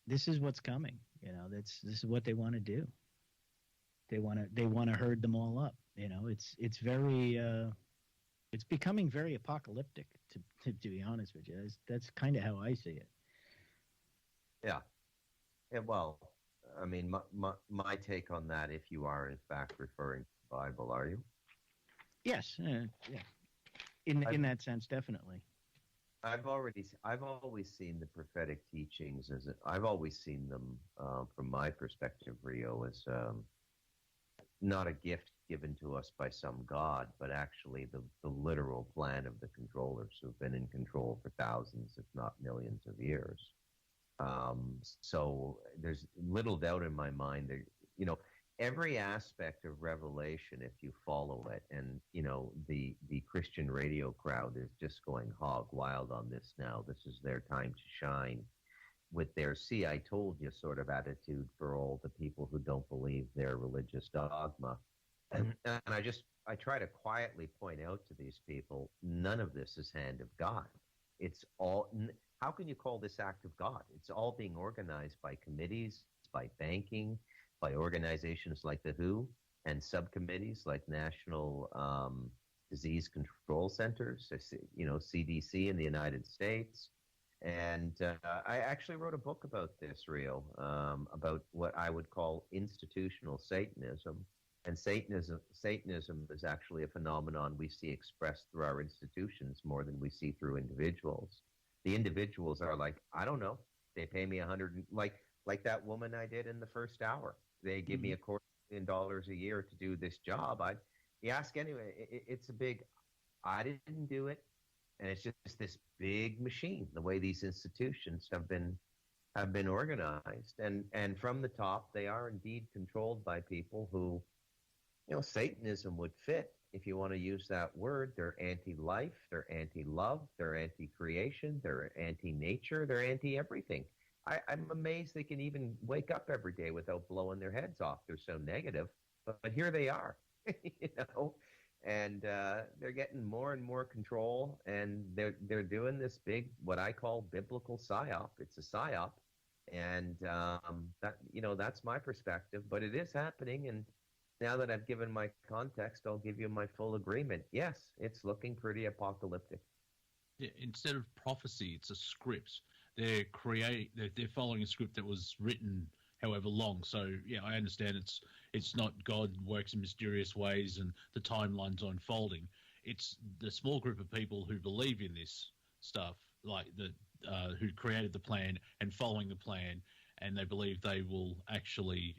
this is what's coming. This is what they want to do. They want to herd them all up. It's very it's becoming very apocalyptic to be honest with you. That's kind of how I see it. Yeah. Well, I mean, my take on that, if you are in fact referring to the Bible, are you? Yes. Yeah. In that sense, definitely. I've always seen the prophetic teachings I've always seen them from my perspective, Rio, as not a gift given to us by some god, but actually the literal plan of the controllers who've been in control for thousands, if not millions of years. So there's little doubt in my mind that, every aspect of Revelation, if you follow it, and, the Christian radio crowd is just going hog wild on this now. This is their time to shine with their "see, I told you" sort of attitude for all the people who don't believe their religious dogma. And I try to quietly point out to these people, none of this is hand of God. It's all, how can you call this act of God? It's all being organized by committees, by banking, by organizations like the WHO, and subcommittees like National Disease Control Centers, CDC in the United States. And I actually wrote a book about this, Rio, about what I would call institutional Satanism. And Satanism is actually a phenomenon we see expressed through our institutions more than we see through individuals. The individuals are like, I don't know, they pay me like that woman I did in the first hour. They give me $250,000 a year to do this job. You ask anyway, it's a big, I didn't do it. And it's just this big machine, the way these institutions have been organized. And from the top, they are indeed controlled by people who, Satanism would fit, if you want to use that word. They're anti-life, they're anti-love, they're anti-creation, they're anti-nature, they're anti-everything. I'm amazed they can even wake up every day without blowing their heads off. They're so negative, but here they are, and they're getting more and more control, and they're doing this big, what I call biblical psyop. It's a psyop, and that's my perspective, but it is happening. And now that I've given my context, I'll give you my full agreement. Yes, it's looking pretty apocalyptic. Yeah, instead of prophecy, it's a script. They're following a script that was written however long. So yeah, I understand it's not God works in mysterious ways and the timeline's unfolding. It's the small group of people who believe in this stuff, like who created the plan and following the plan, and they believe they will actually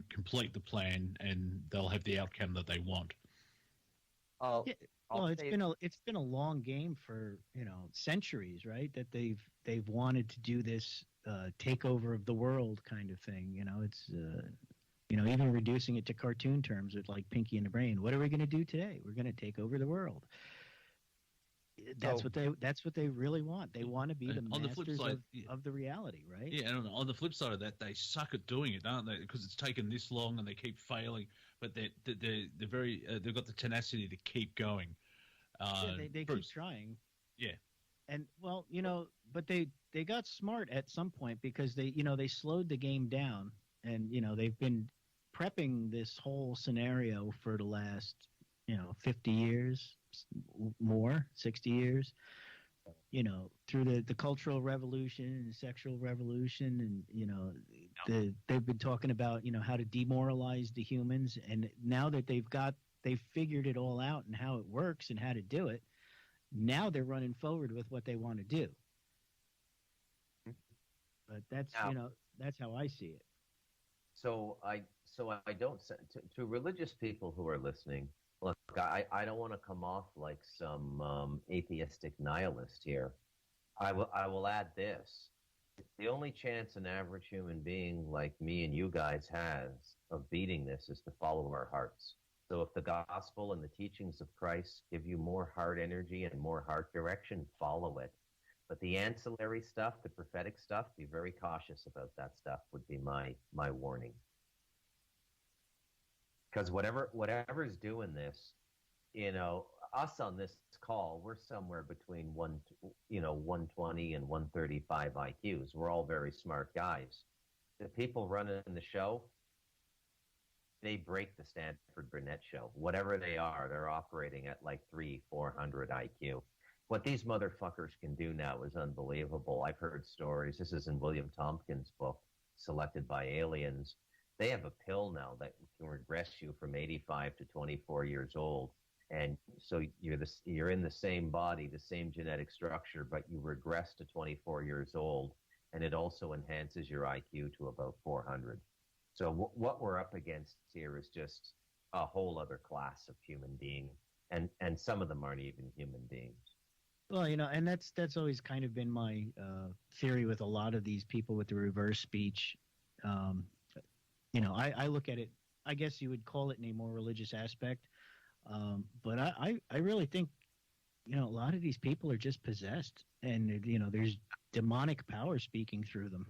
complete the plan and they'll have the outcome that they want. It's been a long game for centuries, right? That they've wanted to do this takeover of the world kind of thing. It's even reducing it to cartoon terms with like Pinky and the Brain. What are we going to do today? We're going to take over the world. That's what they really want. They want to be the masters flip side, of the reality, right? Yeah, and on the flip side of that, they suck at doing it, aren't they? Because it's taken this long and they keep failing. But they're very they've got the tenacity to keep going. They keep trying. Yeah. And but they got smart at some point because they slowed the game down, and they've been prepping this whole scenario for the last 50 years, more 60 years, through the cultural revolution and sexual revolution, and they've been talking about how to demoralize the humans, and now that they've figured it all out and how it works and how to do it, now they're running forward with what they want to do. But that's how I see it. So I don't, to religious people who are listening, look, I don't want to come off like some atheistic nihilist here. I will add this. The only chance an average human being like me and you guys has of beating this is to follow our hearts. So if the gospel and the teachings of Christ give you more heart energy and more heart direction, follow it. But the ancillary stuff, the prophetic stuff, be very cautious about that stuff would be my warning. Because whatever's doing this, us on this call, we're somewhere between 120 and 135 IQs. We're all very smart guys. The people running the show, they break the Stanford Burnett show. Whatever they are, they're operating at like 400 IQ. What these motherfuckers can do now is unbelievable. I've heard stories. This is in William Tompkins' book, Selected by Aliens. They have a pill now that can regress you from 85 to 24 years old. And so you're in the same body, the same genetic structure, but you regress to 24 years old. And it also enhances your IQ to about 400. So what we're up against here is just a whole other class of human being. And some of them aren't even human beings. Well, and that's always kind of been my theory with a lot of these people with the reverse speech. I look at it, I guess you would call it in a more religious aspect. But I really think, a lot of these people are just possessed, and, there's demonic power speaking through them.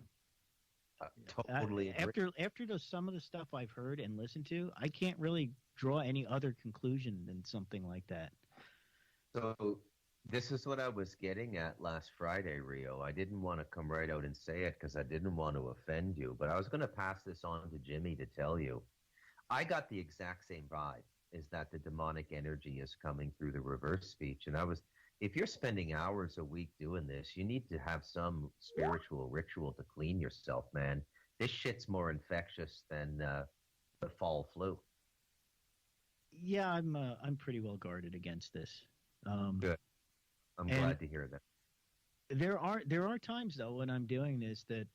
Totally agree. After some of the stuff I've heard and listened to, I can't really draw any other conclusion than something like that. So this is what I was getting at last Friday, Rio. I didn't want to come right out and say it because I didn't want to offend you, but I was going to pass this on to Jimmy to tell you. I got the exact same vibe, is that the demonic energy is coming through the reverse speech. And if you're spending hours a week doing this, you need to have some spiritual ritual to clean yourself, man. This shit's more infectious than the fall flu. Yeah, I'm pretty well guarded against this. Good. I'm glad to hear that. There are times though when I'm doing this that,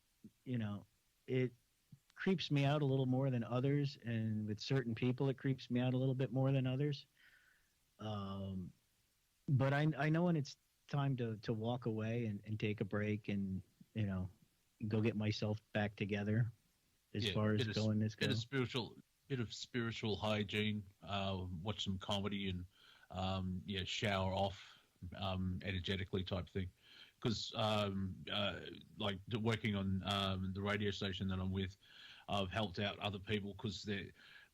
it creeps me out a little more than others, and with certain people it creeps me out a little bit more than others. But I know when it's time to walk away and take a break and, go get myself back together as far as going this goes. Bit of spiritual hygiene, watch some comedy and shower off energetically type thing. Because like working on the radio station that I'm with, I've helped out other people because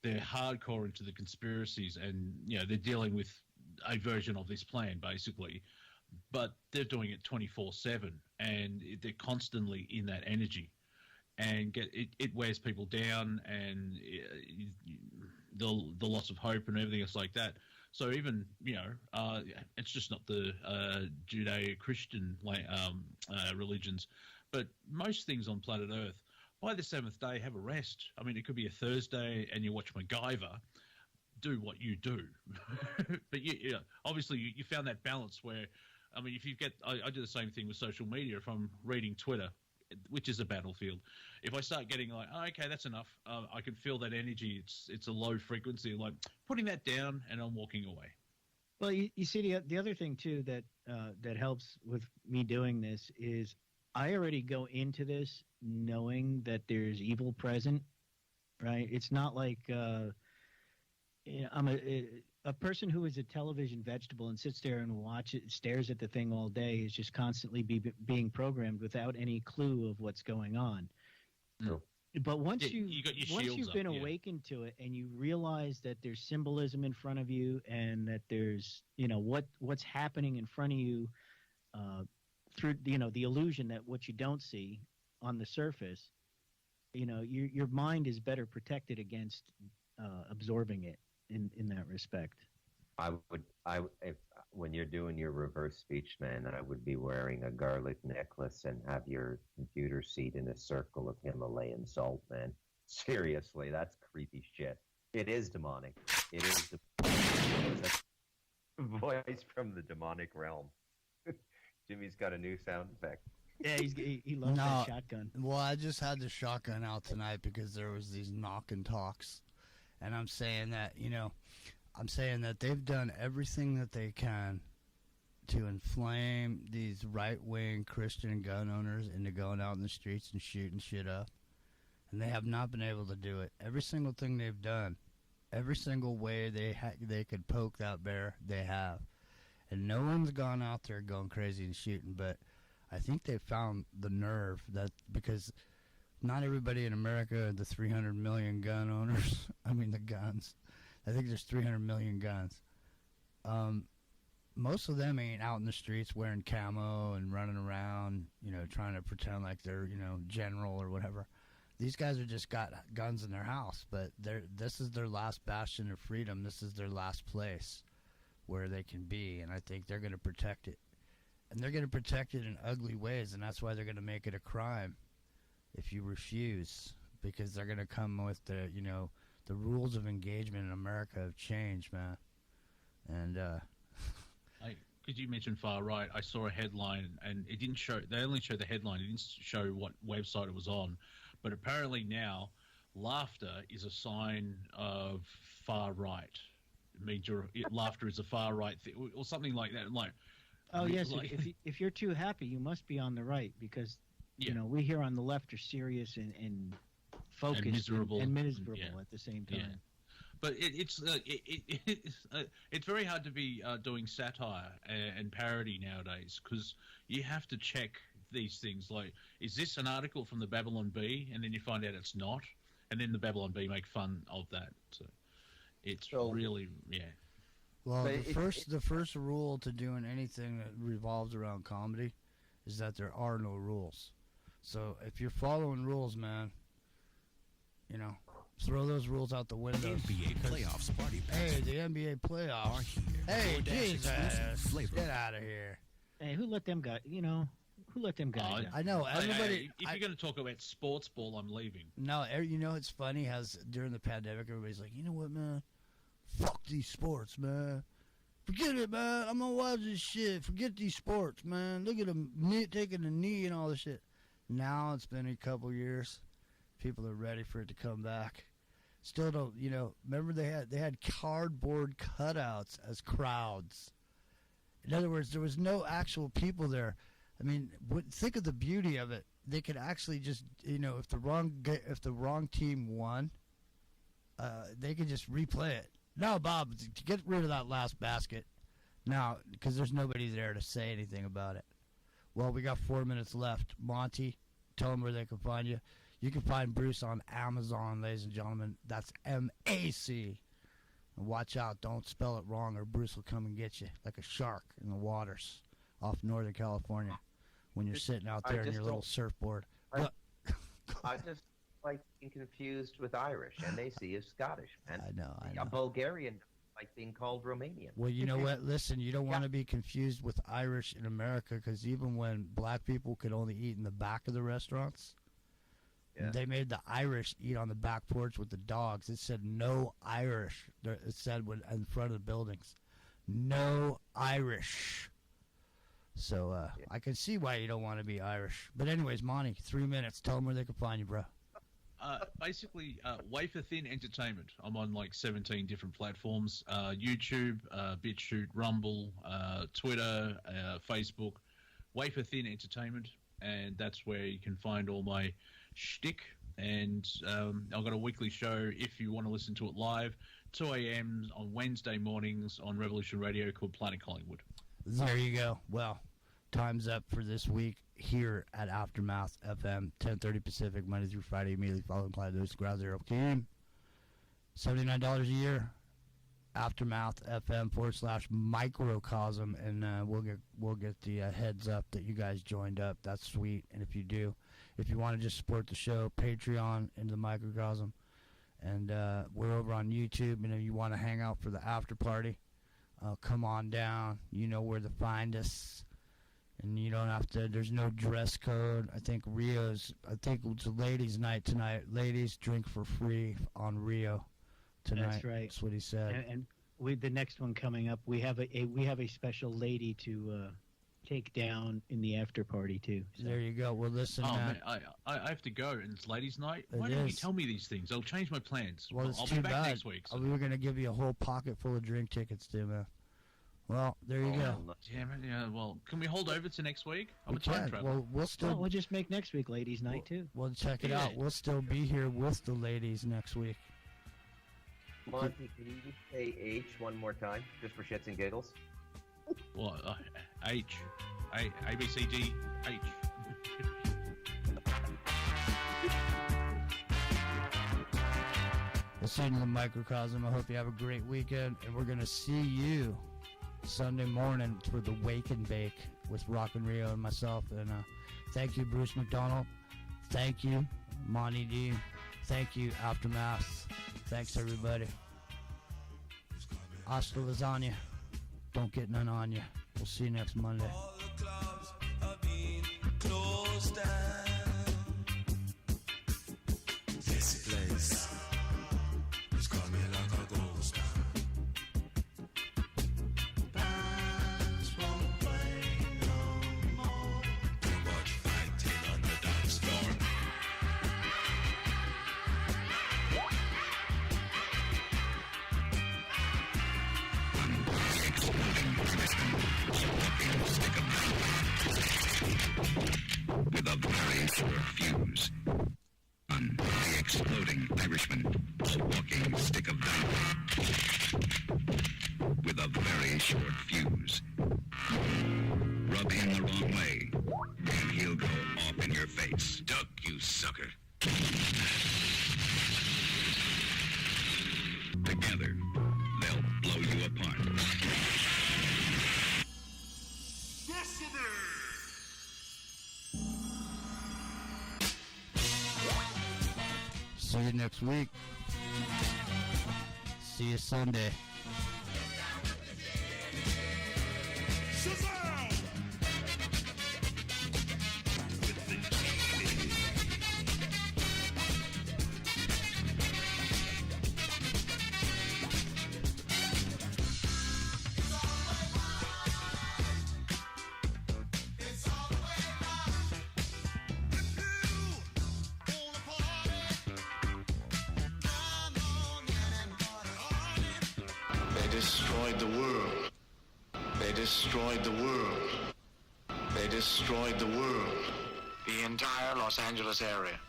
they're hardcore into the conspiracies, and they're dealing with a version of this plan basically, but they're doing it 24/7, and they're constantly in that energy, and it wears people down, and the loss of hope and everything else like that. So even it's just not the Judeo-Christian religions, but most things on planet Earth, by the seventh day, have a rest. I mean, it could be a Thursday and you watch MacGyver, do what you do. But obviously you found that balance where, I mean, if you get, I do the same thing with social media. If I'm reading Twitter, which is a battlefield, if I start getting like, oh, okay, that's enough, I can feel that energy. It's a low frequency, like putting that down, and I'm walking away. Well, you see, the other thing too that helps with me doing this is I already go into this knowing that there's evil present, right? It's not like I'm a person who is a television vegetable and sits there and stares at the thing all day is just constantly being programmed without any clue of what's going on. No. But once once you've been awakened to it, and you realize that there's symbolism in front of you, and that there's what's happening in front of you through the illusion that what you don't see on the surface, your mind is better protected against absorbing it in that respect. When you're doing your reverse speech, man, I would be wearing a garlic necklace and have your computer seat in a circle of Himalayan salt, man. Seriously, that's creepy shit. It is demonic. It is the voice from the demonic realm. Jimmy's got a new sound effect. Yeah, he loves that shotgun. Well, I just had the shotgun out tonight because there was these knock and talks, and I'm saying that they've done everything that they can to inflame these right-wing Christian gun owners into going out in the streets and shooting shit up, and they have not been able to do it. Every single thing they've done Every single way they could poke that bear, they have. And no one's gone out there going crazy and shooting, but I think they found the nerve that because not everybody in America, the 300 million gun owners, I mean the guns, I think there's 300 million guns. Most of them ain't out in the streets wearing camo and running around, trying to pretend like they're, general or whatever. These guys are just got guns in their house, but this is their last bastion of freedom. This is their last place where they can be, and I think they're going to protect it. And they're going to protect it in ugly ways, and that's why they're going to make it a crime if you refuse, because they're going to come with the rules of engagement in America have changed, man. And because you mentioned far right, I saw a headline, and it didn't show. They only showed the headline. It didn't show what website it was on. But apparently now, laughter is a sign of far right. It means laughter is a far right thing, or something like that. Like, oh yes, if you're too happy, you must be on the right, because we here on the left are serious and focused and miserable, at the same time. Yeah. But it's very hard to be doing satire and parody nowadays, because you have to check these things. Like, is this an article from the Babylon Bee? And then you find out it's not, and then the Babylon Bee make fun of that. So it's really Well, the first rule to doing anything that revolves around comedy is that there are no rules. So if you're following rules, man, throw those rules out the window. NBA playoffs party. Hey, the NBA playoffs. Hey, Jesus, get out of here. Hey, who let them guys? Who let them guys? I know everybody. If you're going to talk about sports ball, I'm leaving. No, it's funny how during the pandemic, everybody's like, you know what, man? Fuck these sports, man. Forget it, man. I'm gonna watch this shit. Forget these sports, man. Look at them taking a knee and all this shit. Now it's been a couple years. People are ready for it to come back. Still don't, remember they had cardboard cutouts as crowds. In other words, there was no actual people there. I mean, think of the beauty of it. They could actually just, if the wrong team won, they could just replay it. No, Bob, to get rid of that last basket. Now, because there's nobody there to say anything about it. Well, we got 4 minutes left. Monty, tell them where they can find you. You can find Bruce on Amazon, ladies and gentlemen. That's M-A-C. And watch out. Don't spell it wrong, or Bruce will come and get you like a shark in the waters off Northern California when you're sitting out there on your little surfboard. I just like being confused with Irish. M-A-C is Scottish, man. I know. A Bulgarian like being called Romanian. Well, you know what? Listen, you don't want to be confused with Irish in America, because even when black people could only eat in the back of the restaurants, they made the Irish eat on the back porch with the dogs. It said no Irish. It said in front of the buildings, no Irish. So I can see why you don't want to be Irish. But anyways, Monty, 3 minutes. Tell them where they can find you, bro. Basically, Wafer Thin Entertainment. I'm on like 17 different platforms. YouTube, BitChute, Rumble, Twitter, Facebook. Wafer Thin Entertainment. And that's where you can find all my shtick. And I've got a weekly show, if you want to listen to it live, 2 a.m. on Wednesday mornings on Revolution Radio, called Planet Collingwood. There you go. Well, time's up for this week here at Aftermath FM, 10:30 Pacific, Monday through Friday, immediately following Clyde Lewis, Ground Zero Team. $79 a year. Aftermath FM /microcosm, and we'll get the heads up that you guys joined up. That's sweet. And if you want to just support the show, Patreon into the microcosm, and we're over on YouTube. And if you want to hang out for the after party, come on down. You know where to find us, and you don't have to. There's no dress code. I think it's a ladies' night tonight. Ladies drink for free on Rio tonight. That's right. That's what he said. And with the next one coming up, we have a special lady to take down in the after party too. So. There you go. Well, listen, man, I have to go, and it's ladies' night. Why don't you tell me these things? I'll change my plans. Well, it's I'll too be back bad. next week. So. We were gonna give you a whole pocket full of drink tickets, too, man. Well, there you go. Yeah. Well, can we hold over to next week? I'm We a time can. traveler. Well, we'll just make next week ladies' night too. Well, check it out. We'll still be here with the ladies next week. Monty, can you say H one more time, just for shits and giggles? Well, H. A, B, C, D, H. Listening to the microcosm, I hope you have a great weekend, and we're going to see you Sunday morning for the Wake and Bake with Rock and Rio and myself. And thank you, Bruce McDonald. Thank you, Monty D. Thank you, Aftermath. Thanks, everybody. Hasta lasagna. Don't get none on you. We'll see you next Monday. All the clubs are being closed down. This place is coming like a ghost town. Bands won't play no more. Too much fighting on the dance floor. With a very short fuse. The exploding Irishman, a walking stick of dynamite. With a very short fuse. Rub him the wrong way, and he'll go off in your face. Duck, you sucker. Together, they'll blow you apart. See you next week. See you Sunday. They destroyed the world. They destroyed the world. They destroyed the world. The entire Los Angeles area.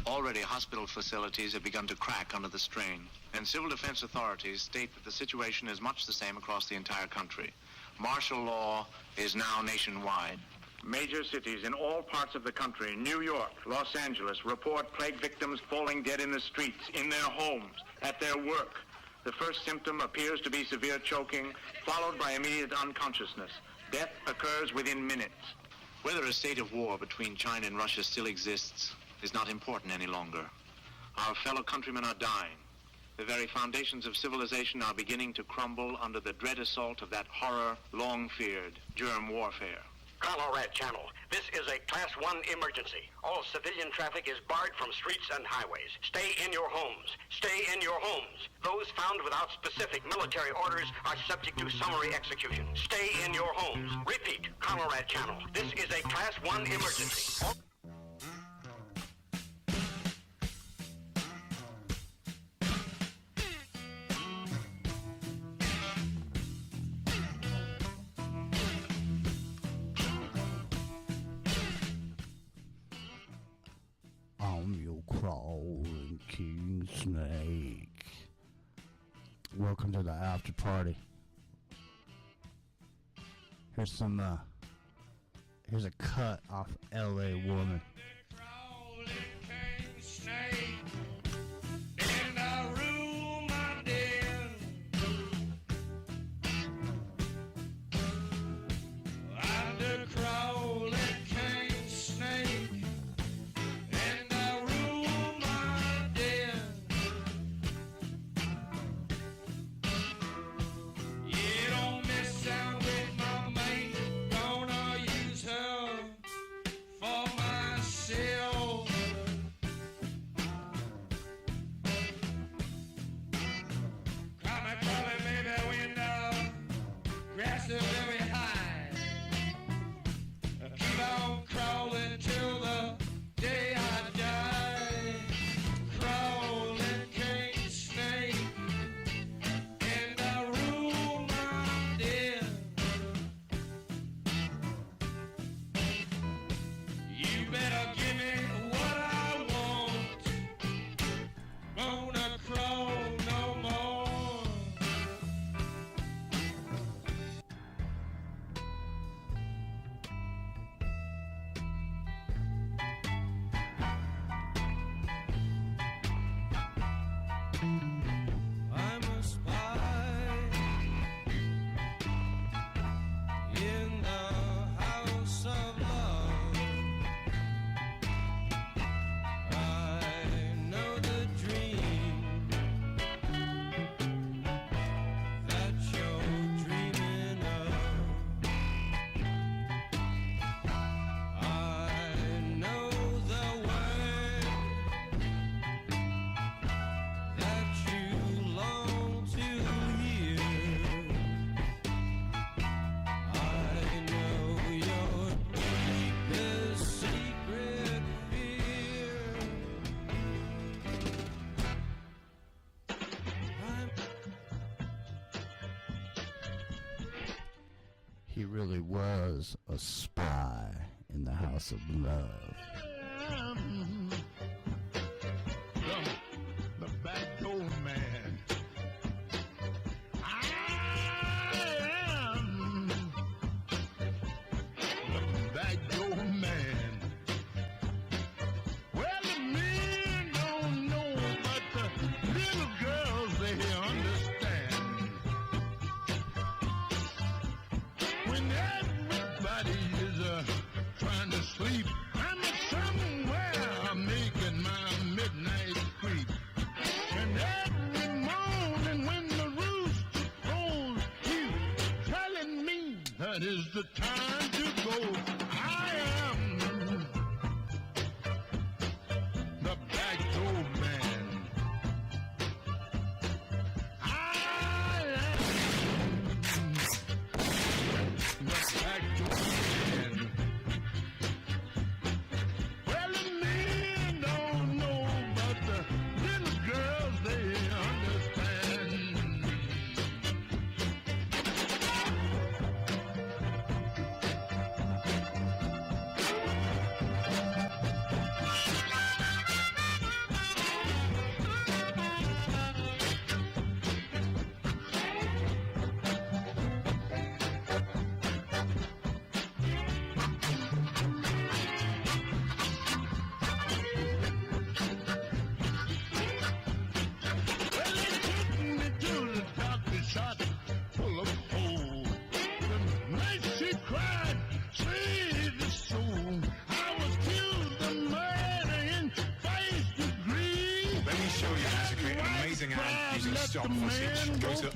Already hospital facilities have begun to crack under the strain, and civil defense authorities state that the situation is much the same across the entire country. Martial law is now nationwide. Major cities in all parts of the country, New York, Los Angeles, report plague victims falling dead in the streets, in their homes, at their work. The first symptom appears to be severe choking, followed by immediate unconsciousness. Death occurs within minutes. Whether a state of war between China and Russia still exists is not important any longer. Our fellow countrymen are dying. The very foundations of civilization are beginning to crumble under the dread assault of that horror long feared, germ warfare. Colorado Channel, this is a Class 1 emergency. All civilian traffic is barred from streets and highways. Stay in your homes. Stay in your homes. Those found without specific military orders are subject to summary execution. Stay in your homes. Repeat, Colorado Channel, this is a Class 1 emergency. I'm your crawling king snake. Welcome to the after party. Here's some, here's a cut off L.A. Woman. And I rule my den. I'm the crawling king snake. And I rule my den. You don't mess around with my mate. Gonna use her for myself. I'm a spy in the house of love. I know the dream that you're dreaming of. I know the word that you long to hear. I know your deepest secret fear. He really was a spy in the house of love. The back door man. I am the back door man. Well, the men don't know, but the little girls, they understand. When everybody is trying to sleep, I'm somewhere making my midnight creep. And every morning when the rooster crows, he's telling me that is the time to go. I am the back door man. I am the back door man. Well, the men don't know, but the little girls, they understand. Well, they took me to the doctor, shot full of hole. The night she cried, save the soul. I was accused of murder in first degree. Let me show you how to create an amazing ad using stock footage. Go to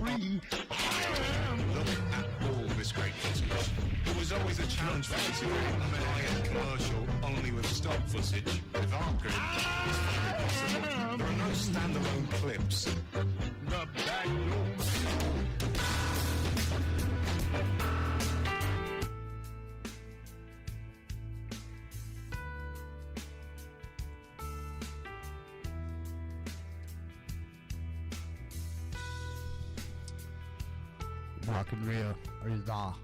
look at all this great footage. It was always a challenge for me to create a high-end commercial only with stock footage. With our grid, it's very possible. There are no standalone clips. The back door. Rockin' Rio, are you there? I am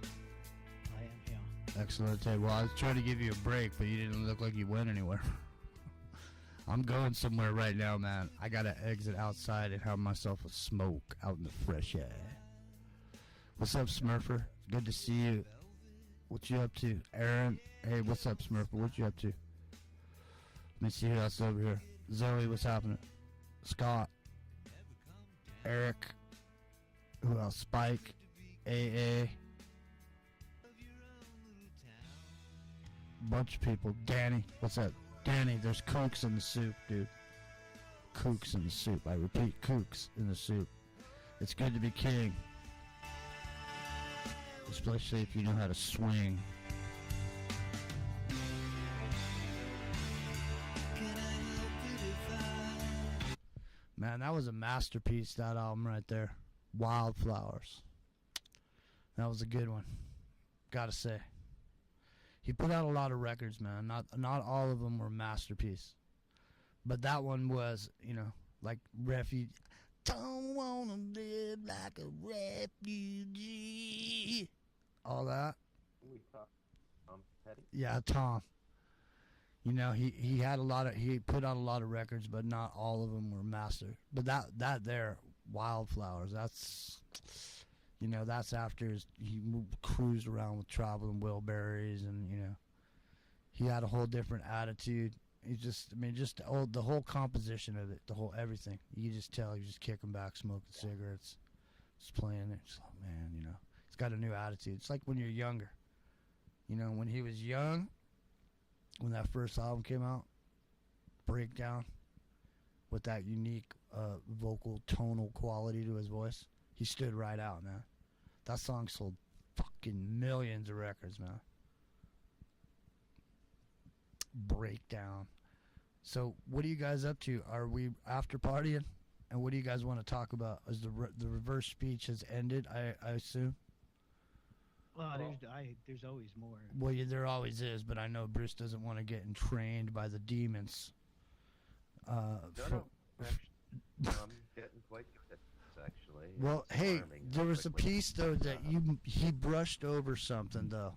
here. Excellent. Ted. Well, I was trying to give you a break, but you didn't look like you went anywhere. I'm going somewhere right now, man. I gotta exit outside and have myself a smoke out in the fresh air. What's up, Smurfer? Good to see you. What you up to? Aaron? Hey, what's up, Smurfer? What you up to? Let me see who else over here. Zoe, what's happening? Scott. Eric. Who else? Spike. AA. Bunch of people. Danny, what's up? Danny, there's kooks in the soup, dude. Kooks in the soup. I repeat, kooks in the soup. It's good to be king. Especially if you know how to swing. Man, that was a masterpiece, that album right there. Wildflowers. That was a good one. Gotta say. He put out a lot of records, man. Not all of them were masterpiece. But that one was, you know, like Refuge. Don't wanna live like a refugee. All that. We talked Petty. Yeah, Tom. You know, he had a lot of, he put out a lot of records, but not all of them were master. But that there, Wildflowers, that's, you know, that's after he cruised around with traveling Wilburys, and, you know, he had a whole different attitude. He's just, I mean, just the whole composition of it, the whole everything. You can just tell he's just kicking back, smoking cigarettes, just playing it. Just like, man, you know, he's got a new attitude. It's like when you're younger. You know, when he was young, when that first album came out, Breakdown, with that unique vocal tonal quality to his voice, he stood right out, man. That song sold fucking millions of records, man. Breakdown. So, what are you guys up to? Are we after partying? And what do you guys want to talk about? As the reverse speech has ended, I assume. Well, there's always more. Well, yeah, there always is, but I know Bruce doesn't want to get entrained by the demons. No. Actually, I'm getting quite good at this, actually. Well, It's hey, alarming there how was a quickly- piece though that he brushed over something though,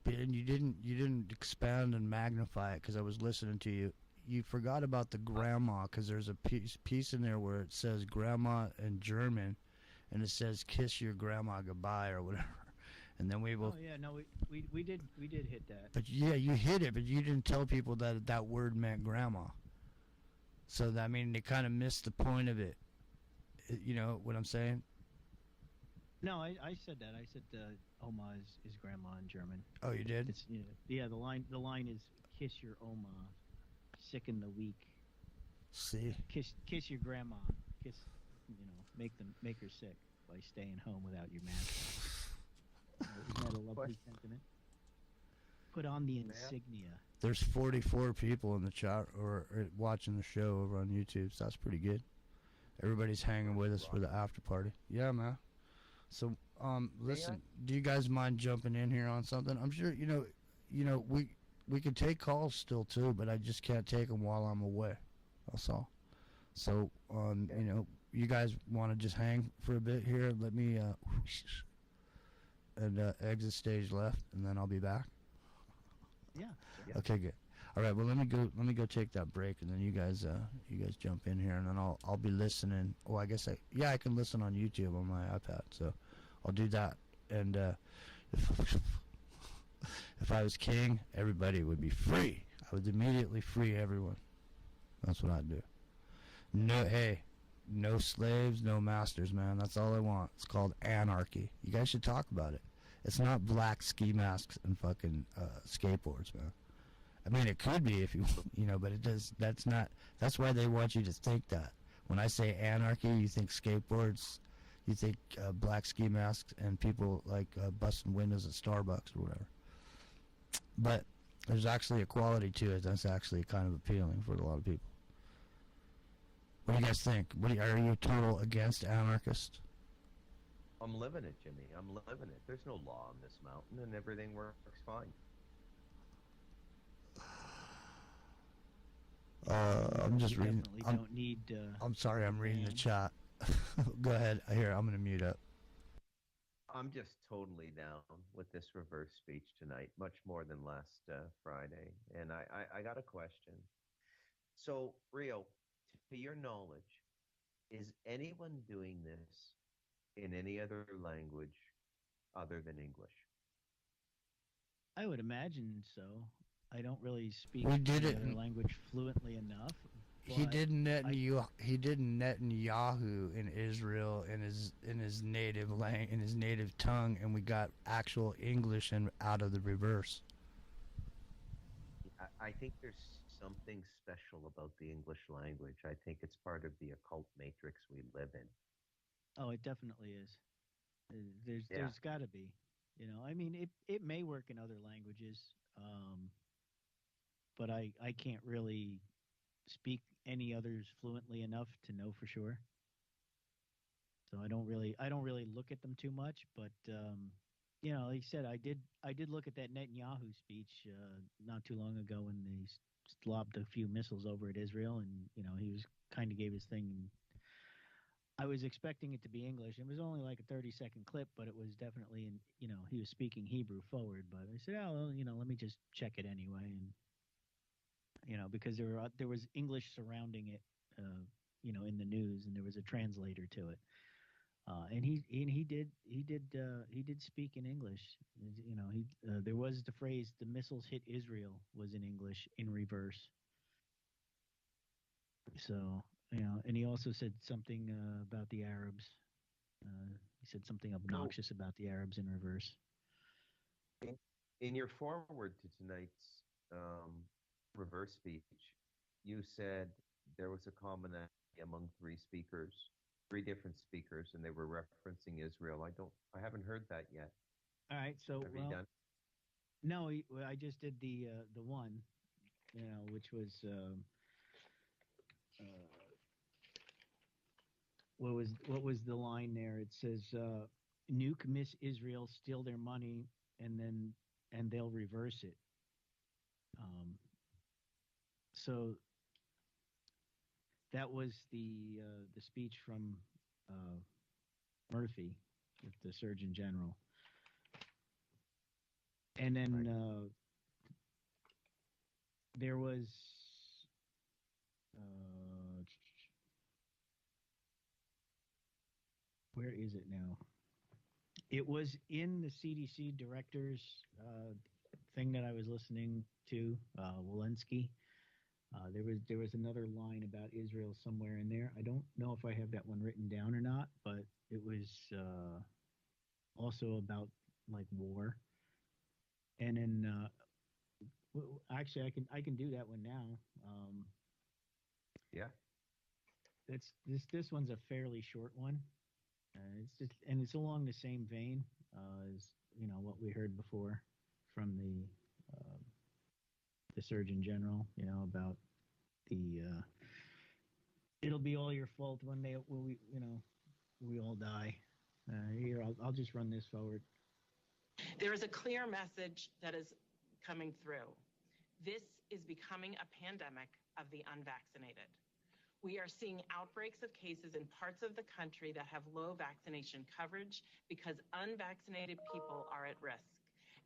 and you didn't expand and magnify it because I was listening to you. You forgot about the grandma because there's a piece in there where it says grandma in German, and it says kiss your grandma goodbye or whatever, and then we will. Oh yeah, no, we did hit that. But yeah, you hit it, but you didn't tell people that that word meant grandma. So that, I mean, they kind of missed the point of it. You know what I'm saying? No, I said that. I said Oma is grandma in German. Oh, you did? It's, yeah, the line is kiss your Oma, sick in the week. See? Kiss your grandma. Kiss, make her sick by staying home without your mask. Isn't that a lovely sentiment? Put on the insignia. There's 44 people in the chat or watching the show over on YouTube, so that's pretty good. Everybody's hanging with us for the after party. Yeah, man. So, listen, do you guys mind jumping in here on something? I'm sure, we can take calls still too, but I just can't take them while I'm away. That's all. So, you guys want to just hang for a bit here? Let me exit stage left, and then I'll be back. Yeah. Okay, good. All right. Well, let me go take that break, and then you guys jump in here, and then I'll be listening. Oh, I guess I can listen on YouTube on my iPad, so I'll do that. And if I was king, everybody would be free. I would immediately free everyone. That's what I'd do. No slaves, no masters, man. That's all I want. It's called anarchy. You guys should talk about it. It's not black ski masks and fucking skateboards, man. I mean, it could be if but it does. That's not. That's why they want you to think that. When I say anarchy, you think skateboards, you think black ski masks and people like busting windows at Starbucks or whatever. But there's actually a quality to it that's actually kind of appealing for a lot of people. What do you guys think? Are you total against anarchist? I'm living it, Jimmy. I'm living it. There's no law on this mountain, and everything works fine. I'm just reading. Don't need. I'm sorry, I'm reading the chat. Go ahead. Here, I'm gonna mute up. I'm just totally down with this reverse speech tonight, much more than last Friday. And I got a question. So, Rio, to your knowledge, is anyone doing this in any other language other than English? I would imagine so. I don't really speak We did the it other in- language fluently enough. He but did Netanyahu in Israel in his native in his native tongue, and we got actual English and out of the reverse. I think there's something special about the English language. I think it's part of the occult matrix we live in. Oh, it definitely is. There's got to be. I mean, it may work in other languages, but I can't really speak any others fluently enough to know for sure. So I don't really look at them too much. But like you said, I did look at that Netanyahu speech not too long ago when they lobbed a few missiles over at Israel, and he was kind of gave his thing. And I was expecting it to be English. It was only like a 30-second clip, but it was definitely he was speaking Hebrew forward. But I said, oh, well, let me just check it anyway, and because there was English surrounding it, in the news, and there was a translator to it, and he did speak in English. There was the phrase "the missiles hit Israel" was in English in reverse. So, and he also said something about the Arabs. He said something obnoxious about the Arabs in reverse. In your foreword to tonight's reverse speech, you said there was a commonality among three different speakers, and they were referencing Israel. I haven't heard that yet. All right, so Have you done? No, I just did the one, which was what was the line there? It says, "Nuke Miss Israel, steal their money, and they'll reverse it." So that was the speech from Murphy, the Surgeon General, and then there was. Where is it now? It was in the CDC director's thing that I was listening to, Walensky. There was another line about Israel somewhere in there. I don't know if I have that one written down or not, but it was also about like war. And then actually, I can do that one now. Yeah. This one's a fairly short one. It's along the same vein as what we heard before from the Surgeon General. About the it'll be all your fault when we all die. Here, I'll just run this forward. There is a clear message that is coming through. This is becoming a pandemic of the unvaccinated. We are seeing outbreaks of cases in parts of the country that have low vaccination coverage because unvaccinated people are at risk.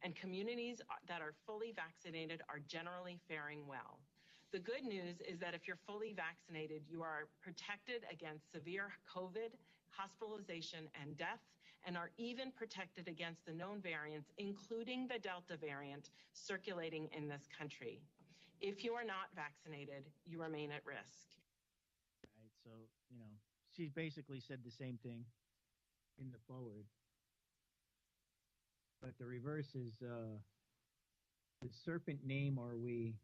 And communities that are fully vaccinated are generally faring well. The good news is that if you're fully vaccinated, you are protected against severe COVID, hospitalization, and death, and are even protected against the known variants, including the Delta variant circulating in this country. If you are not vaccinated, you remain at risk. Right, so, she basically said the same thing in the forward. But the reverse is, the serpent name are we,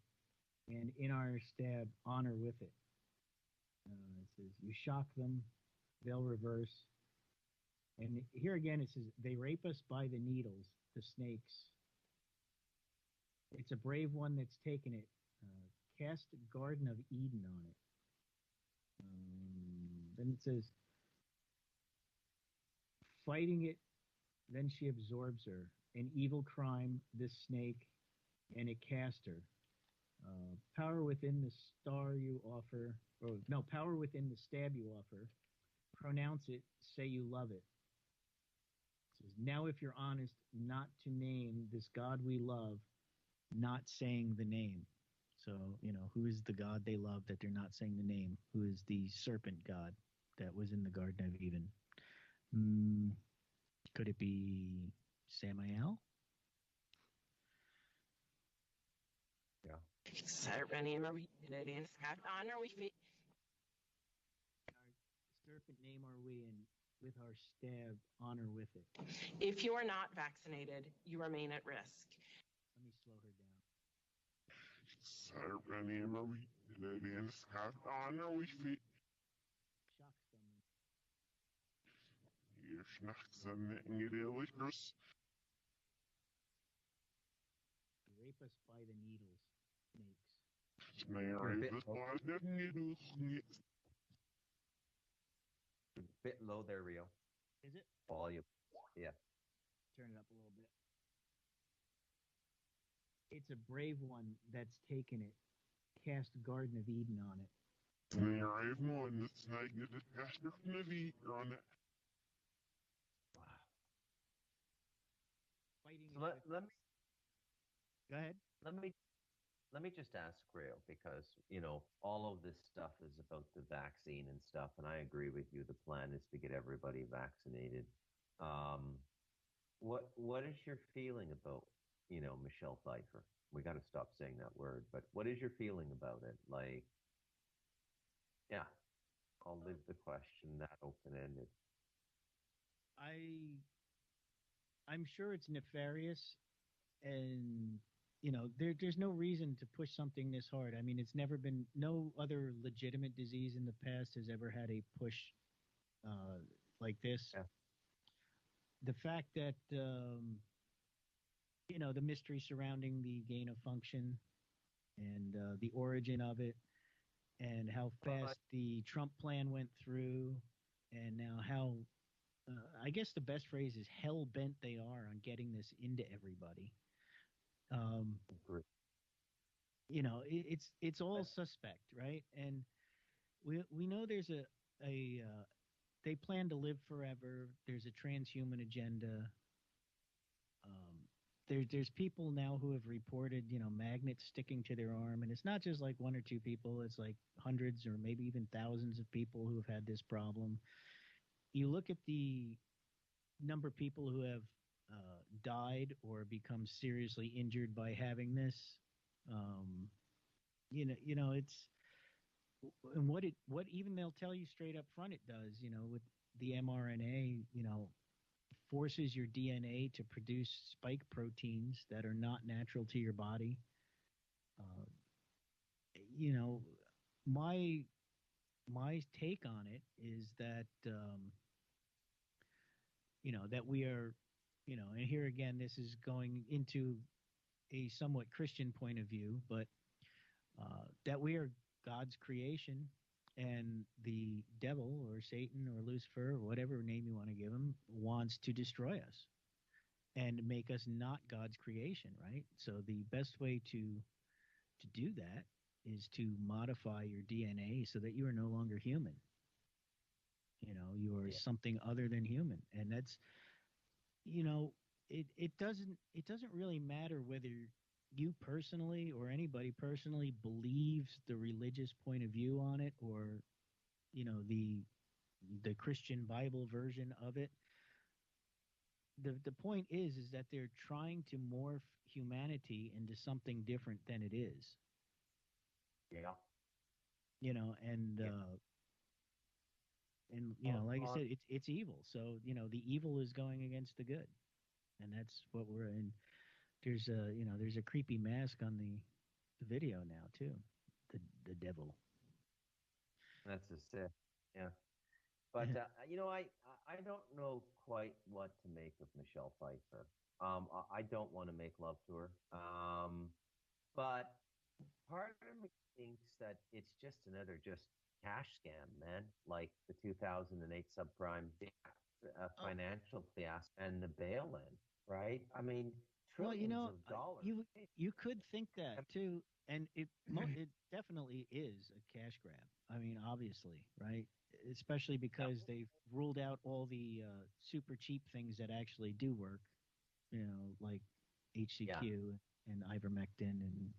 and in our stab, honor with it. It says, you shock them, they'll reverse. And here again, it says, they rape us by the needles, the snakes. It's a brave one that's taken it. Cast Garden of Eden on it. Then it says, fighting it, then she absorbs her. An evil crime, this snake, and it cast her. Power within the star you offer, power within the stab you offer. Pronounce it, say you love it. It says, now if you're honest, not to name this God we love, not saying the name. So, who is the God they love that they're not saying the name? Who is the serpent God that was in the Garden of Eden? Could it be Samael? Yeah. Serpent name are we? Honor we feed. Serpent name are we, and with our stab, honor with it. If you are not vaccinated, you remain at risk. Let me slow her down. Serpent name are we, and honor we feed. Shocks them. Hier s'nachts en ingedelichters. Rape us by the needles, snakes. A bit low there, Rio. Is it? Volume. Yeah. Turn it up a little bit. It's a brave one that's taken it. Cast Garden of Eden on it. Brave one that's taken it. Cast Garden of Eden on it. Fighting So let me. Go ahead. Let me just ask Rayo, because all of this stuff is about the vaccine and stuff, and I agree with you. The plan is to get everybody vaccinated. What is your feeling about Michelle Pfeiffer? We got to stop saying that word, but what is your feeling about it? Like, Yeah, I'll leave the question that open-ended. I'm sure it's nefarious, and there's no reason to push something this hard. I mean, it's never been, no other legitimate disease in the past has ever had a push uh, like this. Yeah. The fact that the mystery surrounding the gain of function and the origin of it, and how fast the Trump plan went through, and now how I guess the best phrase is hell bent they are on getting this into everybody. It's all suspect, right? And we know there's a they plan to live forever. There's a transhuman agenda. There's people now who have reported, magnets sticking to their arm, and it's not just like one or two people. It's like hundreds or maybe even thousands of people who have had this problem. You look at the number of people who have died or become seriously injured by having this. It's and what even they'll tell you straight up front it does. With the mRNA, forces your DNA to produce spike proteins that are not natural to your body. Uh, my take on it is that that we are, and here again, this is going into a somewhat Christian point of view, but that we are God's creation, and the devil or Satan or Lucifer or whatever name you want to give him wants to destroy us and make us not God's creation, right? So the best way to do that is to modify your DNA so that you are no longer human. You are something other than human, and that's it doesn't really matter whether you personally or anybody personally believes the religious point of view on it, or the Christian Bible version of it. The point is that they're trying to morph humanity into something different than it is. Yeah. Like I said, it's evil. So the evil is going against the good, and that's what we're in. There's a creepy mask on the video now too, the devil. That's just it. Yeah. But I don't know quite what to make of Michelle Pfeiffer. I don't want to make love to her. But part of me thinks that it's just another cash scam, man. Like the 2008 subprime financial fiasco and the bail-in, right? I mean, trillions of dollars. You could think that too, and it definitely is a cash grab. I mean, obviously, right? Especially because they've ruled out all the super cheap things that actually do work, like HCQ and ivermectin, and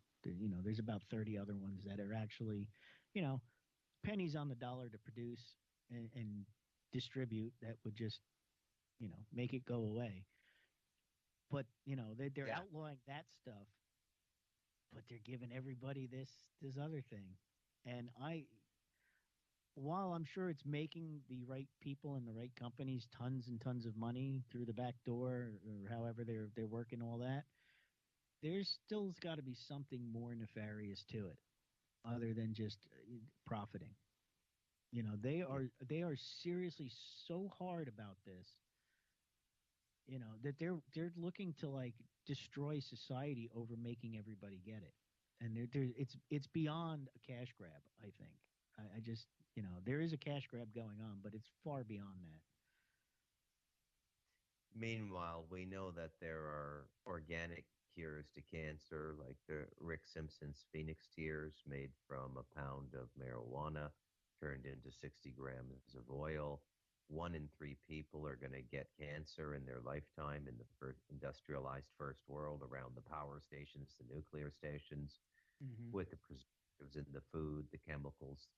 there's about 30 other ones that are actually, pennies on the dollar to produce and distribute that would just, make it go away. But they're outlawing that stuff, but they're giving everybody this other thing, and while I'm sure it's making the right people and the right companies tons and tons of money through the back door, or however they're working all that, there's still got to be something more nefarious to it, other than just profiting. They are seriously so hard about this. That they're looking to like destroy society over making everybody get it, and it's beyond a cash grab. I think I just there is a cash grab going on, but it's far beyond that. Meanwhile, we know that there are organic cures to cancer, like the Rick Simpson's Phoenix tears made from a pound of marijuana turned into 60 grams of oil. 1 in 3 people are going to get cancer in their lifetime in the first industrialized first world, around the power stations, the nuclear stations, with the preservatives in the food, the chemicals.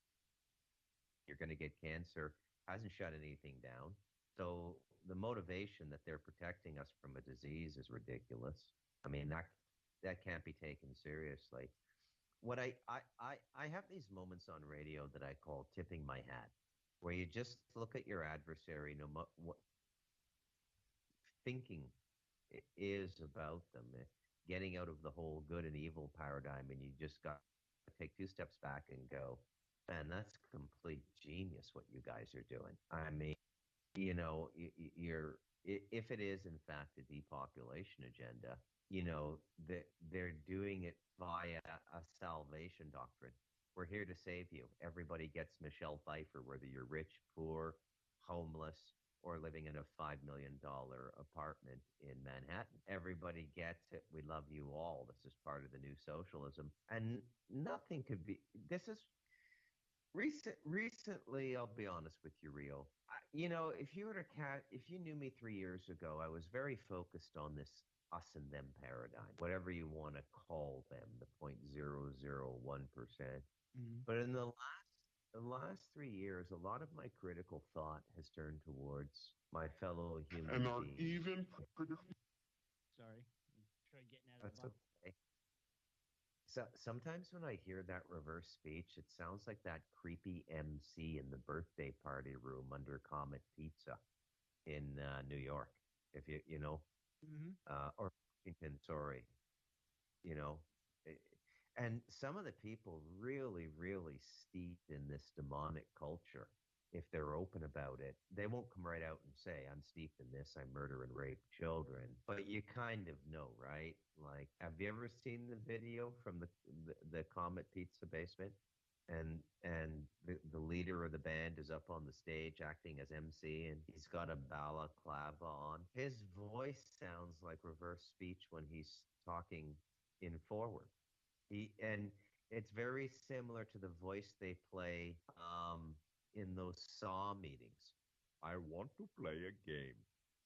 You're going to get cancer. Hasn't shut anything down. So the motivation that they're protecting us from a disease is ridiculous. I mean, that can't be taken seriously. what I have these moments on radio that I call tipping my hat, where you just look at your adversary, no matter what thinking is about them, getting out of the whole good and evil paradigm, and you just got to take two steps back and go, man, that's complete genius what you guys are doing. I mean, if it is in fact a depopulation agenda, they're doing it via a salvation doctrine. We're here to save you. Everybody gets Michelle Pfeiffer, whether you're rich, poor, homeless, or living in a $5 million apartment in Manhattan. Everybody gets it. We love you all. This is part of the new socialism. And nothing could be, this is recently, I'll be honest with you, Rio. If you knew me 3 years ago, I was very focused on this us and them paradigm, whatever you want to call them, the 0.001%. But in the last 3 years, a lot of my critical thought has turned towards my fellow human And are beings. even Sorry. Try getting out of That's the box. okay. So sometimes when I hear that reverse speech, it sounds like that creepy MC in the birthday party room under Comet Pizza in New York. If or Washington, sorry. you know. And some of the people really, really steeped in this demonic culture, if they're open about it, they won't come right out and say, I'm steeped in this, I murder and rape children. But you kind of know, right? Like, have you ever seen the video from the Comet Pizza basement? And the leader of the band is up on the stage acting as MC, and he's got a balaclava on. His voice sounds like reverse speech when he's talking in forward. And it's very similar to the voice they play in those Saw meetings. I want to play a game.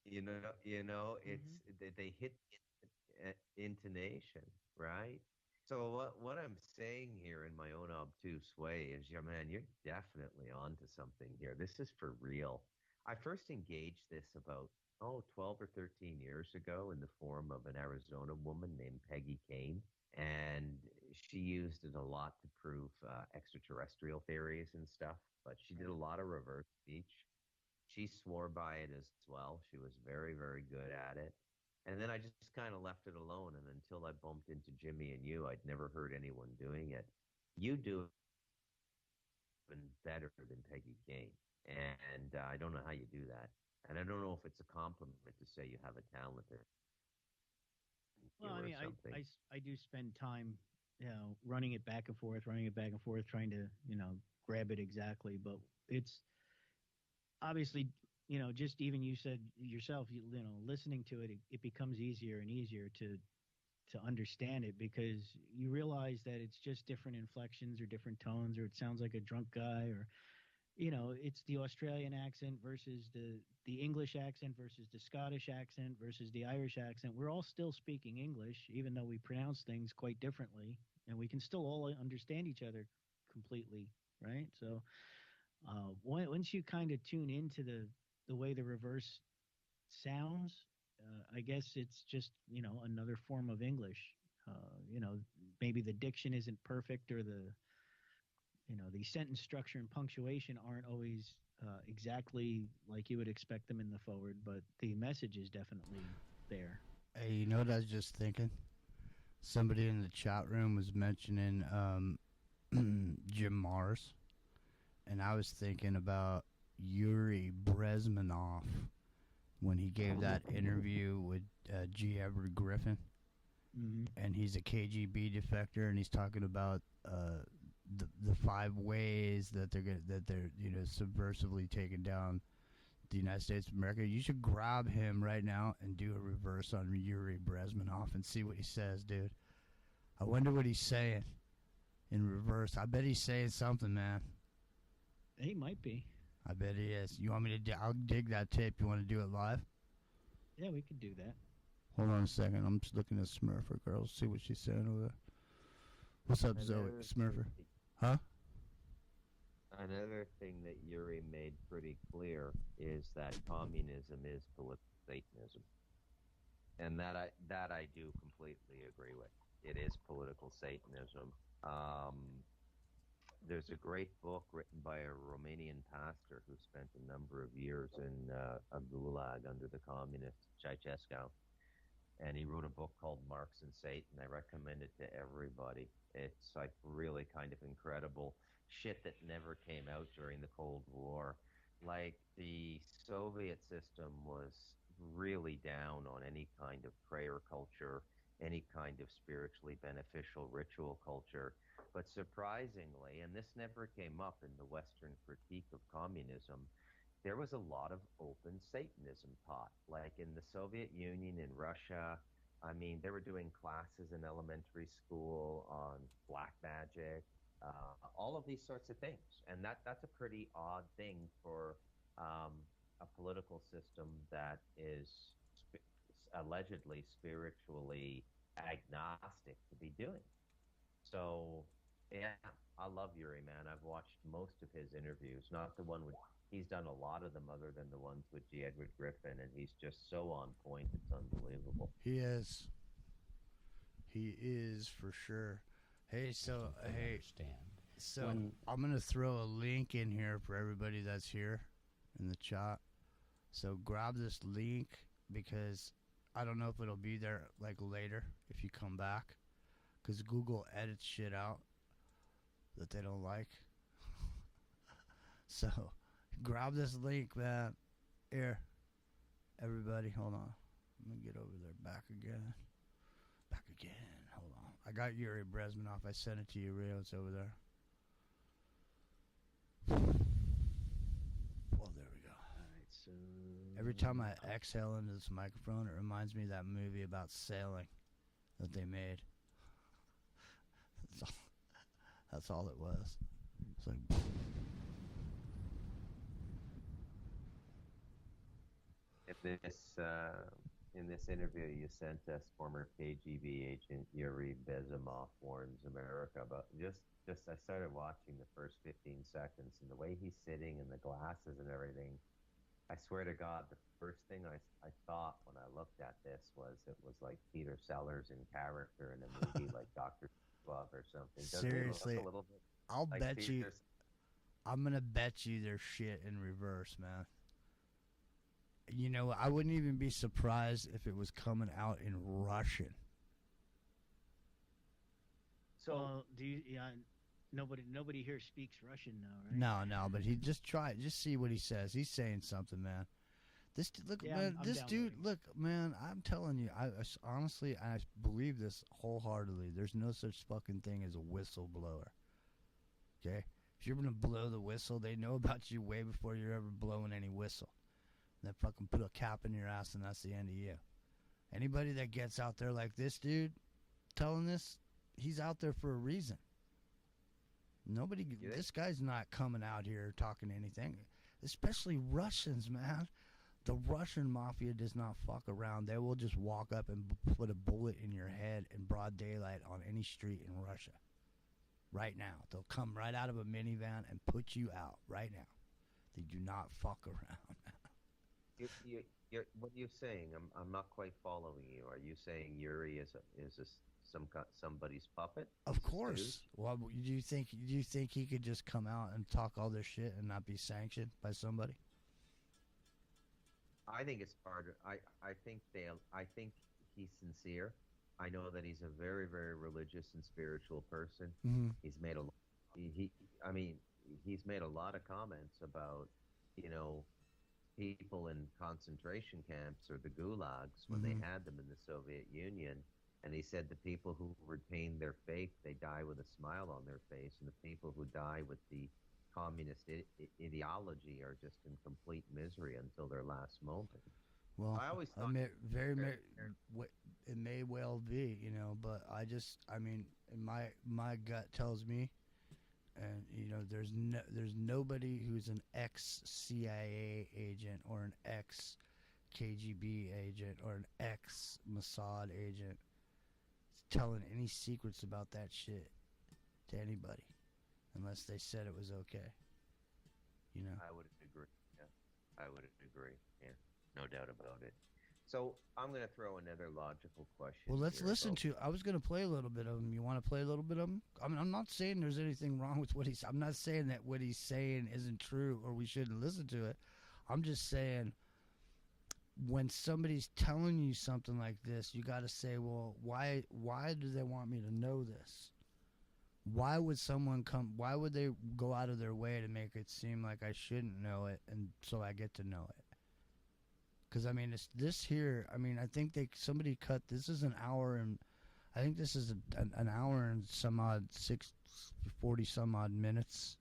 It's they hit intonation, right? So what I'm saying here in my own obtuse way is, yeah, man, you're definitely onto something here. This is for real. I first engaged this about 12 or 13 years ago in the form of an Arizona woman named Peggy Kane. And she used it a lot to prove extraterrestrial theories and stuff, but she did a lot of reverse speech. She swore by it as well. She was very, very good at it. And then I just kind of left it alone. And until I bumped into Jimmy and you, I'd never heard anyone doing it. You do it even better than Peggy Kane. And I don't know how you do that. And I don't know if it's a compliment to say you have a talent there. Well, I mean, I do spend time, running it back and forth, trying to, grab it exactly. But it's obviously, just even you said yourself, listening to it, it becomes easier and easier to understand it, because you realize that it's just different inflections or different tones, or it sounds like a drunk guy, or it's the Australian accent versus the English accent versus the Scottish accent versus the Irish accent. We're all still speaking English, even though we pronounce things quite differently, and we can still all understand each other completely, right? So once you kind of tune into the way the reverse sounds, I guess it's just, another form of English. Maybe the diction isn't perfect, or the sentence structure and punctuation aren't always exactly like you would expect them in the forward, but the message is definitely there. Hey, you know what I was just thinking? Somebody in the chat room was mentioning Jim Mars, and I was thinking about Yuri Brezmanov when he gave that interview with G. Edward Griffin. And he's a KGB defector, and he's talking about the 5 ways that they're subversively taking down the United States of America. You should grab him right now and do a reverse on Yuri Brezmanov and see what he says, dude. I wonder what he's saying in reverse. I bet he's saying something, man. He might be. I bet he is. You want me to? I'll dig that tape. You want to do it live? Yeah, we could do that. Hold on a second. I'm just looking at Smurfer Girl. See what she's saying over there. What's up, Zoe? Smurfer? Huh? Another thing that Yuri made pretty clear is that communism is political Satanism, and that I do completely agree with. It is political Satanism, There's a great book written by a Romanian pastor who spent a number of years in a gulag under the communists, Ceausescu, and he wrote a book called Marx and Satan. I recommend it to everybody. It's like really kind of incredible shit that never came out during the Cold War. Like the Soviet system was really down on any kind of prayer culture, any kind of spiritually beneficial ritual culture. But surprisingly, and this never came up in the Western critique of communism, there was a lot of open Satanism taught. Like in the Soviet Union, in Russia, I mean, they were doing classes in elementary school on black magic, all of these sorts of things. And that's a pretty odd thing for a political system that is allegedly spiritually agnostic to be doing. So, yeah, I love Yuri, man. I've watched most of his interviews, not the one with, he's done a lot of them other than the ones with G. Edward Griffin, and he's just so on point. It's unbelievable. He is. He is for sure. Hey, so, hey. So, I'm going to throw a link in here for everybody that's here in the chat. So, grab this link because I don't know if it'll be there like later if you come back. Because Google edits shit out that they don't like. So, grab this link, man. Here. Everybody, hold on. Let me get over there. Back again. Back again. Hold on. I got Yuri Brezmanov. I sent it to you, Rio. It's over there. Well, there we go. All right, so Every time I exhale into this microphone, it reminds me of that movie about sailing that they made. That's all it was. It's like... In this interview you sent us, former KGB agent Yuri Bezimov warns America about just I started watching the first 15 seconds, and the way he's sitting and the glasses and everything, I swear to God, the first thing I thought when I looked at this was it was like Peter Sellers in character in a movie like Dr. Love or something. Doesn't Seriously, he look a little bit I'll like bet Peter you. I'm gonna bet you there's shit in reverse, man. You know, I wouldn't even be surprised if it was coming out in Russian. So, do you? Yeah, nobody here speaks Russian now, right? No, but he just try it. Just see what he says. He's saying something, man. This look, Yeah, man. I'm This dude, downloading. look, man. I'm telling you, honestly, I believe this wholeheartedly. There's no such fucking thing as a whistleblower. Okay, if you're gonna blow the whistle, they know about you way before you're ever blowing any whistle. They fucking put a cap in your ass, and that's the end of you. Anybody that gets out there like this dude telling this, he's out there for a reason. Nobody, this guy's not coming out here talking anything, especially Russians, man. The Russian mafia does not fuck around. They will just walk up and put a bullet in your head in broad daylight on any street in Russia. Right now. They'll come right out of a minivan and put you out right now. They do not fuck around. What are you saying? I'm not quite following you. Are you saying Yuri is somebody's puppet? Of course. Well, do you think he could just come out and talk all this shit and not be sanctioned by somebody? I think it's part of. I think he's sincere. I know that he's a very, very religious and spiritual person. Mhm. He's made he's made a lot of comments about, people in concentration camps or the gulags when they had them in the Soviet Union. And he said the people who retain their faith, they die with a smile on their face. And the people who die with the communist ideology are just in complete misery until their last moment. Well, I always thought it may well be, but my gut tells me, and there's nobody who's an ex-CIA agent or an ex-KGB agent or an ex-Mossad agent telling any secrets about that shit to anybody, unless they said it was okay. I would agree. Yeah, I would agree. Yeah, no doubt about it. So I'm going to throw another logical question. Well, let's here listen about- to. I was going to play a little bit of him. You want to play a little bit of him? I mean, I'm not saying there's anything wrong with what he's. I'm not saying that what he's saying isn't true or we shouldn't listen to it. I'm just saying when somebody's telling you something like this, you got to say, well, why do they want me to know this? Why would someone come? Why would they go out of their way to make it seem like I shouldn't know it, and so I get to know it? Because I mean, it's this here. I mean, I think somebody cut. This is an hour and I think this is an hour and some odd 40 some odd minutes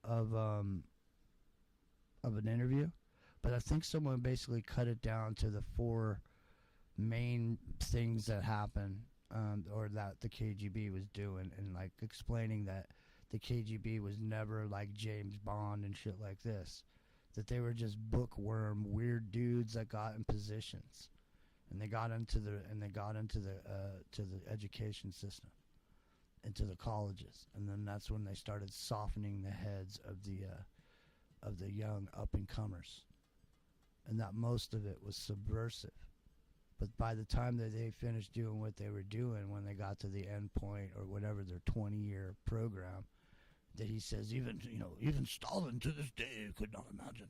of an interview, but I think someone basically cut it down to the 4 main things that happened. Or that the KGB was doing, and like explaining that the KGB was never like James Bond and shit like this, that they were just bookworm weird dudes that got in positions, and they got into the to the education system, into the colleges, and then that's when they started softening the heads of the young up and comers, and that most of it was subversive. But by the time that they finished doing what they were doing, when they got to the end point or whatever their 20-year program, that he says even Stalin to this day could not imagine,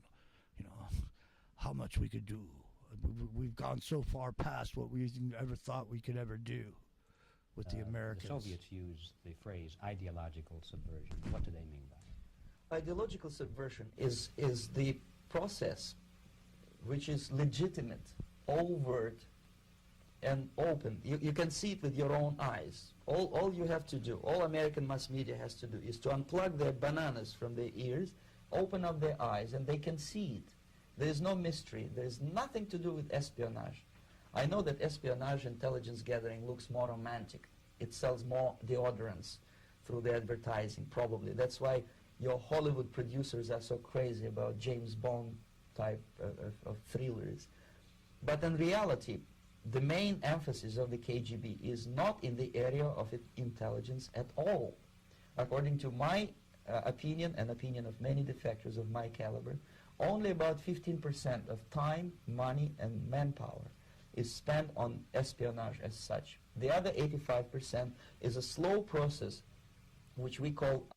how much we could do. We've gone so far past what we ever thought we could ever do with the Americans. The Soviets use the phrase ideological subversion. What do they mean by it? Ideological subversion is the process which is legitimate, overt, and open. You can see it with your own eyes. All you have to do, all American mass media has to do, is to unplug their bananas from their ears, open up their eyes, and they can see it. There is no mystery. There is nothing to do with espionage. I know that espionage intelligence gathering looks more romantic. It sells more deodorants through the advertising, probably. That's why your Hollywood producers are so crazy about James Bond type of thrillers. But in reality, the main emphasis of the KGB is not in the area of intelligence at all. According to my opinion and opinion of many defectors of my caliber, only about 15% of time, money, and manpower is spent on espionage as such. The other 85% is a slow process which we call...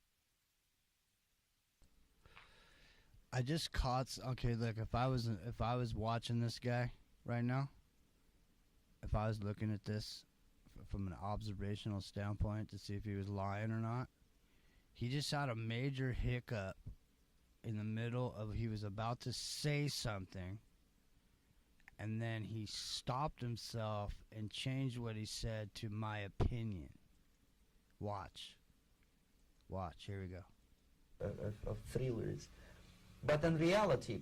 I just caught. Okay, look. If I was watching this guy right now, if I was looking at this from an observational standpoint to see if he was lying or not, he just had a major hiccup in the middle of. He was about to say something, and then he stopped himself and changed what he said to "my opinion." Watch. Here we go. Of thrillers. But in reality,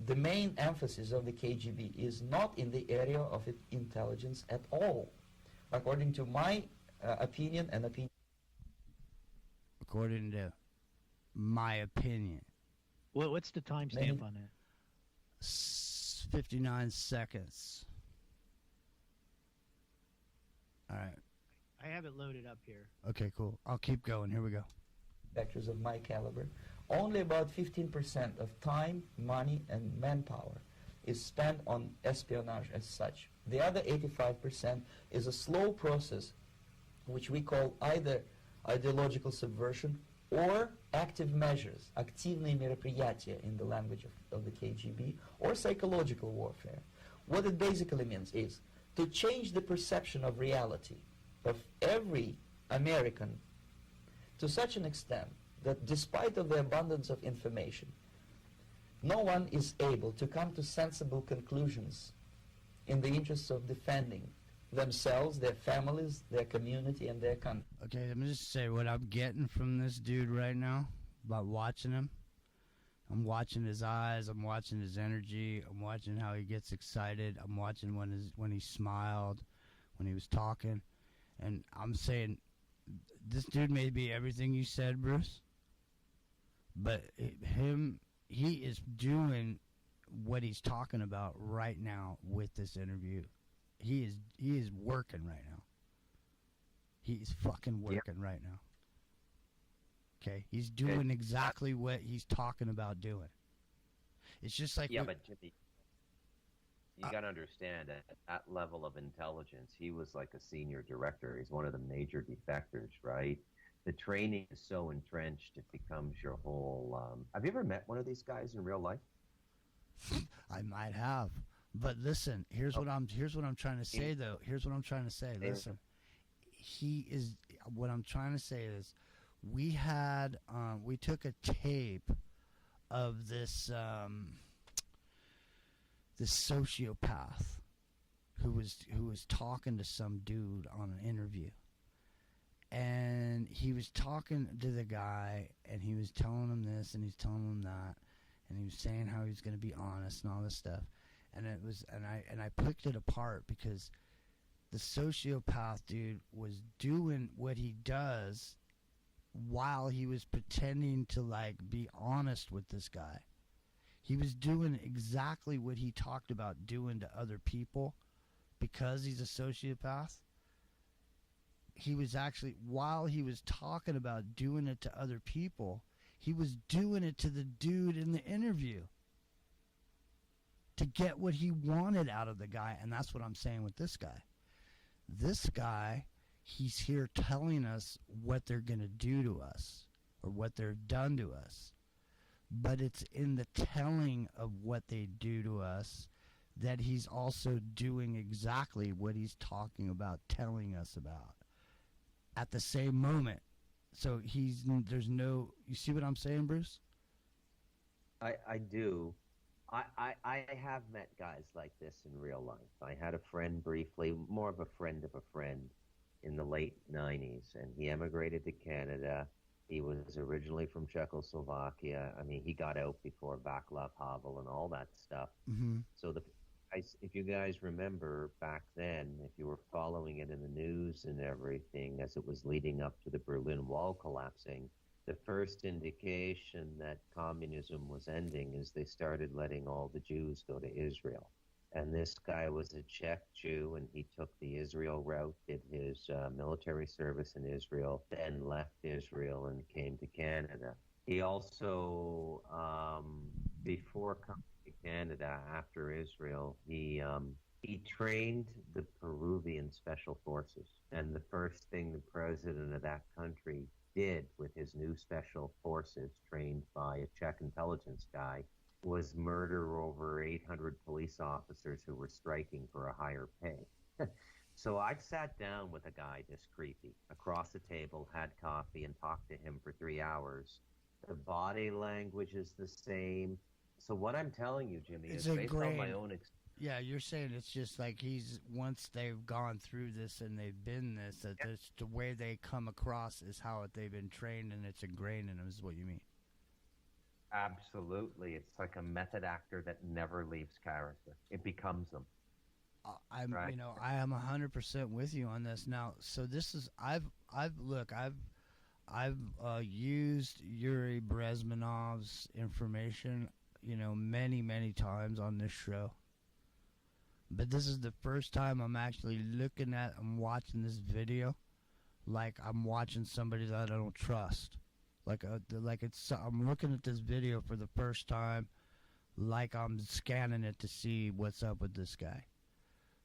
the main emphasis of the KGB is not in the area of intelligence at all. According to my opinion and opinion... According to my opinion. What's the timestamp on that? 59 seconds. All right. I have it loaded up here. Okay, cool. I'll keep going. Here we go. Actors of my caliber, only about 15% of time, money, and manpower is spent on espionage as such. The other 85% is a slow process which we call either ideological subversion or active measures, активные мероприятия in the language of the KGB, or psychological warfare. What it basically means is to change the perception of reality of every American to such an extent that despite of the abundance of information, no one is able to come to sensible conclusions in the interests of defending themselves, their families, their community, and their country. Okay, let me just say what I'm getting from this dude right now about watching him. I'm watching his eyes, I'm watching his energy, I'm watching how he gets excited, I'm watching when he smiled, when he was talking, and I'm saying this dude may be everything you said, Bruce, but he is doing what he's talking about right now with this interview. He is working right now. He's fucking working right now. Okay, he's doing exactly what he's talking about doing. It's just like but Jimmy. You got to understand, at that level of intelligence, he was like a senior director. He's one of the major defectors, right? The training is so entrenched, it becomes your whole... have you ever met one of these guys in real life? I might have. But listen, here's what I'm trying to say though. Here's what I'm trying to say. Listen. What I'm trying to say is we took a tape of this this sociopath who was talking to some dude on an interview. And he was talking to the guy, and he was telling him this, and he's telling him that, and he was saying how he was going to be honest and all this stuff. And I picked it apart because the sociopath dude was doing what he does while he was pretending to like be honest with this guy. He was doing exactly what he talked about doing to other people because he's a sociopath. He was actually, while he was talking about doing it to other people, he was doing it to the dude in the interview to get what he wanted out of the guy. And that's what I'm saying with this guy. This guy, he's here telling us what they're going to do to us or what they've done to us. But it's in the telling of what they do to us that he's also doing exactly what he's talking about, telling us about at the same moment. So there's no, you see what I'm saying, Bruce? I do. I have met guys like this in real life. I had a friend briefly, more of a friend, in the late 90s, and he emigrated to Canada. He was originally from Czechoslovakia. I mean, he got out before Václav Havel and all that stuff. Mm-hmm. So if you guys remember back then, if you were following it in the news and everything, as it was leading up to the Berlin Wall collapsing, the first indication that communism was ending is they started letting all the Jews go to Israel. And this guy was a Czech Jew, and he took the Israel route, did his military service in Israel, then left Israel and came to Canada. He also, before coming to Canada, after Israel, he trained the Peruvian Special Forces. And the first thing the president of that country did with his new special forces, trained by a Czech intelligence guy, was murder over 800 police officers who were striking for a higher pay. So I sat down with a guy this creepy across the table, had coffee, and talked to him for 3 hours. The body language is the same. So what I'm telling you, Jimmy, is based on my own experience. Yeah, you're saying it's just like once they've gone through this and they've been this, that the way they come across is how they've been trained, and it's ingrained in them, is what you mean. Absolutely. It's like a method actor that never leaves character. It becomes them. Right? I am 100% with you on this. Now, so this is, I've used Yuri Brezmenov's information, many, many times on this show. But this is the first time I'm actually looking at and watching this video like I'm watching somebody that I don't trust. I'm looking at this video for the first time like I'm scanning it to see what's up with this guy.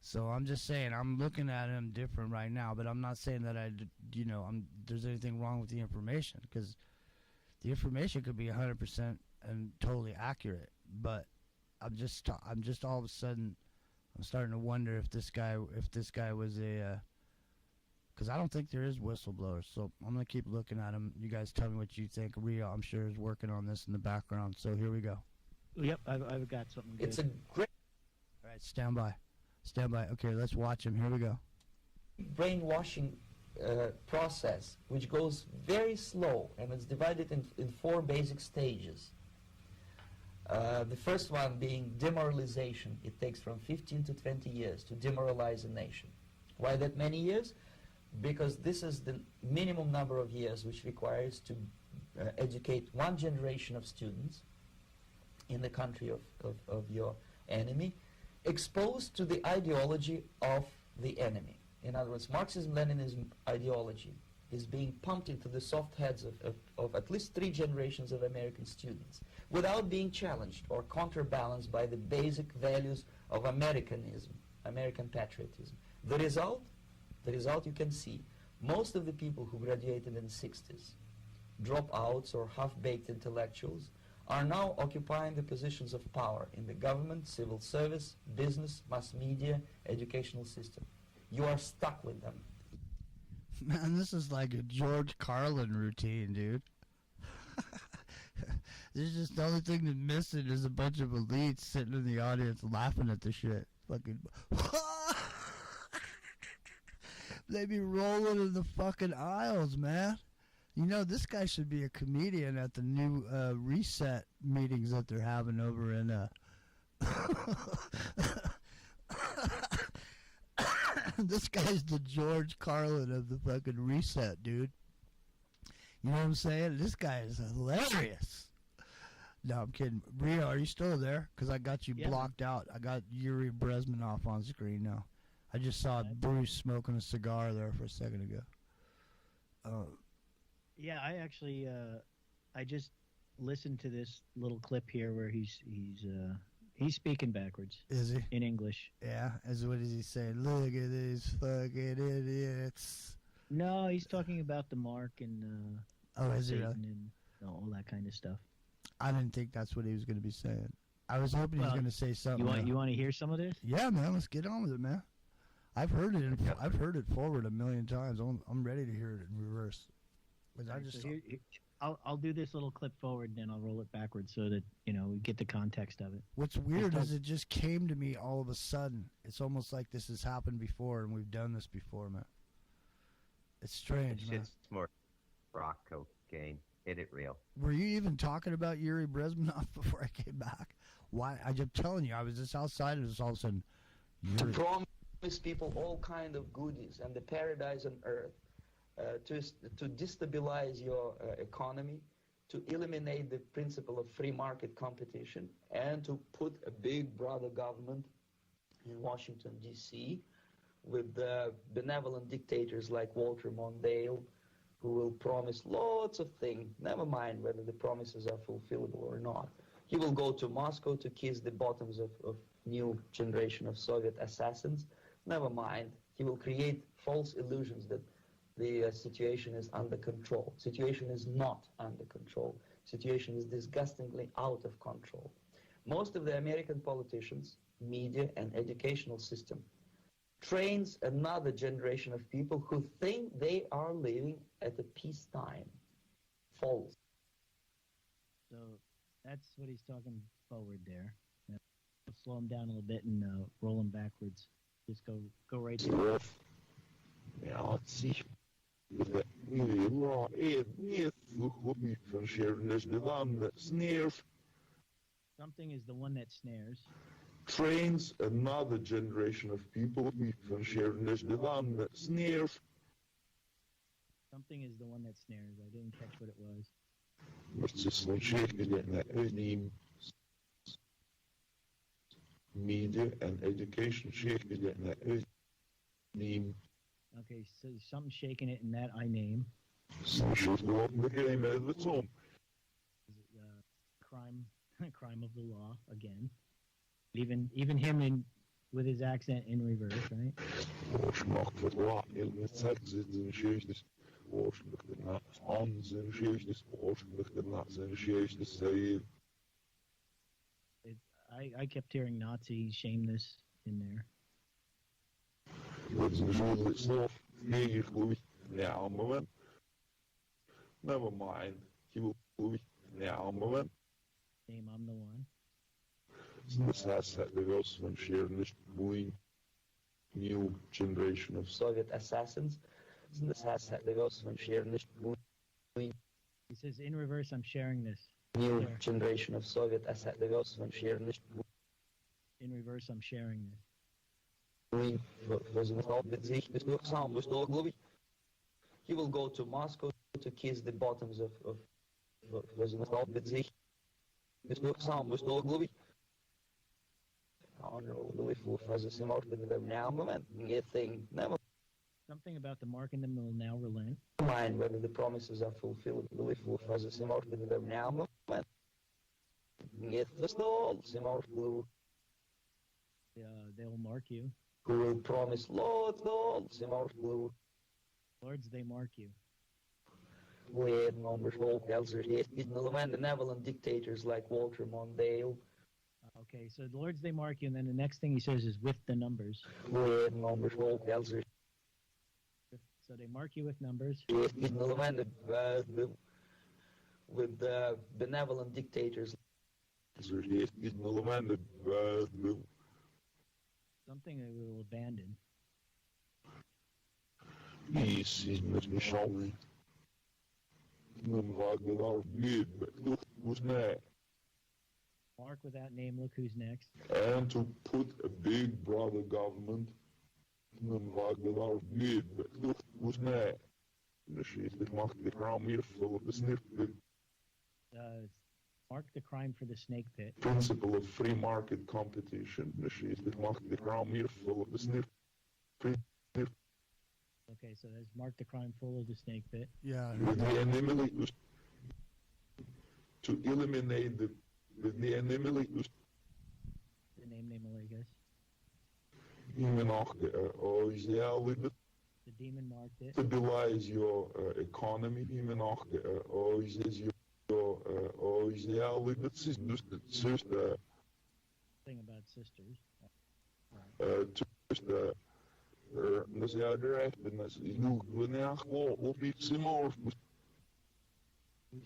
So I'm just saying I'm looking at him different right now, but I'm not saying that there's anything wrong with the information, because the information could be 100% and totally accurate. But I'm just all of a sudden I'm starting to wonder if this guy was because I don't think there is whistleblowers. So I'm going to keep looking at him. You guys tell me what you think. Rio, I'm sure, is working on this in the background. So here we go. Yep, I've got something good. It's a great... All right, stand by. Stand by. Okay, let's watch him. Here we go. Brainwashing process, which goes very slow, and it's divided in 4 basic stages. The first one being demoralization. It takes from 15 to 20 years to demoralize a nation. Why that many years? Because this is the minimum number of years which requires to educate one generation of students in the country of your enemy, exposed to the ideology of the enemy. In other words, Marxism-Leninism ideology is being pumped into the soft heads of at least 3 generations of American students without being challenged or counterbalanced by the basic values of Americanism, American patriotism. The result you can see. Most of the people who graduated in the 60s, dropouts or half-baked intellectuals, are now occupying the positions of power in the government, civil service, business, mass media, educational system. You are stuck with them. Man, this is like a George Carlin routine, dude. There's just the only thing that's missing is a bunch of elites sitting in the audience laughing at the shit. Fucking they be rolling in the fucking aisles, man. You know, this guy should be a comedian at the new reset meetings that they're having over in this guy's the George Carlin of the fucking reset, dude. You know what I'm saying? This guy is hilarious. No, I'm kidding. Rio, are you still there? Because I got you blocked out. I got Yuri Brezmenov on screen now. I just saw Bruce smoking a cigar there for a second ago. Yeah, I actually, I just listened to this little clip here where he's speaking backwards. Is he? In English. Yeah, what is he saying? Look at these fucking idiots. No, he's talking about the mark and is he Satan really? and all that kind of stuff. I didn't think that's what he was going to be saying. I was hoping he was going to say something. You want to hear some of this? Yeah, man, let's get on with it, man. I've heard it. I've heard it forward a million times. I'm ready to hear it in reverse. I'll do this little clip forward, and then I'll roll it backwards so that we get the context of it. What's weird is it just came to me all of a sudden. It's almost like this has happened before, and we've done this before, man. It's strange, man. It's more rock cocaine. Hit it real. Were you even talking about Yuri Brezmenov before I came back? Why? I'm telling you, I was just outside, and all of a sudden, To promise people all kind of goodies and the paradise on earth, to destabilize your economy, to eliminate the principle of free market competition, and to put a big brother government in Washington, D.C., with benevolent dictators like Walter Mondale, who will promise lots of things, never mind whether the promises are fulfillable or not. He will go to Moscow to kiss the bottoms of new generation of Soviet assassins, never mind. He will create false illusions that the situation is under control. Situation is not under control. Situation is disgustingly out of control. Most of the American politicians, media, and educational system trains another generation of people who think they are living at a peacetime. False. So that's what he's talking forward there. Now, we'll slow him down a little bit and roll him backwards. Just go right there. Ja, zie. Something is the one that snares. Trains another generation of people Something is the one that snares. I didn't catch what it was. Media and education Okay, so something shaking it in that I name. Crime of the law again. Even him with his accent in reverse, right? I kept hearing Nazi shameness in there. Never mind. He will Name I'm the one. New generation of Soviet assassins. He says in reverse, I'm sharing this. New generation of Soviet assassins. In reverse, I'm sharing this. He will go to Moscow to kiss the bottoms of Something about the mark in them will now relent. Mind whether the promises are fulfilled. They'll mark you. Who will promise, Lord, Lord, they mark you. Lords, they mark you. With numbers, benevolent dictators like Walter Mondale. Okay, so the Lords, they mark you, and then the next thing he says is with the numbers. With numbers, So they mark you with numbers. With benevolent dictators. Something they will abandon. Yes, is met me sorry. Mark with that name, look who's next. And to put a big brother government. Mark the crime for the snake pit. Principle of free market competition. Okay, so there's mark the crime full of the snake pit. Yeah. To eliminate the enemy. The name Malagas. The demon marked it. Stabilize your economy. Thing about sisters. Who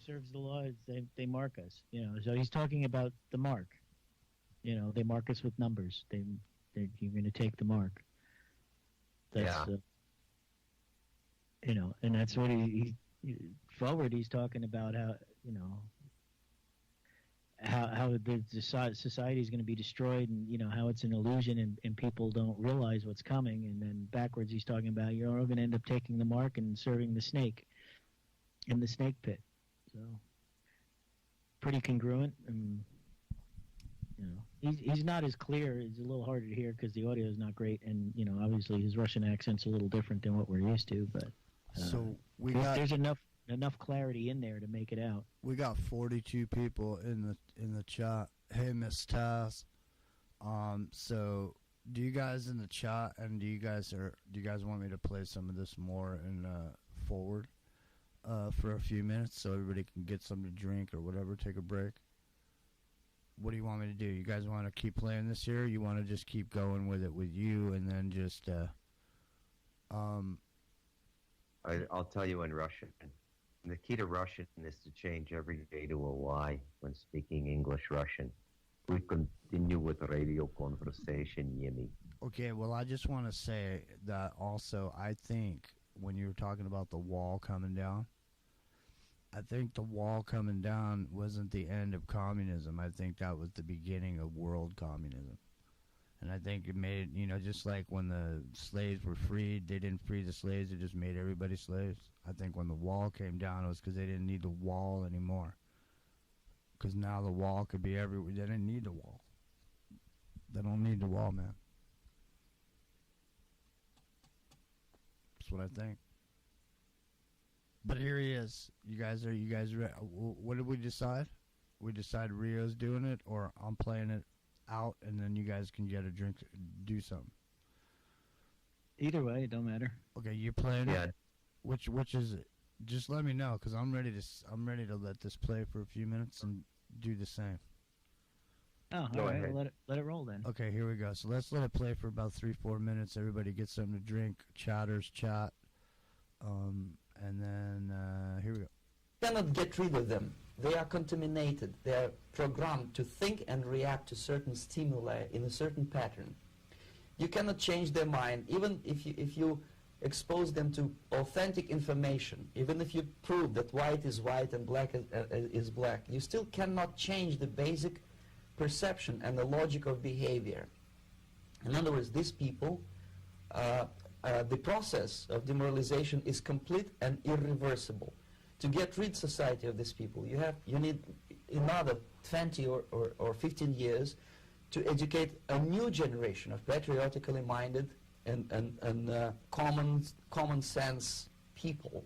serves the laws, they mark us. So he's talking about the mark. They mark us with numbers. You're going to take the mark. That's, and that's what he forward. He's talking about how the society is going to be destroyed, and how it's an illusion, and people don't realize what's coming. And then backwards, he's talking about you're all going to end up taking the mark and serving the snake in the snake pit. So pretty congruent, and he's not as clear. It's a little harder to hear because the audio is not great, and obviously his Russian accent's a little different than what we're used to. But so there's enough clarity in there to make it out. We got 42 people in the chat. Hey, Miss Taz. So do you guys in the chat, and do you guys want me to play some of this more in forward for a few minutes so everybody can get something to drink or whatever, take a break? What do you want me to do? You guys want to keep playing this here? Or you want to just keep going with it with you and then just I'll tell you in Russian. The key to Russian is to change every day to a Y when speaking English Russian. We continue with radio conversation, Yemi. Okay, well, I just want to say that also I think when you were talking about the wall coming down, I think the wall coming down wasn't the end of communism. I think that was the beginning of world communism. And I think it made, just like when the slaves were freed, they didn't free the slaves, they just made everybody slaves. I think when the wall came down, it was because they didn't need the wall anymore. Because now the wall could be everywhere. They didn't need the wall. They don't need the wall, man. That's what I think. But here he is. You guys ready? What did we decide? We decided Rio's doing it, or I'm playing it out, and then you guys can get a drink, do something. Either way, it don't matter. Okay, you're playing it. Which is it? Just let me know, because I'm ready to let this play for a few minutes and do the same. Oh, all right. Let it roll then. Okay, here we go. So let's let it play for about 3-4 minutes. Everybody get something to drink, chatters, chat, and then here we go. You cannot get rid of them. They are contaminated. They are programmed to think and react to certain stimuli in a certain pattern. You cannot change their mind, even if you expose them to authentic information, even if you prove that white is white and black is black. You still cannot change the basic perception and the logic of behavior. In other words, these people, the process of demoralization is complete and irreversible. To get rid society of these people, you need another 20 or 15 years to educate a new generation of patriotically minded and common sense people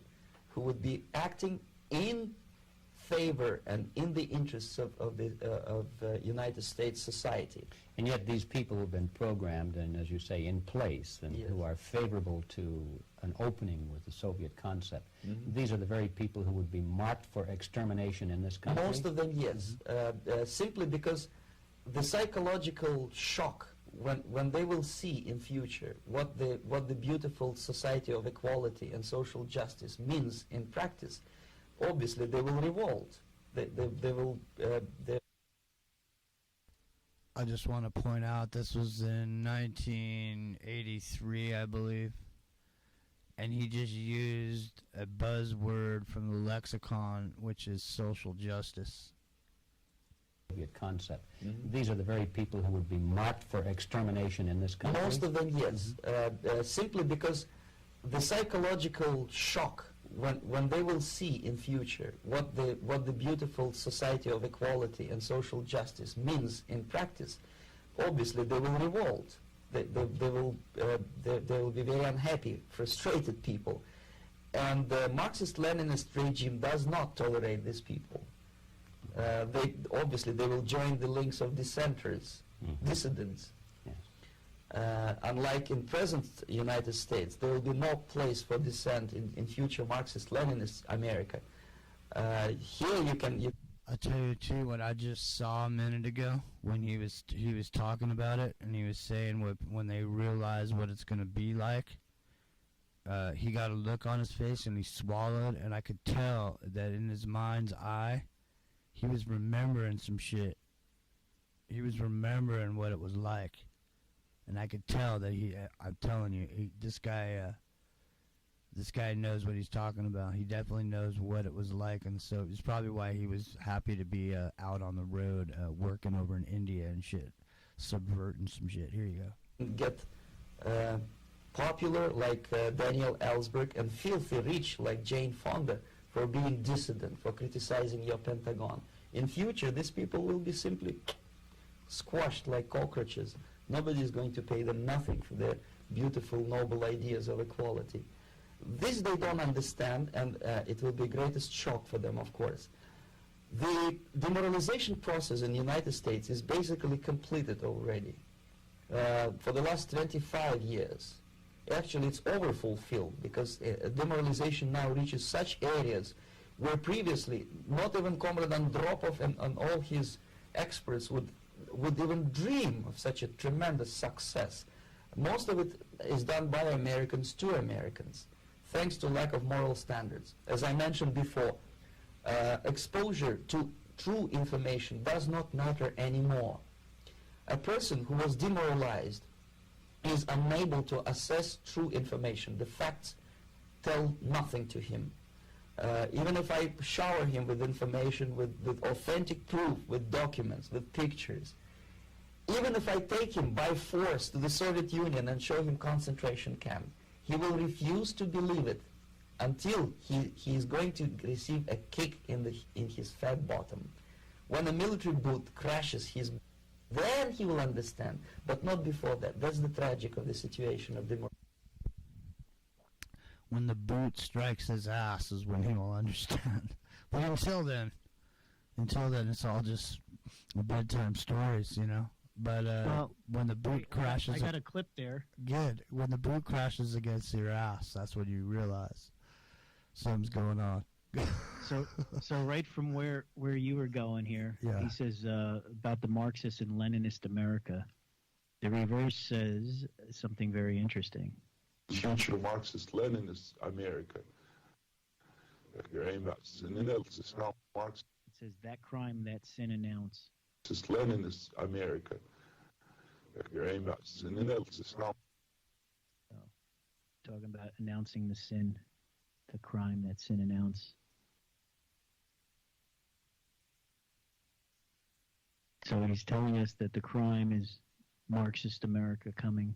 who would be acting in favor and in the interests of the United States society. And yet these people who have been programmed and, as you say, in place and Yes. who are favorable to an opening with the Soviet concept, these are the very people who would be marked for extermination in this country? Most of them, yes. Simply because the psychological shock when they will see in future what the beautiful society of equality and social justice means in practice, obviously they will revolt. They will. I just want to point out this was in 1983, I believe, and he just used a buzzword from the lexicon, which is social justice. Soviet concept. These are the very people who would be marked for extermination in this country? Most of them, yes. Simply because the psychological shock when they will see in future what the beautiful society of equality and social justice means in practice, obviously they will revolt. They will be very unhappy, frustrated people, and the Marxist-Leninist regime does not tolerate these people. They will join the links of dissenters, dissidents. Unlike in present United States, there will be no place for dissent in future Marxist-Leninist America. Here you can. I tell you too, what I just saw a minute ago when he was talking about it, and he was saying when they realize what it's going to be like. He got a look on his face and he swallowed, and I could tell that in his mind's eye, he was remembering some shit. He was remembering what it was like. And I could tell that I'm telling you, this guy knows what he's talking about. He definitely knows what it was like, and so it's probably why he was happy to be out on the road, working over in India and shit, subverting some shit. Here you go. Get popular like Daniel Ellsberg and filthy rich like Jane Fonda for being dissident, for criticizing your Pentagon. In future, these people will be simply squashed like cockroaches. Nobody is going to pay them nothing for their beautiful, noble ideas of equality. This they don't understand, and it will be greatest shock for them, of course. The demoralization process in the United States is basically completed already. For the last 25 years. Actually, it's overfulfilled because demoralization now reaches such areas where previously not even Comrade Andropov and all his experts would even dream of such a tremendous success. Most of it is done by Americans to Americans, thanks to lack of moral standards. As I mentioned before, exposure to true information does not matter anymore. A person who was demoralized is unable to assess true information. The facts tell nothing to him. Even if I shower him with information, with authentic proof, with documents, with pictures, even if I take him by force to the Soviet Union and show him concentration camp, he will refuse to believe it until he is going to receive a kick in his fat bottom. When a military boot crashes his, then he will understand, but not before that. That's the tragic of the situation of democracy. When the boot strikes his ass is when he will understand. But until then, it's all just bedtime stories, you know. But when the boot crashes... I got a clip there. Good. When the boot crashes against your ass, that's when you realize something's going on. So right from where you were going here, he says about the Marxist and Leninist America. The reverse says something very interesting. Future Marxist-Leninist America. It says that crime, that sin announce. Marxist-Leninist America. Talking about announcing the sin, the crime, that sin announce. So he's telling us that the crime is Marxist America coming.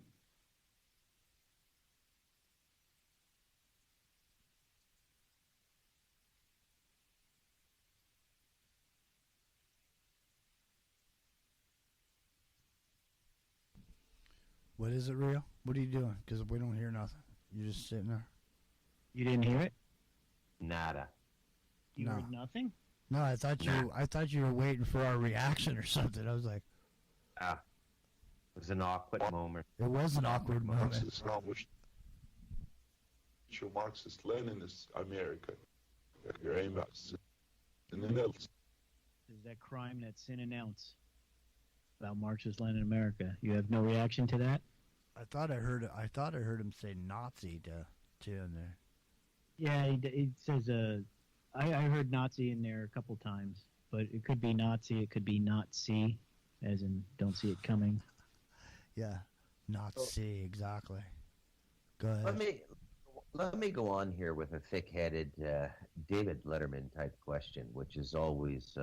What is it, Rio? What are you doing? Because we don't hear nothing. You're just sitting there. You didn't hear it? Nada. You heard nothing? No, I thought you were waiting for our reaction or something. I was like, it was an awkward moment. It was an awkward moment. Marxist-Leninist America. You're aiming at something else. Is that crime, that sin and ounce about Marxist Lenin America? You have no reaction to that? I thought I heard him say Nazi to in there. Yeah, it says I heard Nazi in there a couple times, but it could be Nazi, it could be not see, as in don't see it coming. Yeah, Nazi, exactly. Go ahead. Let me go on here with a thick-headed David Letterman type question, which is always,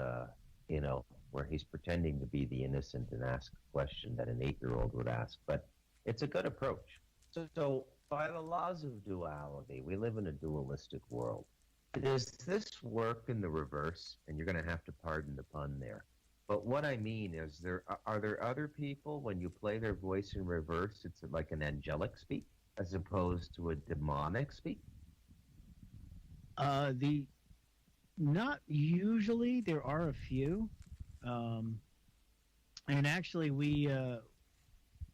where he's pretending to be the innocent and ask a question that an 8-year-old would ask. But it's a good approach. So by the laws of duality, we live in a dualistic world. Does this work in the reverse? And you're going to have to pardon the pun there. But what I mean is, are there other people, when you play their voice in reverse, it's like an angelic speak as opposed to a demonic speak? Not usually. There are a few. And actually, we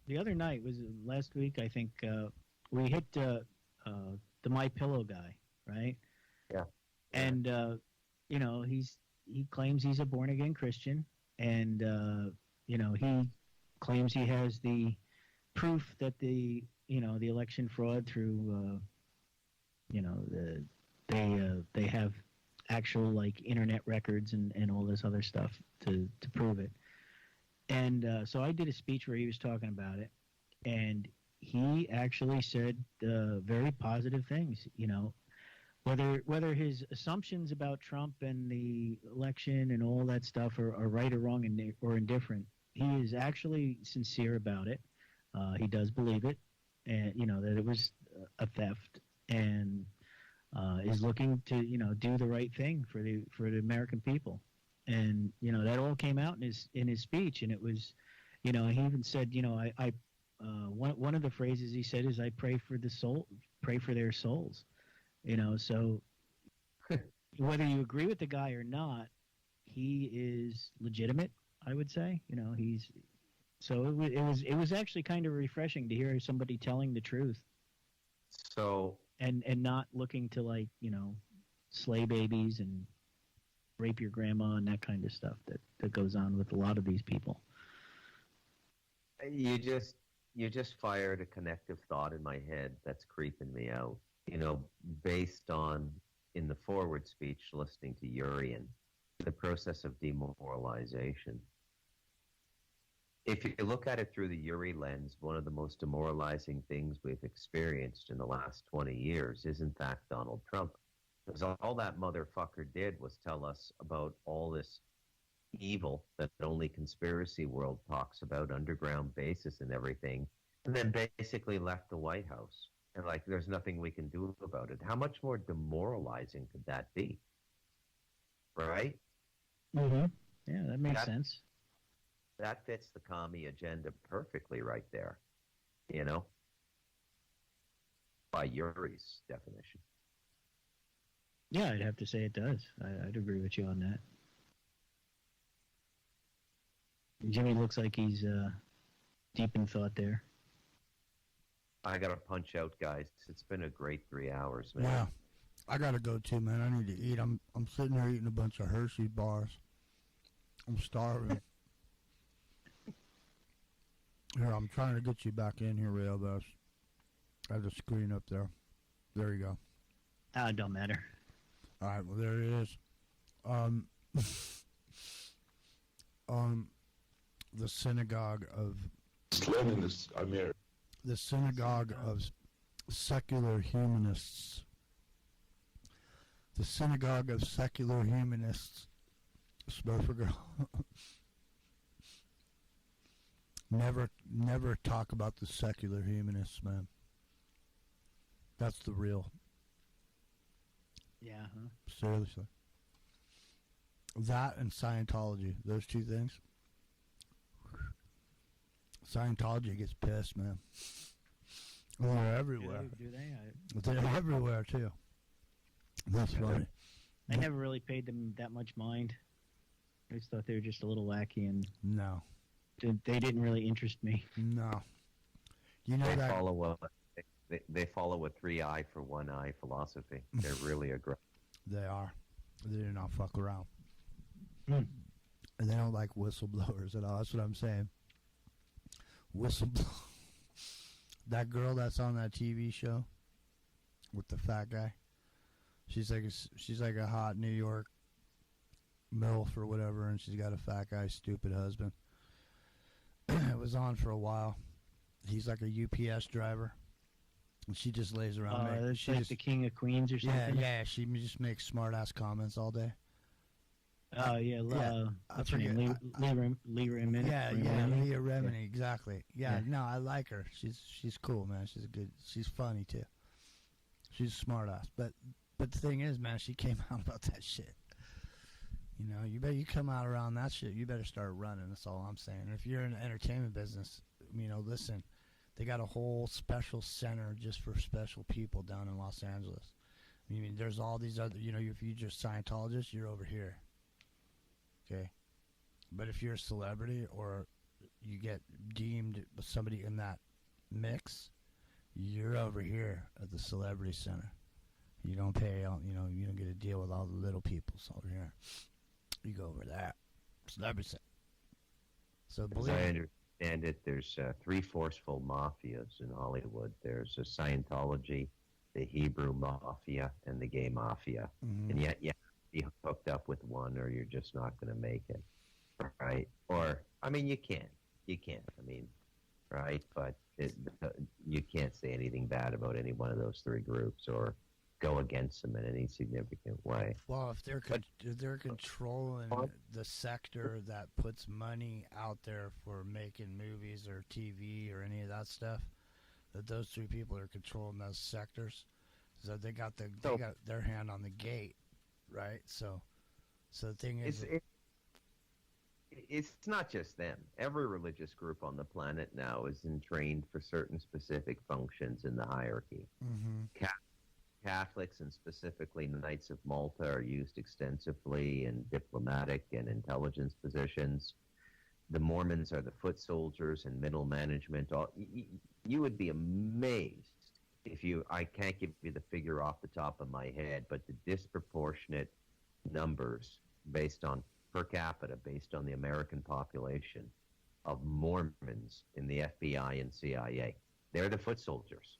the other night, was last week, I think, we hit the My Pillow guy, right? Yeah. And he claims he's a born again Christian, and he claims he has the proof that the election fraud through they have actual like internet records and all this other stuff to prove it. And so I did a speech where he was talking about it, and he actually said very positive things. Whether his assumptions about Trump and the election and all that stuff are right or wrong or indifferent, he is actually sincere about it. He does believe it, and that it was a theft, and is looking to do the right thing for the American people. And that all came out in his speech, and it was, he even said, one of the phrases he said is, "I pray for their souls." So whether you agree with the guy or not, he is legitimate, I would say. It was actually kind of refreshing to hear somebody telling the truth. So and not looking to slay babies and rape your grandma and that kind of stuff that goes on with a lot of these people. You just fired a connective thought in my head that's creeping me out. Based on, in the forward speech, listening to Urian, the process of demoralization. If you look at it through the Uri lens, one of the most demoralizing things we've experienced in the last 20 years is, in fact, Donald Trump. Because all that motherfucker did was tell us about all this evil that only conspiracy world talks about, underground bases and everything, and then basically left the White House. And there's nothing we can do about it. How much more demoralizing could that be? Right? Mm-hmm. Yeah, that makes sense. That fits the commie agenda perfectly right there, by Uri's definition. Yeah, I'd have to say it does. I'd agree with you on that. Jimmy looks like he's deep in thought there. I got to punch out, guys. It's been a great 3 hours, man. Yeah, I got to go too, man. I need to eat. I'm sitting here eating a bunch of Hershey bars. I'm starving. Here, I'm trying to get you back in here, Rio, but I have the screen up there. There you go. It don't matter. All right, well, there it is. The synagogue of Leninist America. The synagogue of secular humanists. The synagogue of secular humanists. Smurfer girl. Never talk about the secular humanists, man. That's the real. Yeah, huh? Seriously. That and Scientology, those two things. Scientology gets pissed, man. Well, they're everywhere. Do they? They're everywhere, too. That's funny. I never really paid them that much mind. I just thought they were just a little wacky, and no, they didn't really interest me. No, you know they that they follow a 3-eye for 1 eye philosophy. They're really aggressive. they are. They do not fuck around, and they don't like whistleblowers at all. That's what I'm saying. Whistleblower. That girl that's on that TV show with the fat guy. She's like a hot New York MILF or whatever, and she's got a fat guy, stupid husband. It was on for a while. He's like a UPS driver, and she just lays around. That's like the King of Queens or something. Yeah. She just makes smart ass comments all day. Oh yeah, what's her name? Leah Remini. Yeah, Leah Remini, exactly. Yeah, no, I like her. She's cool, man. She's funny too. She's a smart ass. But the thing is, man, she came out about that shit. You know, you come out around that shit, you better start running. That's all I'm saying. And if you're in the entertainment business, listen, they got a whole special center just for special people down in Los Angeles. I mean, there's all these other, if you're just Scientologist, you're over here. Okay? But if you're a celebrity or you get deemed somebody in that mix, you're over here at the Celebrity Center. You don't pay, you don't get to deal with all the little people over here. You go over there. Celebrity Center. So As I understand it, there's 3 forceful mafias in Hollywood. There's a Scientology, the Hebrew Mafia, and the Gay Mafia. Mm-hmm. And yet you have to be hooked up with one or you're just not going to make it, right? Or, I mean, you can't. I mean, right? But you can't say anything bad about any one of those 3 groups or go against them in any significant way. Well, if they're controlling the sector that puts money out there for making movies or TV or any of that stuff, that those 3 people are controlling those sectors, so they got their hand on the gate, right? So the thing is, it's not just them. Every religious group on the planet now is entrained for certain specific functions in the hierarchy. Mm-hmm. Catholics, and specifically Knights of Malta, are used extensively in diplomatic and intelligence positions. The Mormons are the foot soldiers and middle management. You would be amazed I can't give you the figure off the top of my head, but the disproportionate numbers based on per capita, based on the American population, of Mormons in the FBI and CIA. They're the foot soldiers,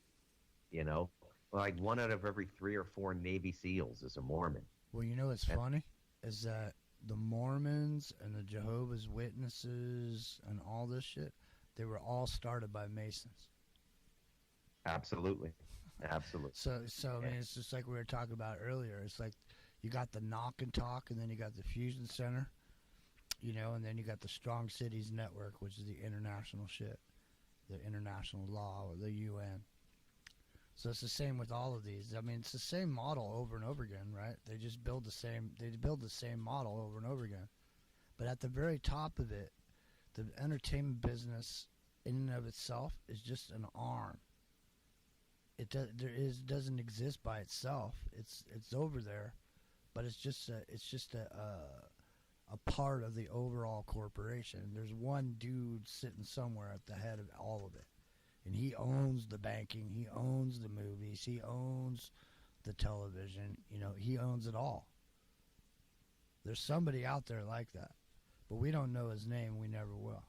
Like 1 out of every 3 or 4 Navy SEALs is a Mormon. Well, what's funny is that the Mormons and the Jehovah's Witnesses and all this shit, they were all started by Masons. Absolutely. So I mean, it's just like we were talking about earlier. It's like you got the Knock and Talk, and then you got the Fusion Center, and then you got the Strong Cities Network, which is the international shit, the international law, or the UN. So it's the same with all of these. I mean, it's the same model over and over again, right? They just build the same model over and over again. But at the very top of it, the entertainment business in and of itself is just an arm. It doesn't exist by itself. It's over there, but it's just a part of the overall corporation. There's one dude sitting somewhere at the head of all of it. And he owns the banking, he owns the movies, he owns the television, he owns it all. There's somebody out there like that, but we don't know his name, we never will.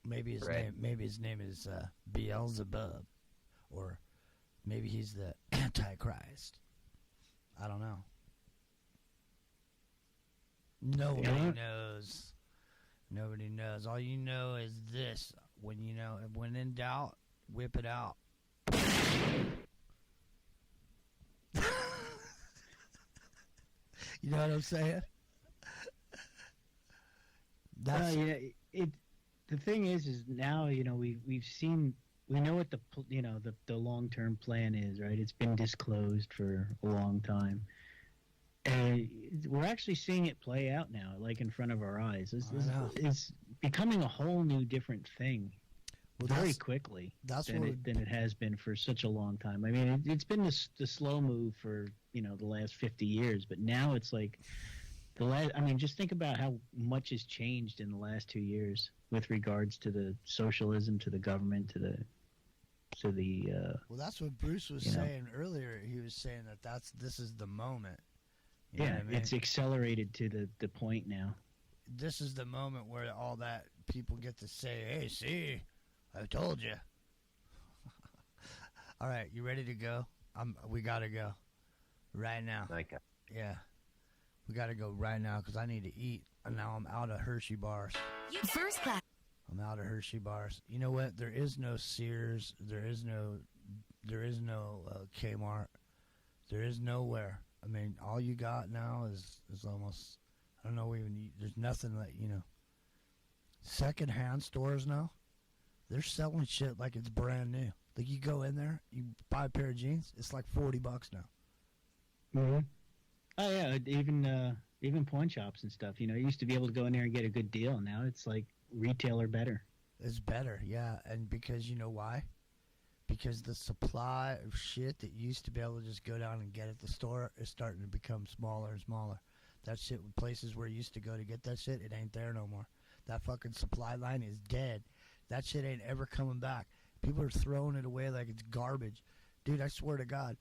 Maybe his name is Beelzebub, or maybe he's the Antichrist. I don't know. Nobody knows. Nobody knows. All you know is this. When in doubt, whip it out. You know what I'm saying? The thing is now we know what the long-term plan is, right? It's been disclosed for a long time. And we're actually seeing it play out now, like in front of our eyes. It's becoming a whole new different thing. very quickly than it has been for such a long time. I mean, it's been the slow move for the last 50 years, but now it's like just think about how much has changed in the last 2 years with regards to the socialism, to the government, to the well, that's what Bruce was saying earlier. He was saying this is the moment. You know what I mean? It's accelerated to the point now. This is the moment where all that people get to say, "Hey, see, I told you." All right, you ready to go? We gotta go right now. Okay. Yeah, we gotta go right now because I need to eat. And now I'm out of Hershey bars. First class. I'm out of Hershey bars. You know what? There is no Sears. There is no Kmart. There is nowhere. I mean, all you got now is almost. I don't know even. There's nothing like secondhand stores now. They're selling shit like it's brand new. Like you go in there, you buy a pair of jeans, it's like $40 now. Mm-hmm. Oh yeah, even pawn shops and stuff. You used to be able to go in there and get a good deal. Now it's like retailer better. It's better, yeah. And because you know why? Because the supply of shit that you used to be able to just go down and get at the store is starting to become smaller and smaller. That shit, places where you used to go to get that shit, it ain't there no more. That fucking supply line is dead. That shit ain't ever coming back. People are throwing it away like it's garbage. Dude, I swear to God,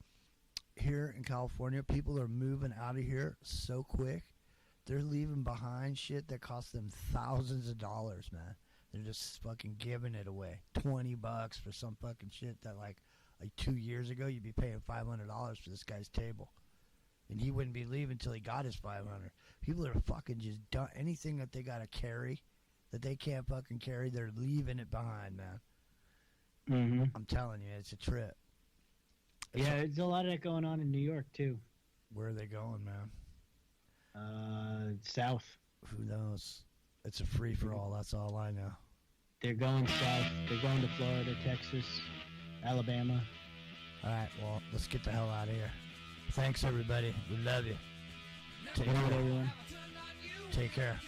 here in California, people are moving out of here so quick. They're leaving behind shit that costs them thousands of dollars, man. They're just fucking giving it away. $20 for some fucking shit that like 2 years ago you'd be paying $500 for this guy's table. And he wouldn't be leaving until he got his $500. People are fucking just done. Anything that they gotta carry that they can't fucking carry, they're leaving it behind, man. Mm-hmm. I'm telling you, it's a trip. There's a lot of that going on in New York too. Where are they going, man? South. Who knows? It's a free for all. That's all I know. They're going south. They're going to Florida, Texas, Alabama. All right. Well, let's get the hell out of here. Thanks, everybody. We love you. Take care, everyone. Take care.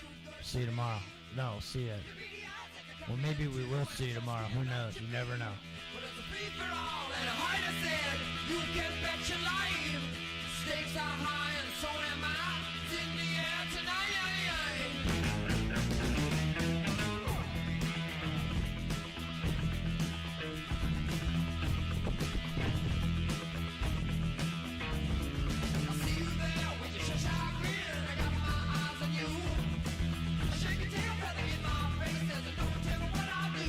See you tomorrow. No, see you. Well, maybe we will see you tomorrow. Who knows? You never know. You can bet your life. Stakes are high and so am I. It's in the air tonight. I see you there with your shot grin. I got my eyes on you. I shake your tail feather in my face. There's no telling what I'll do.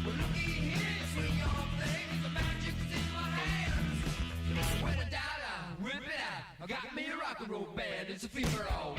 Well, looky here, you swing your things. The magic is in my hands. When in doubt, I whip it out. I got me a rock and roll band. It's a fever all.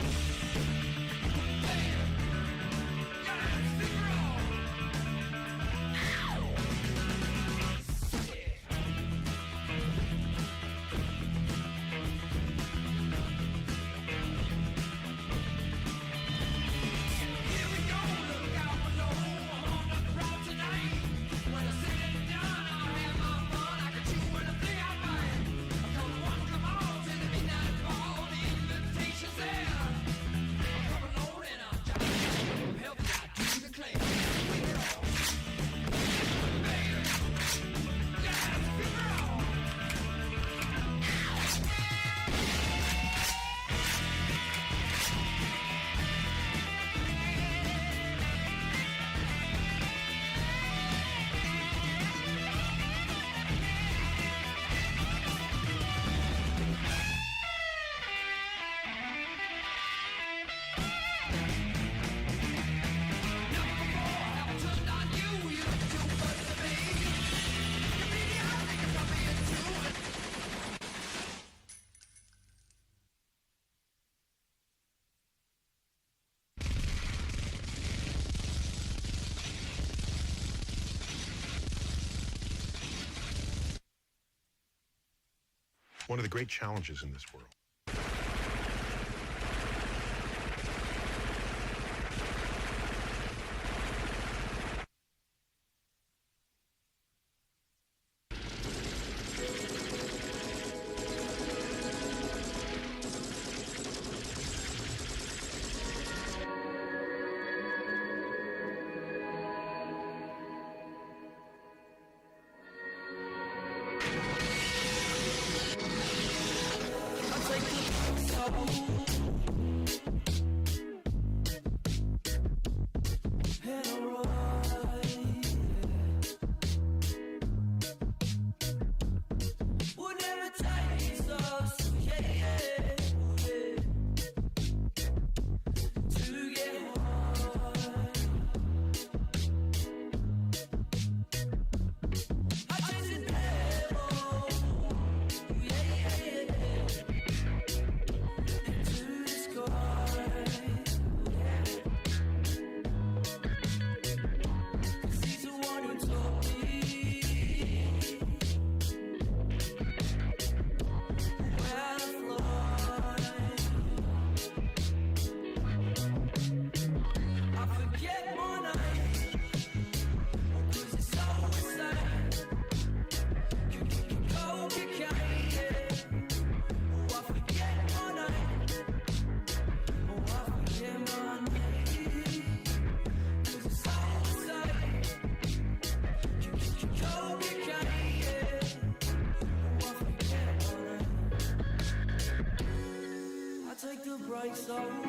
One of the great challenges in this world so